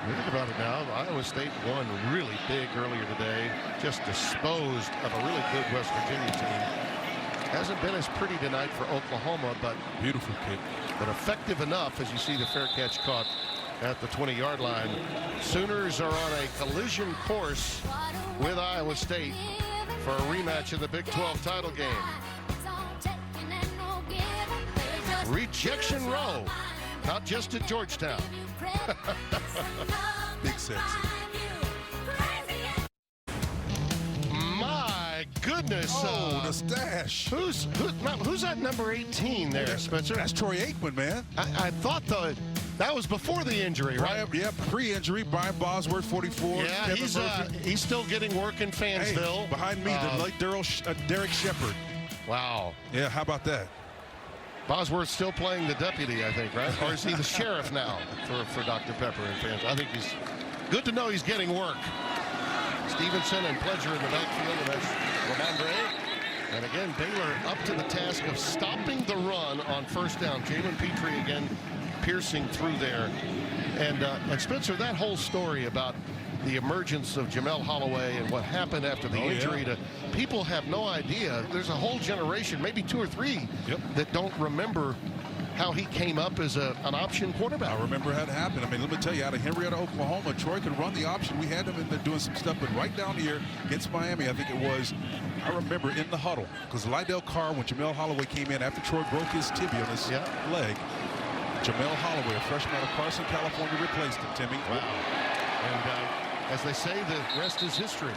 Think about it now. Iowa State won really big earlier today. Just disposed of a really good West Virginia team. Hasn't been as pretty tonight for Oklahoma, but beautiful kick. But effective enough, as you see the fair catch caught at the 20-yard line. Sooners are on a collision course with Iowa State for a rematch in the Big 12 title game. Rejection row, not just at Georgetown. Big sexy. My goodness. Oh, the stash. Who's that number 18 there, Spencer? That's Troy Aikman, man. I thought that was before the injury, right? Yeah, pre-injury. Brian Bosworth, 44. Yeah, he's still getting work in Fansville. Hey, behind me, the late Derek Shepard. Wow. Yeah, how about that? Bosworth's still playing the deputy, I think, right? Or is he the sheriff now for Dr. Pepper and fans? I think he's good to know he's getting work. Stevenson and Pledger in the backfield, and that's Ramondre. And again, Baylor up to the task of stopping the run on 1st down. Jalen Petrie again piercing through there. And Spencer, that whole story about the emergence of Jamel Holloway and what happened after the injury to people have no idea. There's a whole generation, maybe 2 or 3, that don't remember how he came up as an option quarterback. I remember how it happened. I mean, let me tell you, out of Henrietta, Oklahoma, Troy could run the option. We had him in there doing some stuff, but right down here against Miami, I think it was, I remember in the huddle, because Lydell Carr, when Jamel Holloway came in after Troy broke his tibia on his leg, Jamel Holloway, a freshman out of Carson, California, replaced him, Timmy. Wow. And as they say, the rest is history.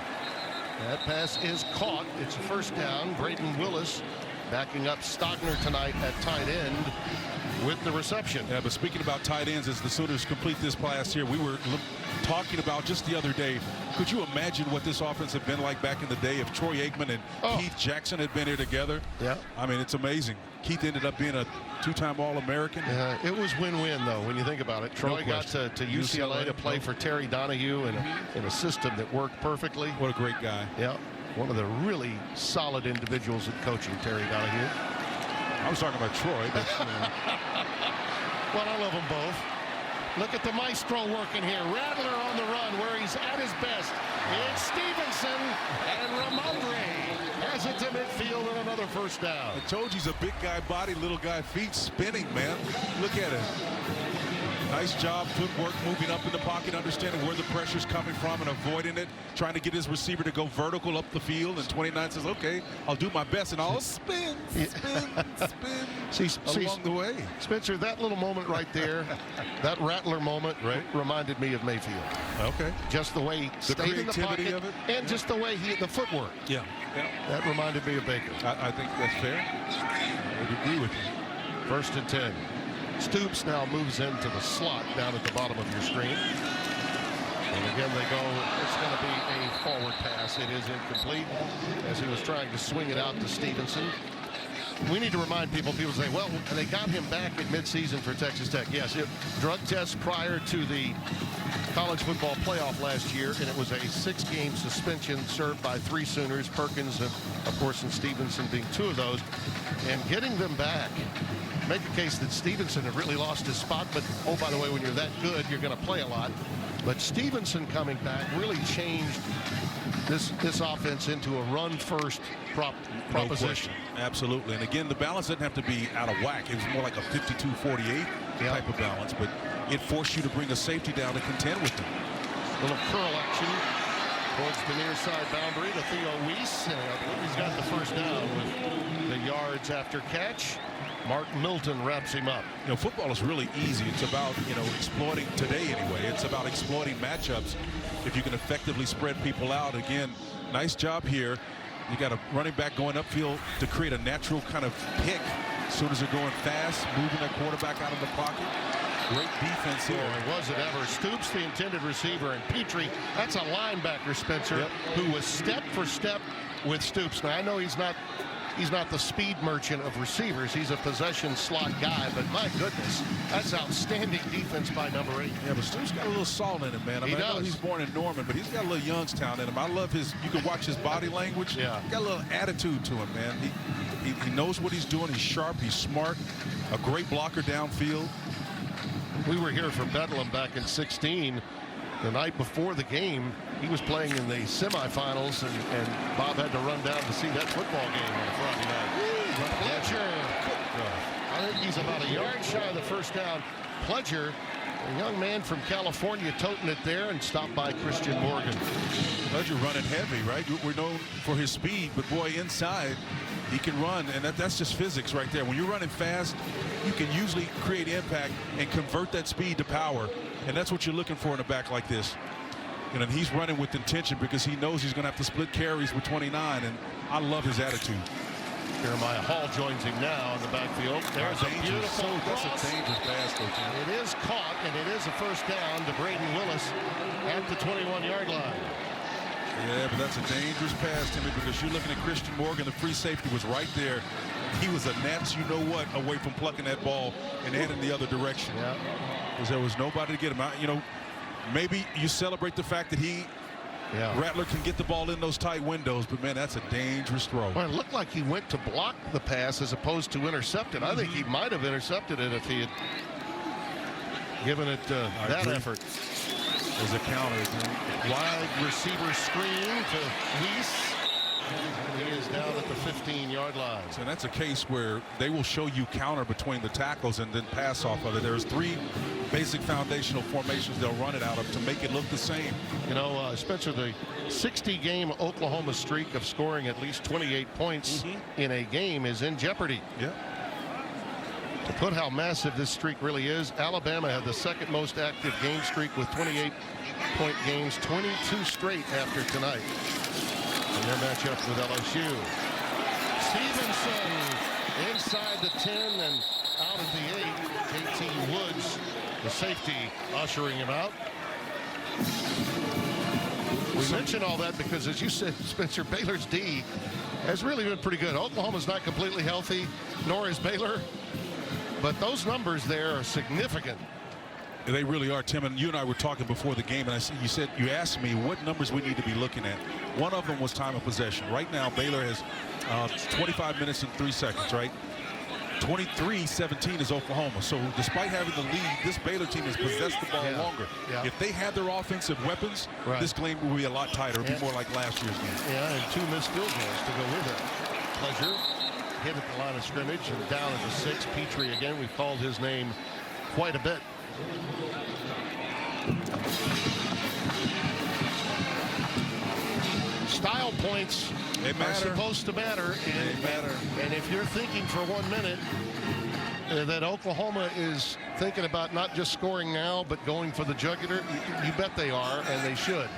That pass is caught. It's a 1st down. Braden Willis backing up Stogner tonight at tight end. with the reception. Yeah, but speaking about tight ends, as the Sooners complete this pass here, we were talking about just the other day, could you imagine what this offense had been like back in the day if Troy Aikman and Keith Jackson had been here together? Yeah. I mean, it's amazing. Keith ended up being a two-time All-American. Yeah, it was win-win, though, when you think about it. Troy got to UCLA to play for Terry Donahue in a system that worked perfectly. What a great guy. Yeah, one of the really solid individuals in coaching, Terry Donahue. I was talking about Troy, but well, I love them both. Look at the maestro working here. Rattler on the run where he's at his best. It's Stevenson, and Ramondre has it to midfield and another first down. I told you he's a big guy body, little guy feet, spinning, man. Look at it. Nice job, footwork, moving up in the pocket, understanding where the pressure's coming from and avoiding it, trying to get his receiver to go vertical up the field. And 29 says, okay, I'll do my best, and I'll spin along the way. Spencer, that little moment right there, that Rattler moment reminded me of Mayfield. Okay. Just the way he stayed in the pocket of it. and just the way the footwork. Yeah. That reminded me of Baker. I think that's fair. I would agree with you. 1st and 10. Stoops now moves into the slot down at the bottom of your screen. And again, they go, it's going to be a forward pass. It is incomplete as he was trying to swing it out to Stevenson. We need to remind people say, well, they got him back at midseason for Texas Tech. Yes, drug test prior to the college football playoff last year, and it was a 6-game suspension served by 3 Sooners, Perkins, and of course, and Stevenson being 2 of those. And getting them back, make a case that Stevenson had really lost his spot, but oh, by the way, when you're that good, you're going to play a lot. But Stevenson coming back really changed this offense into a run-first proposition. No, absolutely. And again, the balance doesn't have to be out of whack. It was more like a 52-48 type of balance, but it forced you to bring a safety down to contend with them. Little curl action towards the near side boundary to Theo Weiss. And I believe he's got the first down with the yards after catch. Mark Milton wraps him up. You know, football is really easy. It's about, exploiting today anyway. It's about exploiting matchups. If you can effectively spread people out. Again, nice job here. You got a running back going upfield to create a natural kind of pick. Sooners are going fast, moving that quarterback out of the pocket. Great defense here. Oh, was it ever. Stoops, the intended receiver, and Petrie, that's a linebacker, Spencer, who was step for step with Stoops. Now, I know he's not the speed merchant of receivers. He's a possession slot guy, but my goodness, that's outstanding defense by number 8. Yeah, but Stoops got a little salt in him, man. I know he's born in Norman, but he's got a little Youngstown in him. I love you can watch his body language. Yeah. Got a little attitude to him, man. He knows what he's doing. He's sharp. He's smart. A great blocker downfield. We were here for Bedlam back in 16. The night before the game, he was playing in the semifinals, and Bob had to run down to see that football game on a Friday night. Pledger, I think he's about a yard shy of the first down. Pledger, a young man from California, toting it there, and stopped by Christian Morgan. Pledger running heavy, right? We're known for his speed, but boy, inside, he can run, and that's just physics right there. When you're running fast, you can usually create impact and convert that speed to power, and that's what you're looking for in a back like this. And he's running with intention because he knows he's going to have to split carries with 29, and I love his attitude. Jeremiah Hall joins him now in the backfield. There's a beautiful cross. That's a dangerous pass, Coach. It is caught, and it is a first down to Braden Willis at the 21-yard line. Yeah, but that's a dangerous pass, Timmy, because you're looking at Christian Morgan. The free safety was right there. He was a gnat's you-know-what away from plucking that ball and heading the other direction. Yeah. Because there was nobody to get him out. Maybe you celebrate the fact that Rattler can get the ball in those tight windows, but, man, that's a dangerous throw. Well, it looked like he went to block the pass as opposed to intercept it. I think he might have intercepted it if he had given it that effort. As a counter. Wide receiver screen to Weiss. And he is down at the 15-yard line. So that's a case where they will show you counter between the tackles and then pass off of it. There's 3 basic foundational formations they'll run it out of to make it look the same. Spencer, the 60-game Oklahoma streak of scoring at least 28 points in a game is in jeopardy. Yeah. To put how massive this streak really is, Alabama had the 2nd most active game streak with 28-point games, 22 straight after tonight. And their matchup with LSU. Stevenson inside the 10 and out at the 8. JT Woods, the safety, ushering him out. We mention all that because, as you said, Spencer, Baylor's D has really been pretty good. Oklahoma's not completely healthy, nor is Baylor. But those numbers there are significant. They really are, Tim. And you and I were talking before the game, and you asked me what numbers we need to be looking at. One of them was time of possession. Right now, Baylor has 25 minutes and 3 seconds, right? 23-17 is Oklahoma. So despite having the lead, this Baylor team has possessed the ball longer. Yeah. If they had their offensive weapons, this game would be a lot tighter. It would be more like last year's game. Yeah, and 2 missed field goals to go with it. Pleasure hit at the line of scrimmage and down at the 6. Petrie again, we've called his name quite a bit. Style points are supposed to matter. And if you're thinking for 1 minute that Oklahoma is thinking about not just scoring now, but going for the jugular, you bet they are, and they should.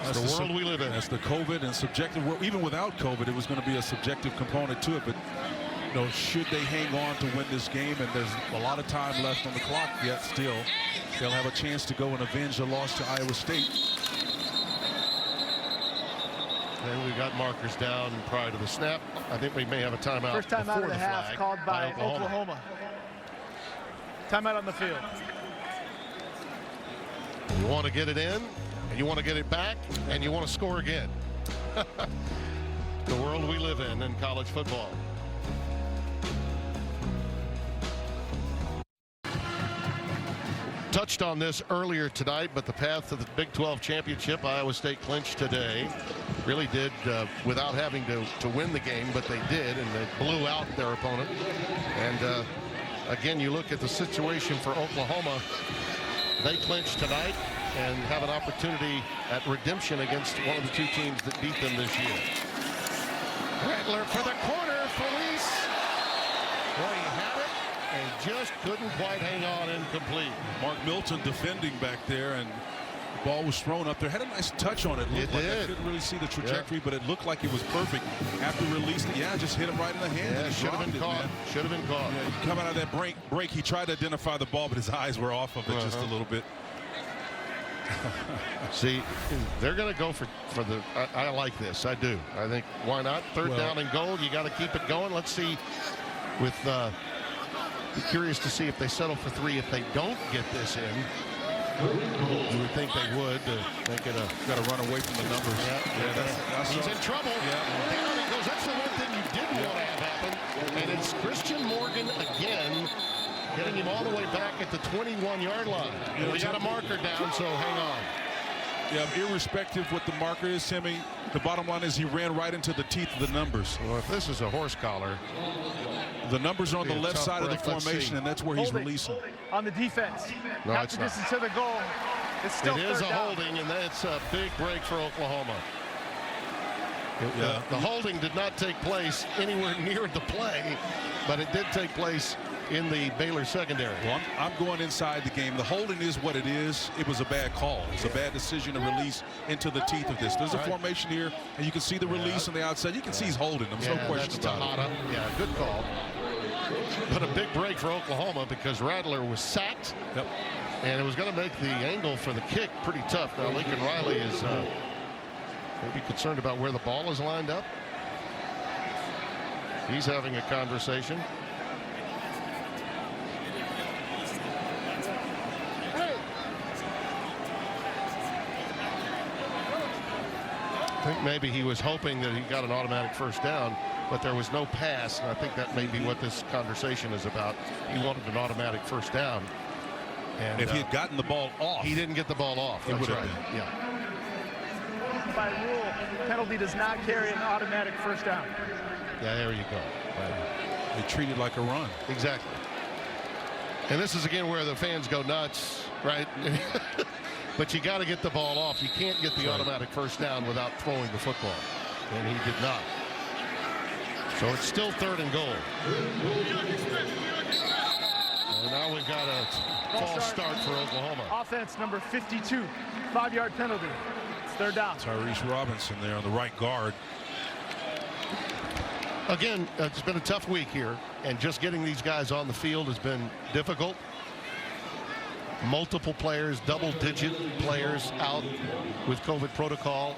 That's the world we live in. That's the COVID and subjective. Even without COVID, it was going to be a subjective component to it. But you know, should they hang on to win this game, and there's a lot of time left on the clock yet still, they'll have a chance to go and avenge the loss to Iowa State. And we've got markers down prior to the snap. I think we may have a timeout. First timeout before of the half called by Oklahoma. Timeout on the field. You want to get it in, and you want to get it back, and you want to score again. The world we live in college football. Touched on this earlier tonight, but the path to the Big 12 championship, Iowa State clinched today. Really did without having to win the game, but they did, and they blew out their opponent. And again, you look at the situation for Oklahoma. They clinched tonight and have an opportunity at redemption against one of the 2 teams that beat them this year. Rattler for the corner, Felice. Well, he had it and just couldn't quite hang on, incomplete. Mark Milton defending back there, and the ball was thrown up there. Had a nice touch on it. It did. I couldn't really see the trajectory, but it looked like it was perfect. After released it, just hit him right in the hand. Yeah, should have been caught. Should have been caught. Yeah, coming out of that break, he tried to identify the ball, but his eyes were off of it just a little bit. See, they're going to go for the. I like this. I do. I think why not? Third down and goal. You got to keep it going. Let's see. With be curious to see if they settle for 3. If they don't get this in, you would think they would. They could have got to run away from the numbers. He's in trouble. Down he goes. That's the one thing you didn't want to have happen. And it's Christian Morgan again, getting him all the way back at the 21-yard line. We got a marker down, so hang on. Yeah, irrespective what the marker is, Timmy, the bottom line is he ran right into the teeth of the numbers. Well, if this is a horse collar, the numbers are on the left side of the formation, and that's where he's releasing. On the defense. No, half the distance to the goal. It's still it is a holding, and that's a big break for Oklahoma. The holding did not take place anywhere near the play, but it did take place in the Baylor secondary. Well, I'm going inside the game. The holding is what it is. It was a bad call. It's a bad decision to release into the teeth of this. There's a formation here, and you can see the release on the outside. You can see he's holding. There's no question about it. Yeah, good call. But a big break for Oklahoma because Rattler was sacked. Yep. And it was going to make the angle for the kick pretty tough. Now Lincoln Riley is maybe concerned about where the ball is lined up. He's having a conversation. I think maybe he was hoping that he got an automatic first down, but there was no pass, and I think that may be what this conversation is about. He wanted an automatic first down. And if he had gotten the ball off. He didn't get the ball off. That's right. Yeah. By rule, penalty does not carry an automatic first down. Yeah, there you go. They treat it like a run. Exactly. And this is again where the fans go nuts, right? But you got to get the ball off. You can't get the automatic first down without throwing the football. And he did not. So it's still 3rd and goal. And now we've got a false start for Oklahoma. Offense number 52, 5-yard penalty. It's 3rd down. Tyrese Robinson there on the right guard. Again, it's been a tough week here, and just getting these guys on the field has been difficult. Multiple players, double-digit players out with COVID protocol.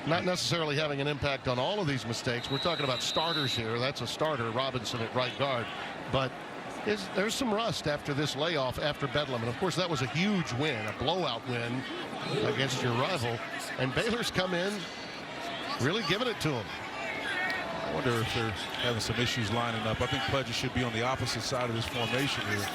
Not necessarily having an impact on all of these mistakes. We're talking about starters here. That's a starter, Robinson at right guard. But there's some rust after this layoff after Bedlam. And, of course, that was a huge win, a blowout win against your rival. And Baylor's come in really giving it to them. I wonder if they're having some issues lining up. I think Pledger should be on the opposite side of this formation here.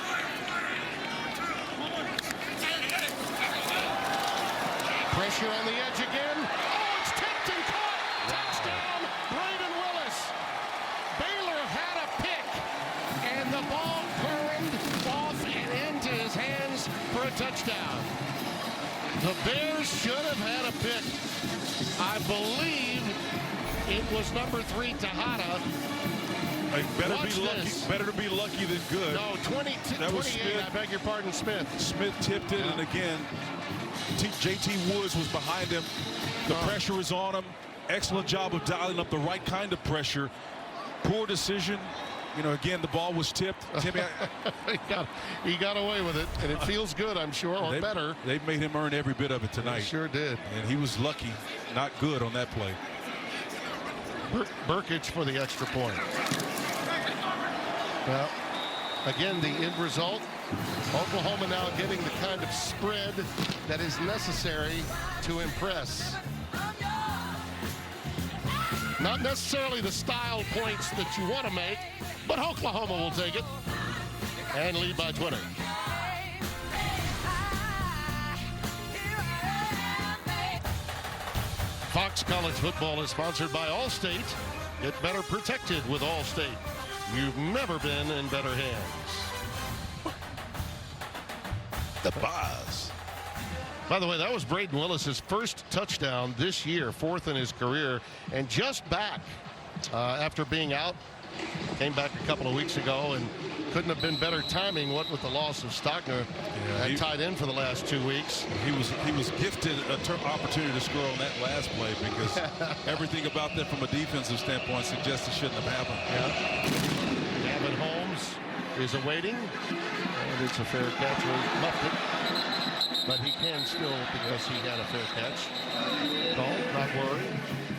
Pressure on the edge again. Oh, it's tipped and caught. Touchdown, Braden Willis. Baylor had a pick, and the ball curled off and into his hands for a touchdown. The Bears should have had a pick. I believe it was number 3, Tejada. Better to be lucky than good. No, 28, Smith. I beg your pardon, Smith. Smith tipped it, and again, J.T. Woods was behind him. The pressure is on him. Excellent job of dialing up the right kind of pressure. Poor decision. You know, again, the ball was tipped. Timmy, he got away with it, and it feels good, I'm sure, or better. They've made him earn every bit of it tonight. They sure did. And he was lucky, not good on that play. Burkich for the extra point. Well, again, the end result, Oklahoma now getting the kind of spread that is necessary to impress. Not necessarily the style points that you want to make, but Oklahoma will take it and lead by 20. Fox College Football is sponsored by Allstate. Get better protected with Allstate. You've never been in better hands. The Boz. By the way, that was Braden Willis' first touchdown this year, 4th in his career, and just back after being out. Came back a couple of weeks ago and couldn't have been better timing, what with the loss of Stockner. Had tied in for the last 2 weeks. He was gifted an opportunity to score on that last play because everything about that from a defensive standpoint suggests it shouldn't have happened. Yeah. Gavin Holmes is awaiting, and it's a fair catch. He muffed it, but he can still because he had a fair catch. Don't not worry.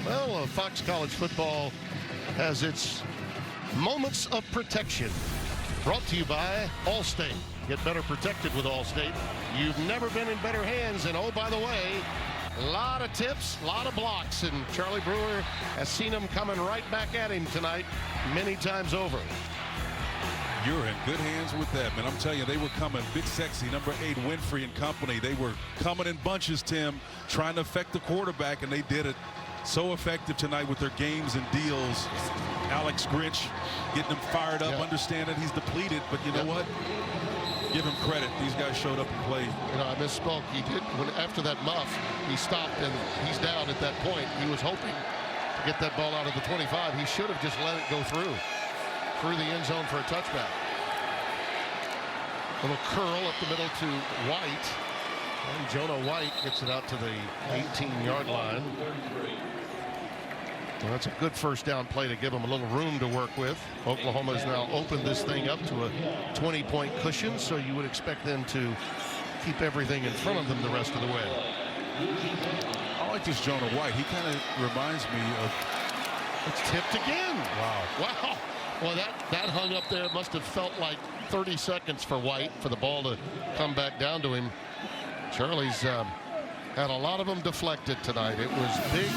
Well, Fox College Football has its moments of protection. Brought to you by Allstate. Get better protected with Allstate. You've never been in better hands. And oh, by the way, a lot of tips, a lot of blocks. And Charlie Brewer has seen them coming right back at him tonight many times over. You're in good hands with them. And I'm telling you, they were coming. Big Sexy, number 8, Winfrey and company. They were coming in bunches, Tim, trying to affect the quarterback, and they did it. So effective tonight with their games and deals. Alex Grinch getting him fired up, understanding he's depleted, but you know what? Give him credit. These guys showed up and played. You know, I misspoke. He did, after that muff, he stopped and he's down at that point. He was hoping to get that ball out of the 25. He should have just let it go through the end zone for a touchback. Little curl up the middle to White. And Jonah White gets it out to the 18-yard line. Well, that's a good first down play to give them a little room to work with. Oklahoma has now opened this thing up to a 20-point cushion, so you would expect them to keep everything in front of them the rest of the way. I like this Jonah White. He kind of reminds me of... It's tipped again. Wow. Well, that hung up there. It must have felt like 30 seconds for White for the ball to come back down to him. Charlie's had a lot of them deflected tonight. It was big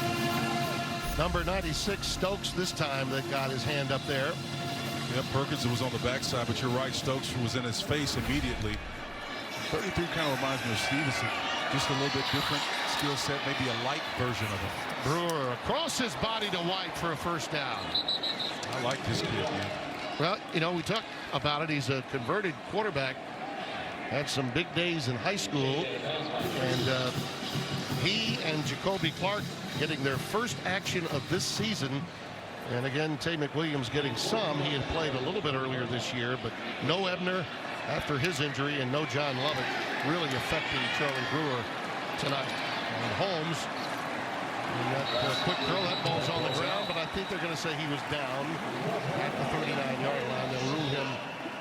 number 96 Stokes this time that got his hand up there. Yep, Perkins was on the backside, but you're right. Stokes was in his face immediately. 33 kind of reminds me of Stevenson. Just a little bit different skill set, maybe a light version of him. Brewer across his body to White for a first down. I like this kid, man. Well, you know, we talked about it. He's a converted quarterback. Had some big days in high school. And he and Jacoby Clark getting their first action of this season. And again, Tay McWilliams getting some. He had played a little bit earlier this year, but no Ebner after his injury and no John Lovett really affecting Charlie Brewer tonight. And Holmes Quick throw, that ball's on the ground, but I think they're going to say he was down at the 39-yard line. They'll rule him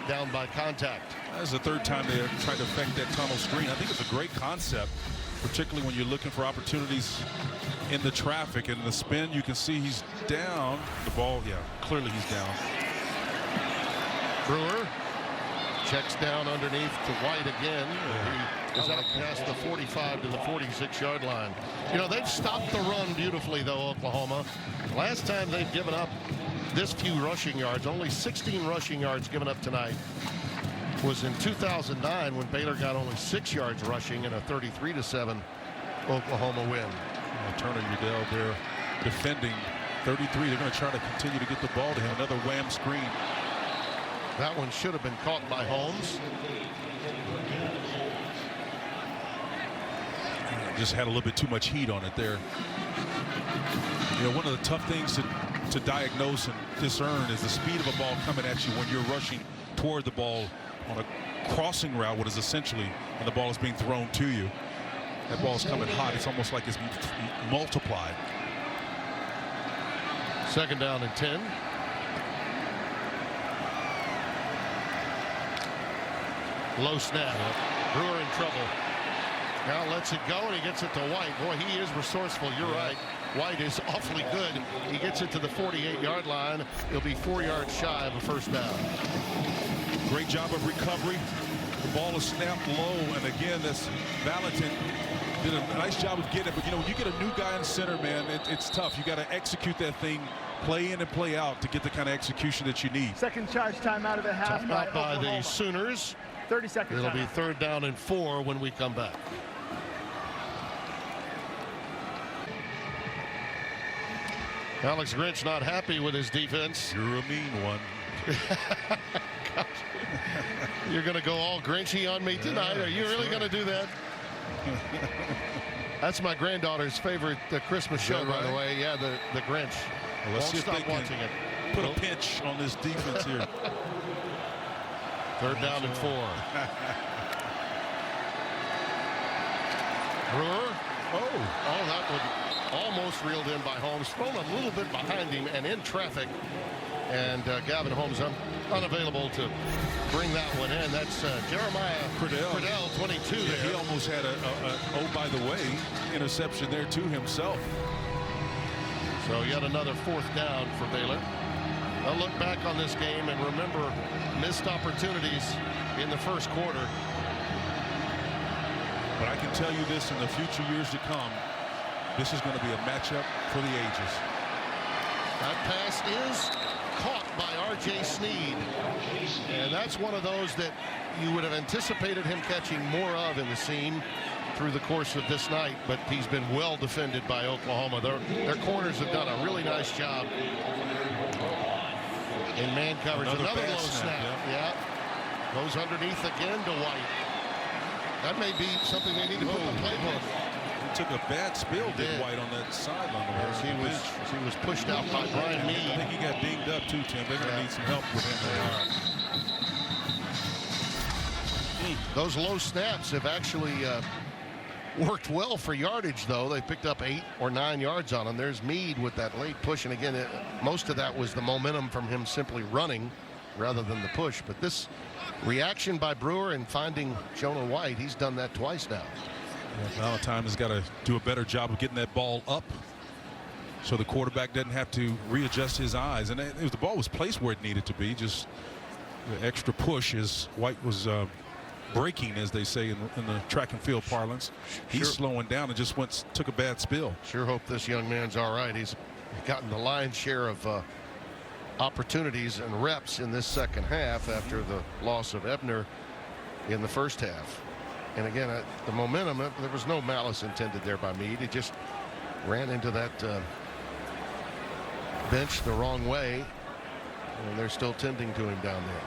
down by contact. That's the third time they tried to affect that tunnel screen. I think it's a great concept, particularly when you're looking for opportunities in the traffic. And the spin, you can see he's down. The ball, yeah, clearly he's down. Brewer checks down underneath to White again. He is out past the 45 to the 46-yard line. You know, they've stopped the run beautifully, though, Oklahoma. Last time they've given up this few rushing yards, only 16 rushing yards given up tonight, was in 2009 when Baylor got only 6 yards rushing in a 33-7 Oklahoma win. Turner Udell there defending 33. They're going to try to continue to get the ball to him. Another wham screen. That one should have been caught by Holmes. Just had a little bit too much heat on it there. You know, one of the tough things to diagnose and discern is the speed of a ball coming at you when you're rushing toward the ball on a crossing route, what is essentially, and the ball is being thrown to you. That ball's coming hot. It's almost like it's multiplied. Second down and 10. Low snap. Brewer in trouble. Now lets it go, and he gets it to White. Boy, he is resourceful. You're right. White is awfully good. He gets it to the 48-yard line. He'll be 4 yards shy of a first down. Great job of recovery. The ball is snapped low, and again, this Valentin did a nice job of getting it. But, you know, when you get a new guy in center, man, it's tough. You got to execute that thing, play in and play out to get the kind of execution that you need. Second charge timeout of the half by the Sooners. 30 seconds. It'll be third down and 4 when we come back. Alex Grinch not happy with his defense. You're a mean one. You're going to go all Grinchy on me tonight. Are you really going to do that? That's my granddaughter's favorite Christmas show, by the way. Yeah, the Grinch. Well, let's see if they can watching it. Put a pinch on this defense here. Third down and 4. Brewer. Oh, that would almost reeled in by Holmes. Thrown a little bit behind him and in traffic. And Gavin Holmes unavailable to bring that one in. That's Jeremiah Cradell, 22 there. He almost had oh, by the way, interception there to himself. So yet another fourth down for Baylor. They'll look back on this game and remember missed opportunities in the first quarter. But I can tell you this, in the future years to come, this is going to be a matchup for the ages. That pass is caught by R.J. Sneed. And that's one of those that you would have anticipated him catching more of in the seam through the course of this night, but he's been well defended by Oklahoma. Their corners have done a really nice job in man coverage. Another low snap. Yeah. Goes underneath again to White. That may be something they need to put in the playbook. He took a bad spill, did White, on that sideline. Yes, he was pushed out by Brian Meade. I think he got dinged up too, Tim. They're going to need some help with him. Those low snaps have actually worked well for yardage, though. They picked up 8 or 9 yards on them. There's Meade with that late push, and again, most of that was the momentum from him simply running rather than the push. But this reaction by Brewer and finding Jonah White, he's done that twice now. Yeah, Valentine has got to do a better job of getting that ball up so the quarterback doesn't have to readjust his eyes. And the ball was placed where it needed to be, just the extra push as White was breaking, as they say in the track and field parlance. He's slowing down and just took a bad spill. Sure hope this young man's all right. He's gotten the lion's share of opportunities and reps in this second half after the loss of Ebner in the first half. And again, the momentum, there was no malice intended there by Meade. He just ran into that bench the wrong way, and they're still tending to him down there.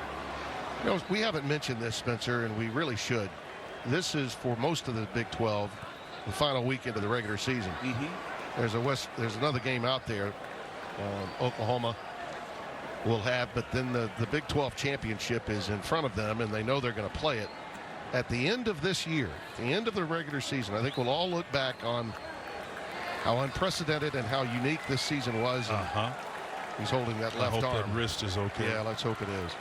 You know, we haven't mentioned this, Spencer, and we really should. This is, for most of the Big 12, the final weekend of the regular season. There's another game out there Oklahoma will have, but then the Big 12 championship is in front of them, and they know they're going to play it. At the end of this year, at the end of the regular season, I think we'll all look back on how unprecedented and how unique this season was. He's holding that left I hope arm. that wrist is okay. Yeah, let's hope it is.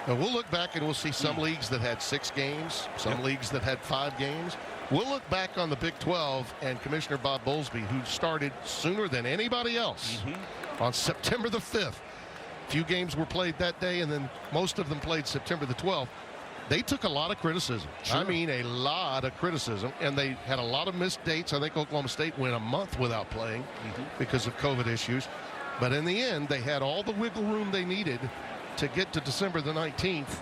Now we'll look back and we'll see some leagues that had 6 games, some leagues that had 5 games. We'll look back on the Big 12 and Commissioner Bob Bowlesby, who started sooner than anybody else on September the 5th. Few games were played that day, and then most of them played September the 12th. They took a lot of criticism. I mean, a lot of criticism, and they had a lot of missed dates. I think Oklahoma State went a month without playing because of COVID issues. But in the end, they had all the wiggle room they needed to get to December the 19th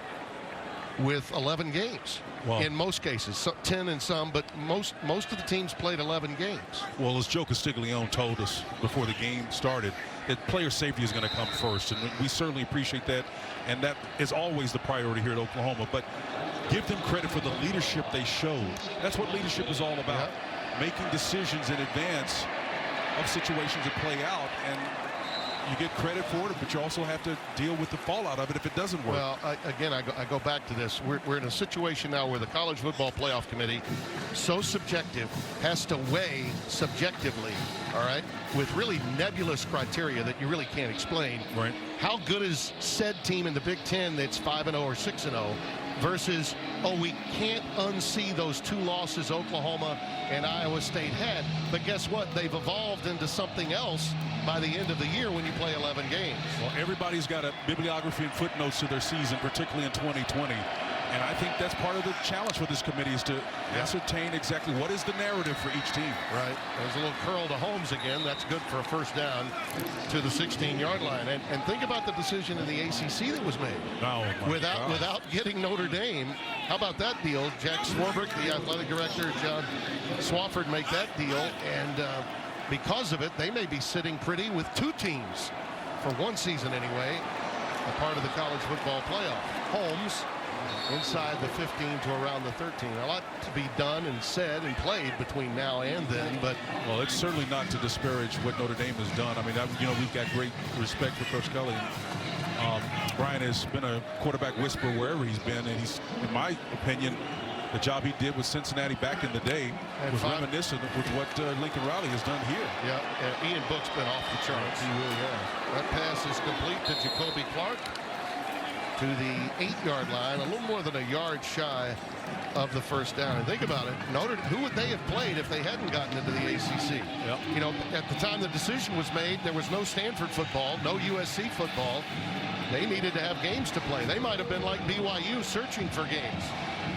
with 11 games. Well, in most cases, 10 in some, but most of the teams played 11 games. Well, as Joe Castiglione told us before the game started, that player safety is going to come first, and we certainly appreciate that, and that is always the priority here at Oklahoma. But give them credit for the leadership they showed. That's what leadership is all about, making decisions in advance of situations that play out, and you get credit for it, but you also have to deal with the fallout of it if it doesn't work. Well, again, I go back to this. We're in a situation now where the College Football Playoff Committee, so subjective, has to weigh subjectively, all right, with really nebulous criteria that you really can't explain. Right. How good is said team in the Big Ten that's 5-0 or 6-0 versus, oh, we can't unsee those 2 losses Oklahoma and Iowa State had. But guess what? They've evolved into something else by the end of the year when you play 11 games. Well, everybody's got a bibliography and footnotes to their season, particularly in 2020. And I think that's part of the challenge for this committee is to ascertain exactly what is the narrative for each team. Right. There's a little curl to Holmes again. That's good for a first down to the 16-yard line. And think about the decision in the ACC that was made. Oh, without getting Notre Dame. How about that deal? Jack Swarbrick, the athletic director, John Swafford make that deal. And because of it, they may be sitting pretty with 2 teams for one season anyway, a part of the college football playoff. Holmes inside the 15 to around the 13. A lot to be done and said and played between now and then, but well, it's certainly not to disparage what Notre Dame has done. I mean, we've got great respect for Coach Kelly. Brian has been a quarterback whisperer wherever he's been, and he's, in my opinion, the job he did with Cincinnati back in the day was reminiscent with what Lincoln Riley has done here. Yeah, Ian Book's been off the charts. He really has. That pass is complete to Jacoby Clark to the 8-yard line, a little more than a yard shy of the first down. And think about it, who would they have played if they hadn't gotten into the ACC? Yep. You know, at the time the decision was made, there was no Stanford football, no USC football. They needed to have games to play. They might have been like BYU searching for games.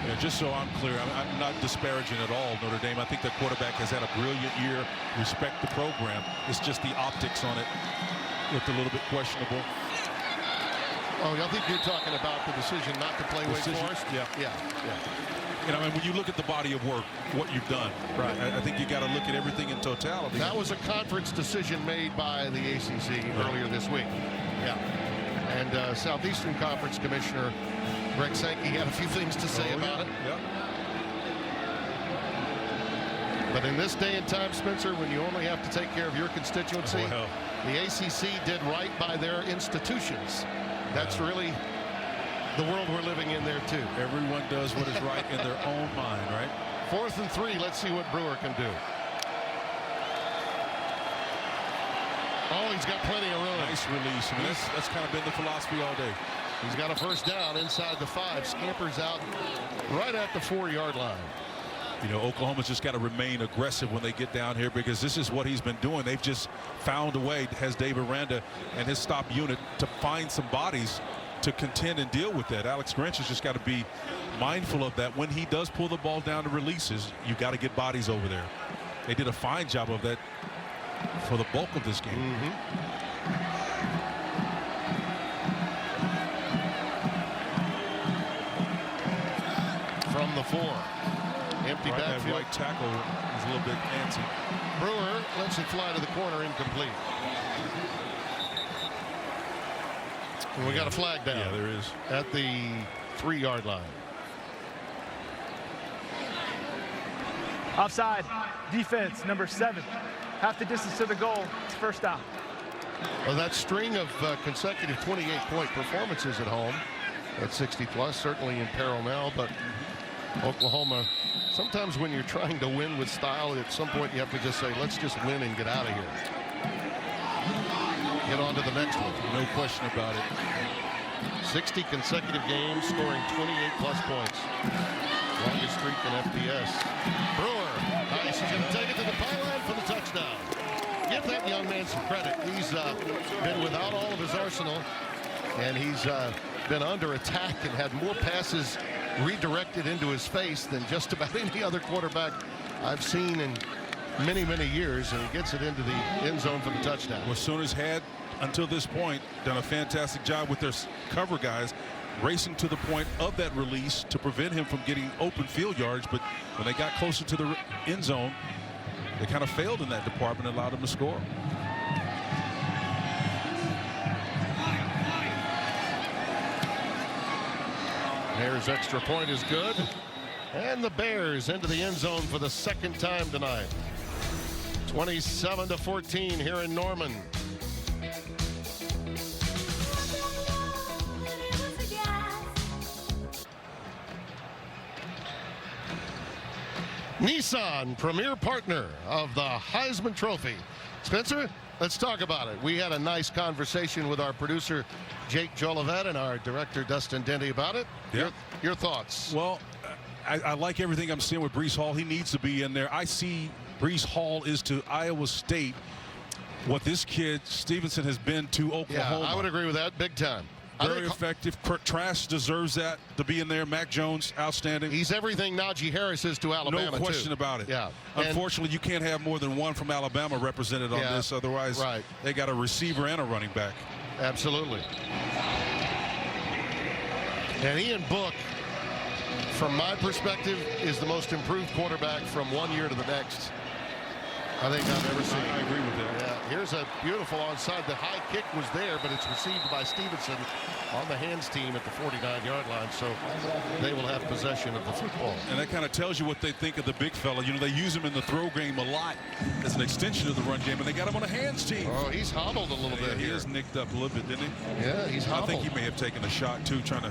Yeah, just so I'm clear, I'm not disparaging at all Notre Dame. I think the quarterback has had a brilliant year. Respect the program. It's just the optics on it looked a little bit questionable. Oh, I think you're talking about the decision not to play Wake Forest? Yeah. You know, I mean, when you look at the body of work, what you've done, right? I think you got to look at everything in totality. That was a conference decision made by the ACC earlier this week. Yeah. And Southeastern Conference Commissioner Greg Sankey had a few things to say about it. Yep. But in this day and time, Spencer, when you only have to take care of your constituency, the ACC did right by their institutions. That's really the world we're living in there, too. Everyone does what is right in their own mind, right? 4th and 3. Let's see what Brewer can do. Oh, he's got plenty of room. Nice release. I mean, that's kind of been the philosophy all day. He's got a first down inside the 5. Scampers out right at the 4-yard line. You know, Oklahoma's just got to remain aggressive when they get down here because this is what he's been doing. They've just found a way, has Dave Aranda and his stop unit, to find some bodies to contend and deal with that. Alex Grinch has just got to be mindful of that. When he does pull the ball down to releases, you got to get bodies over there. They did a fine job of that for the bulk of this game. From the 4. Empty backfield. That right tackle is a little bit antsy. Brewer lets it fly to the corner, incomplete. And we got a flag down. Yeah, there is. At the 3-yard line. Offside. Defense, number 7. Half the distance to the goal. It's first down. Well, that string of consecutive 28-point performances at home at 60+, certainly in peril now, but Oklahoma sometimes when you're trying to win with style, at some point you have to just say, let's just win and get out of here. Get on to the next one. No question about it. 60 consecutive games, scoring 28-plus points. Longest streak in FBS. Brewer, nice. He's going to take it to the pylon for the touchdown. Give that young man some credit. He's been without all of his arsenal, and he's been under attack and had more passes redirected into his face than just about any other quarterback I've seen in many, many years, and he gets it into the end zone for the touchdown. Well, Sooners had, until this point, done a fantastic job with their cover guys, racing to the point of that release to prevent him from getting open field yards. But when they got closer to the end zone, they kind of failed in that department and allowed him to score. Bears extra point is good. And the Bears into the end zone for the second time tonight. 27-14 here in Norman. Nissan, premier partner of the Heisman Trophy. Spencer, let's talk about it. We had a nice conversation with our producer, Jake Jolivet, and our director, Dustin Dendy, about it. Yeah. Your thoughts? Well, I like everything I'm seeing with Breece Hall. He needs to be in there. I see Breece Hall is to Iowa State what this kid, Stevenson, has been to Oklahoma. Yeah, I would agree with that big time. Very effective. Trask deserves that to be in there. Mac Jones, outstanding. He's everything Najee Harris is to Alabama, no question too. about it. Yeah. Unfortunately, you can't have more than one from Alabama represented on this. Otherwise, they got a receiver and a running back. Absolutely. And Ian Book, from my perspective, is the most improved quarterback from one year to the next I think I've ever seen. I agree with that. Yeah, here's a beautiful onside. The high kick was there, but it's received by Stevenson on the hands team at the 49-yard line, so they will have possession of the football. And that kind of tells you what they think of the big fella. You know, they use him in the throw game a lot as an extension of the run game, and they got him on a hands team. Oh, he's hobbled a little bit he here. He's nicked up a little bit, didn't he? Yeah, he's hobbled. I think he may have taken a shot, too, trying to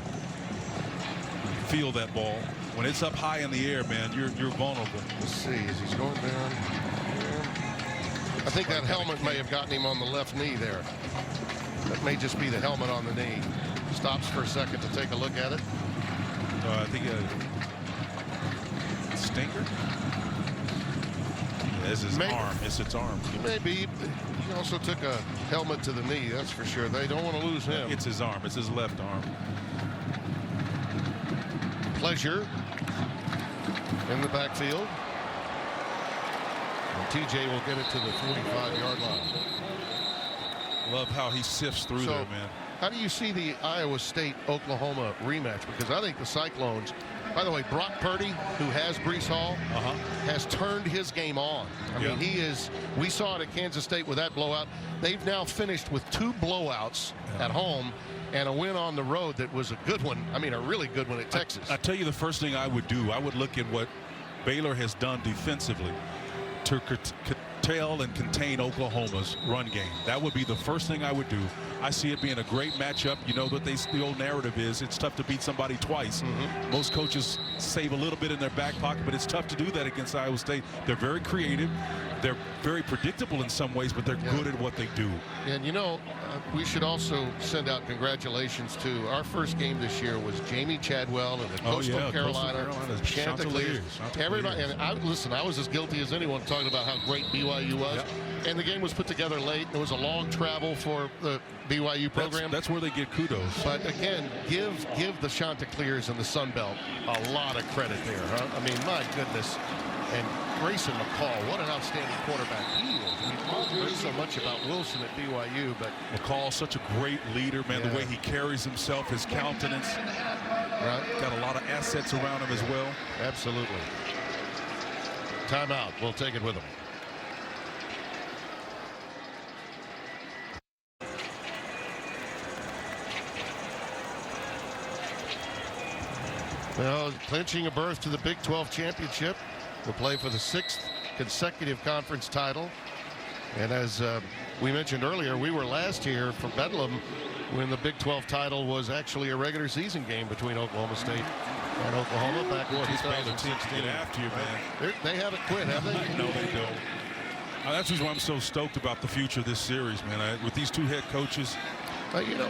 feel that ball. When it's up high in the air, man, you're vulnerable. Let's see, as he's going down. I think that helmet may have gotten him on the left knee there. That may just be the helmet on the knee. Stops for a second to take a look at it. I think a stinker. It's his arm. It's its arm. He may be. He also took a helmet to the knee, that's for sure. They don't want to lose him. It's his arm. It's his left arm. Pleasure in the backfield. And TJ will get it to the 45-yard line. Love how he sifts through there, man. How do you see the Iowa State-Oklahoma rematch? Because I think the Cyclones, by the way, Brock Purdy, who has Breece Hall, has turned his game on. I mean, he is, we saw it at Kansas State with that blowout. They've now finished with 2 blowouts at home and a win on the road that was a good one. I mean, a really good one at Texas. I tell you the first thing I would do, I would look at what Baylor has done defensively to curtail and contain Oklahoma's run game. That would be the first thing I would do. I see it being a great matchup. You know what the old narrative is. It's tough to beat somebody twice. Most coaches save a little bit in their back pocket, but it's tough to do that against Iowa State. They're very creative. They're very predictable in some ways, but they're good at what they do. And, you know, we should also send out congratulations to our first game this year was Jamie Chadwell and the Coastal Carolina Chanticleers. Everybody, and I was as guilty as anyone talking about how great BYU was. And the game was put together late. It was a long travel for the BYU program. That's where they get kudos. But again, give the Chanticleers and the Sun Belt a lot of credit there. Huh? I mean, my goodness. And Grayson McCall, what an outstanding quarterback he is. I mean, we've heard so much about Wilson at BYU, but McCall, such a great leader, man. The way he carries himself, his countenance. Got a lot of assets around him as well. Absolutely. Timeout. We'll take it with him. Well, clinching a berth to the Big 12 championship. Will play for the 6th consecutive conference title. And as we mentioned earlier, we were last here for Bedlam when the Big 12 title was actually a regular season game between Oklahoma State And Oklahoma back in This Baylor team 2016. can get after you, man. They haven't quit, have they? No, they don't. That's the reason why I'm so stoked about the future of this series, man. With these two head coaches. You know,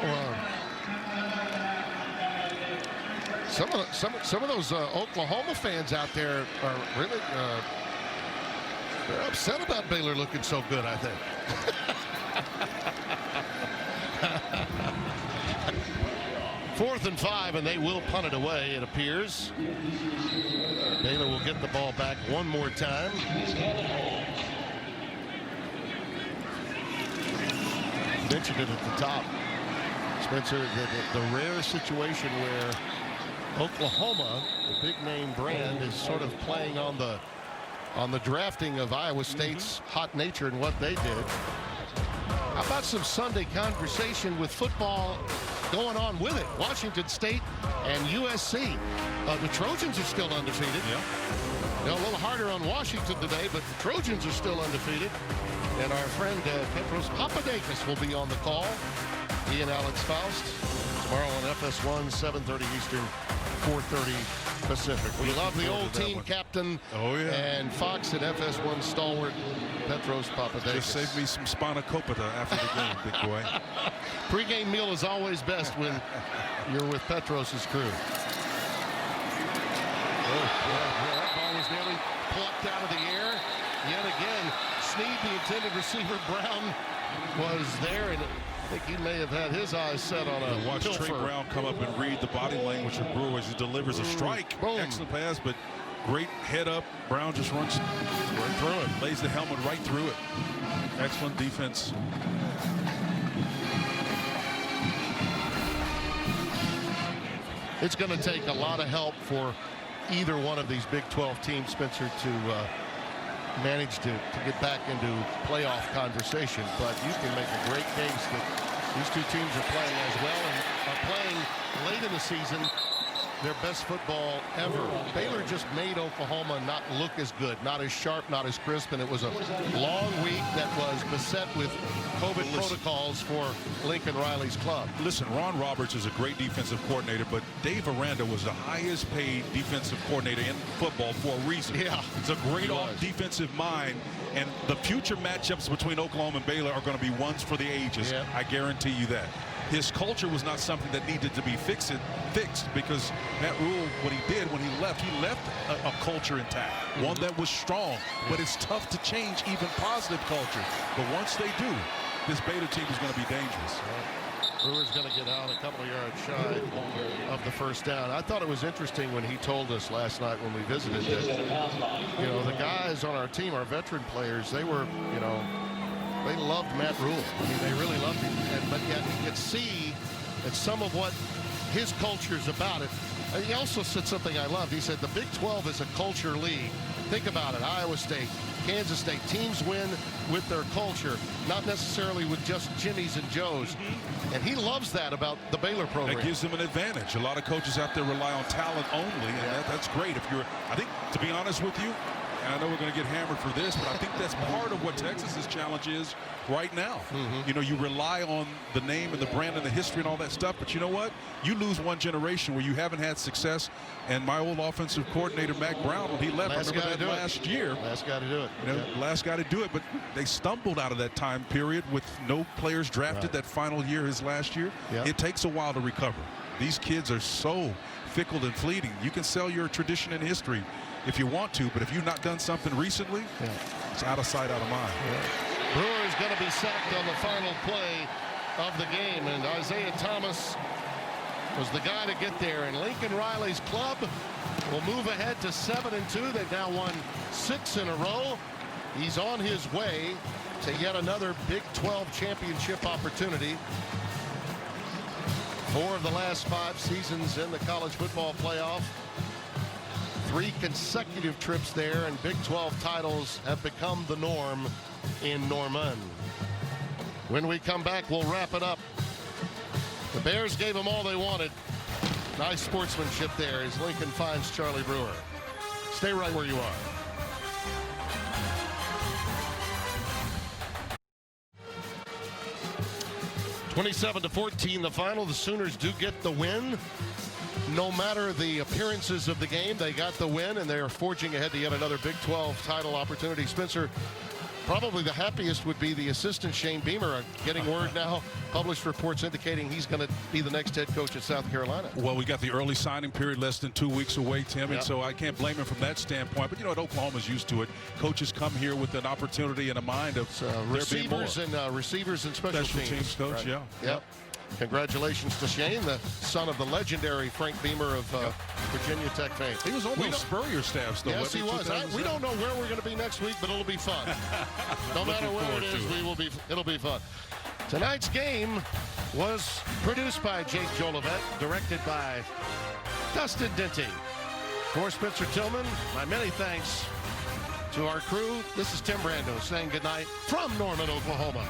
some of those Oklahoma fans out there are really they're upset about Baylor looking so good, I think. Fourth and 5, and they will punt it away, it appears. Baylor will get the ball back one more time. Mentioned it at the top, Spencer, the rare situation where Oklahoma, the big name brand, is sort of playing on the drafting of Iowa State's hot nature and what they did. How about some Sunday conversation with football going on with it? Washington State and USC. The Trojans are still undefeated. Yeah. You know, a little harder on Washington today, but the Trojans are still undefeated. And our friend Petros Papadakis will be on the call. He and Alex Faust tomorrow on FS1, 7:30 Eastern, 4:30 Pacific. We love the old team captain. Oh, yeah. And Fox at FS1 stalwart Petros Papadakis. Just save me some spanakopita after the game, big boy. Pre-game meal is always best when you're with Petros's crew. That ball was nearly plucked out of the air. Yet again, Snead, the intended receiver, Brown, was there, and I think he may have had his eyes set on a Watch pilfer. Trey Brown come up and read the body language of Brewer as he delivers a strike. Boom. Excellent pass, but great head up. Brown just runs Right through it. lays the helmet right through it. Excellent defense. It's going to take a lot of help for either one of these Big 12 teams, Spencer, to manage to get back into playoff conversation. But you can make a great case that these two teams are playing as well and are playing late in the season their best football ever. Baylor just made Oklahoma not look as good, not as sharp, not as crisp, and it was a long week that was beset with COVID protocols for Lincoln Riley's club. Listen, Ron Roberts is a great defensive coordinator, but Dave Aranda was the highest paid defensive coordinator in football for a reason. Yeah. It's a great defensive mind, and the future matchups between Oklahoma and Baylor are going to be ones for the ages. Yeah. I guarantee you that. His culture was not something that needed to be fixed because Matt Rule, what he did when he left a culture intact, one that was strong. But it's tough to change even positive culture. But once they do, this Baylor team is going to be dangerous. Brewer's going to get out a couple of yards shy of the first down. I thought it was interesting when he told us last night when we visited that, you know, the guys on our team, our veteran players, they were, you know, they loved Matt Rule. I mean, they really loved him. But yet you could see that some of what his culture is about it. And he also said something I loved. He said the Big 12 is a culture league. Think about it. Iowa State, Kansas State. Teams win with their culture, not necessarily with just Jimmys and Joes. And he loves that about the Baylor program. That gives them an advantage. A lot of coaches out there rely on talent only, and that's great. If you're, I think, to be honest with you, and I know we're going to get hammered for this, but I think that's part of what Texas's challenge is right now. You know, you rely on the name and the brand and the history and all that stuff, but you know what? You lose one generation where you haven't had success. And my old offensive coordinator, Mac Brown, when he left, I remember that last year. Last guy to do it. You know, last guy to do it, but they stumbled out of that time period with no players drafted that final year, his last year. It takes a while to recover. These kids are so fickle and fleeting. You can sell your tradition and history if you want to, but if you've not done something recently, it's out of sight, out of mind. Brewer is going to be sacked on the final play of the game, and Isaiah Thomas was the guy to get there. And Lincoln Riley's club will move ahead to 7-2. They've now won 6 in a row. He's on his way to yet another Big 12 championship opportunity. 4 of the last 5 seasons in the college football playoff. 3 consecutive trips there, and Big 12 titles have become the norm in Norman. When we come back, we'll wrap it up. The Bears gave them all they wanted. Nice sportsmanship there as Lincoln finds Charlie Brewer. Stay right where you are. (27-14) the final. The Sooners do get the win. no matter the appearances of the game, they got the win, and they are forging ahead to yet another Big 12 title opportunity. Spencer, probably the happiest would be the assistant Shane Beamer. Getting word now, published reports indicating he's going to be the next head coach at South Carolina. Well, we got the early signing period less than 2 weeks away, Tim, and so I can't blame him from that standpoint. But, you know, Oklahoma's used to it. Coaches come here with an opportunity and a mind of receivers and special teams. Coach, right. yeah. Yep. Congratulations to Shane, the son of the legendary Frank Beamer of Virginia Tech fame. He was on those Spurrier staffs, though. Yes, he was. We don't know where we're going to be next week, but it'll be fun. No matter where it is, it'll be fun. Tonight's game was produced by Jake Jolivet, directed by Dustin Denty. For Spencer Tillman, my many thanks to our crew. This is Tim Brando saying goodnight from Norman, Oklahoma.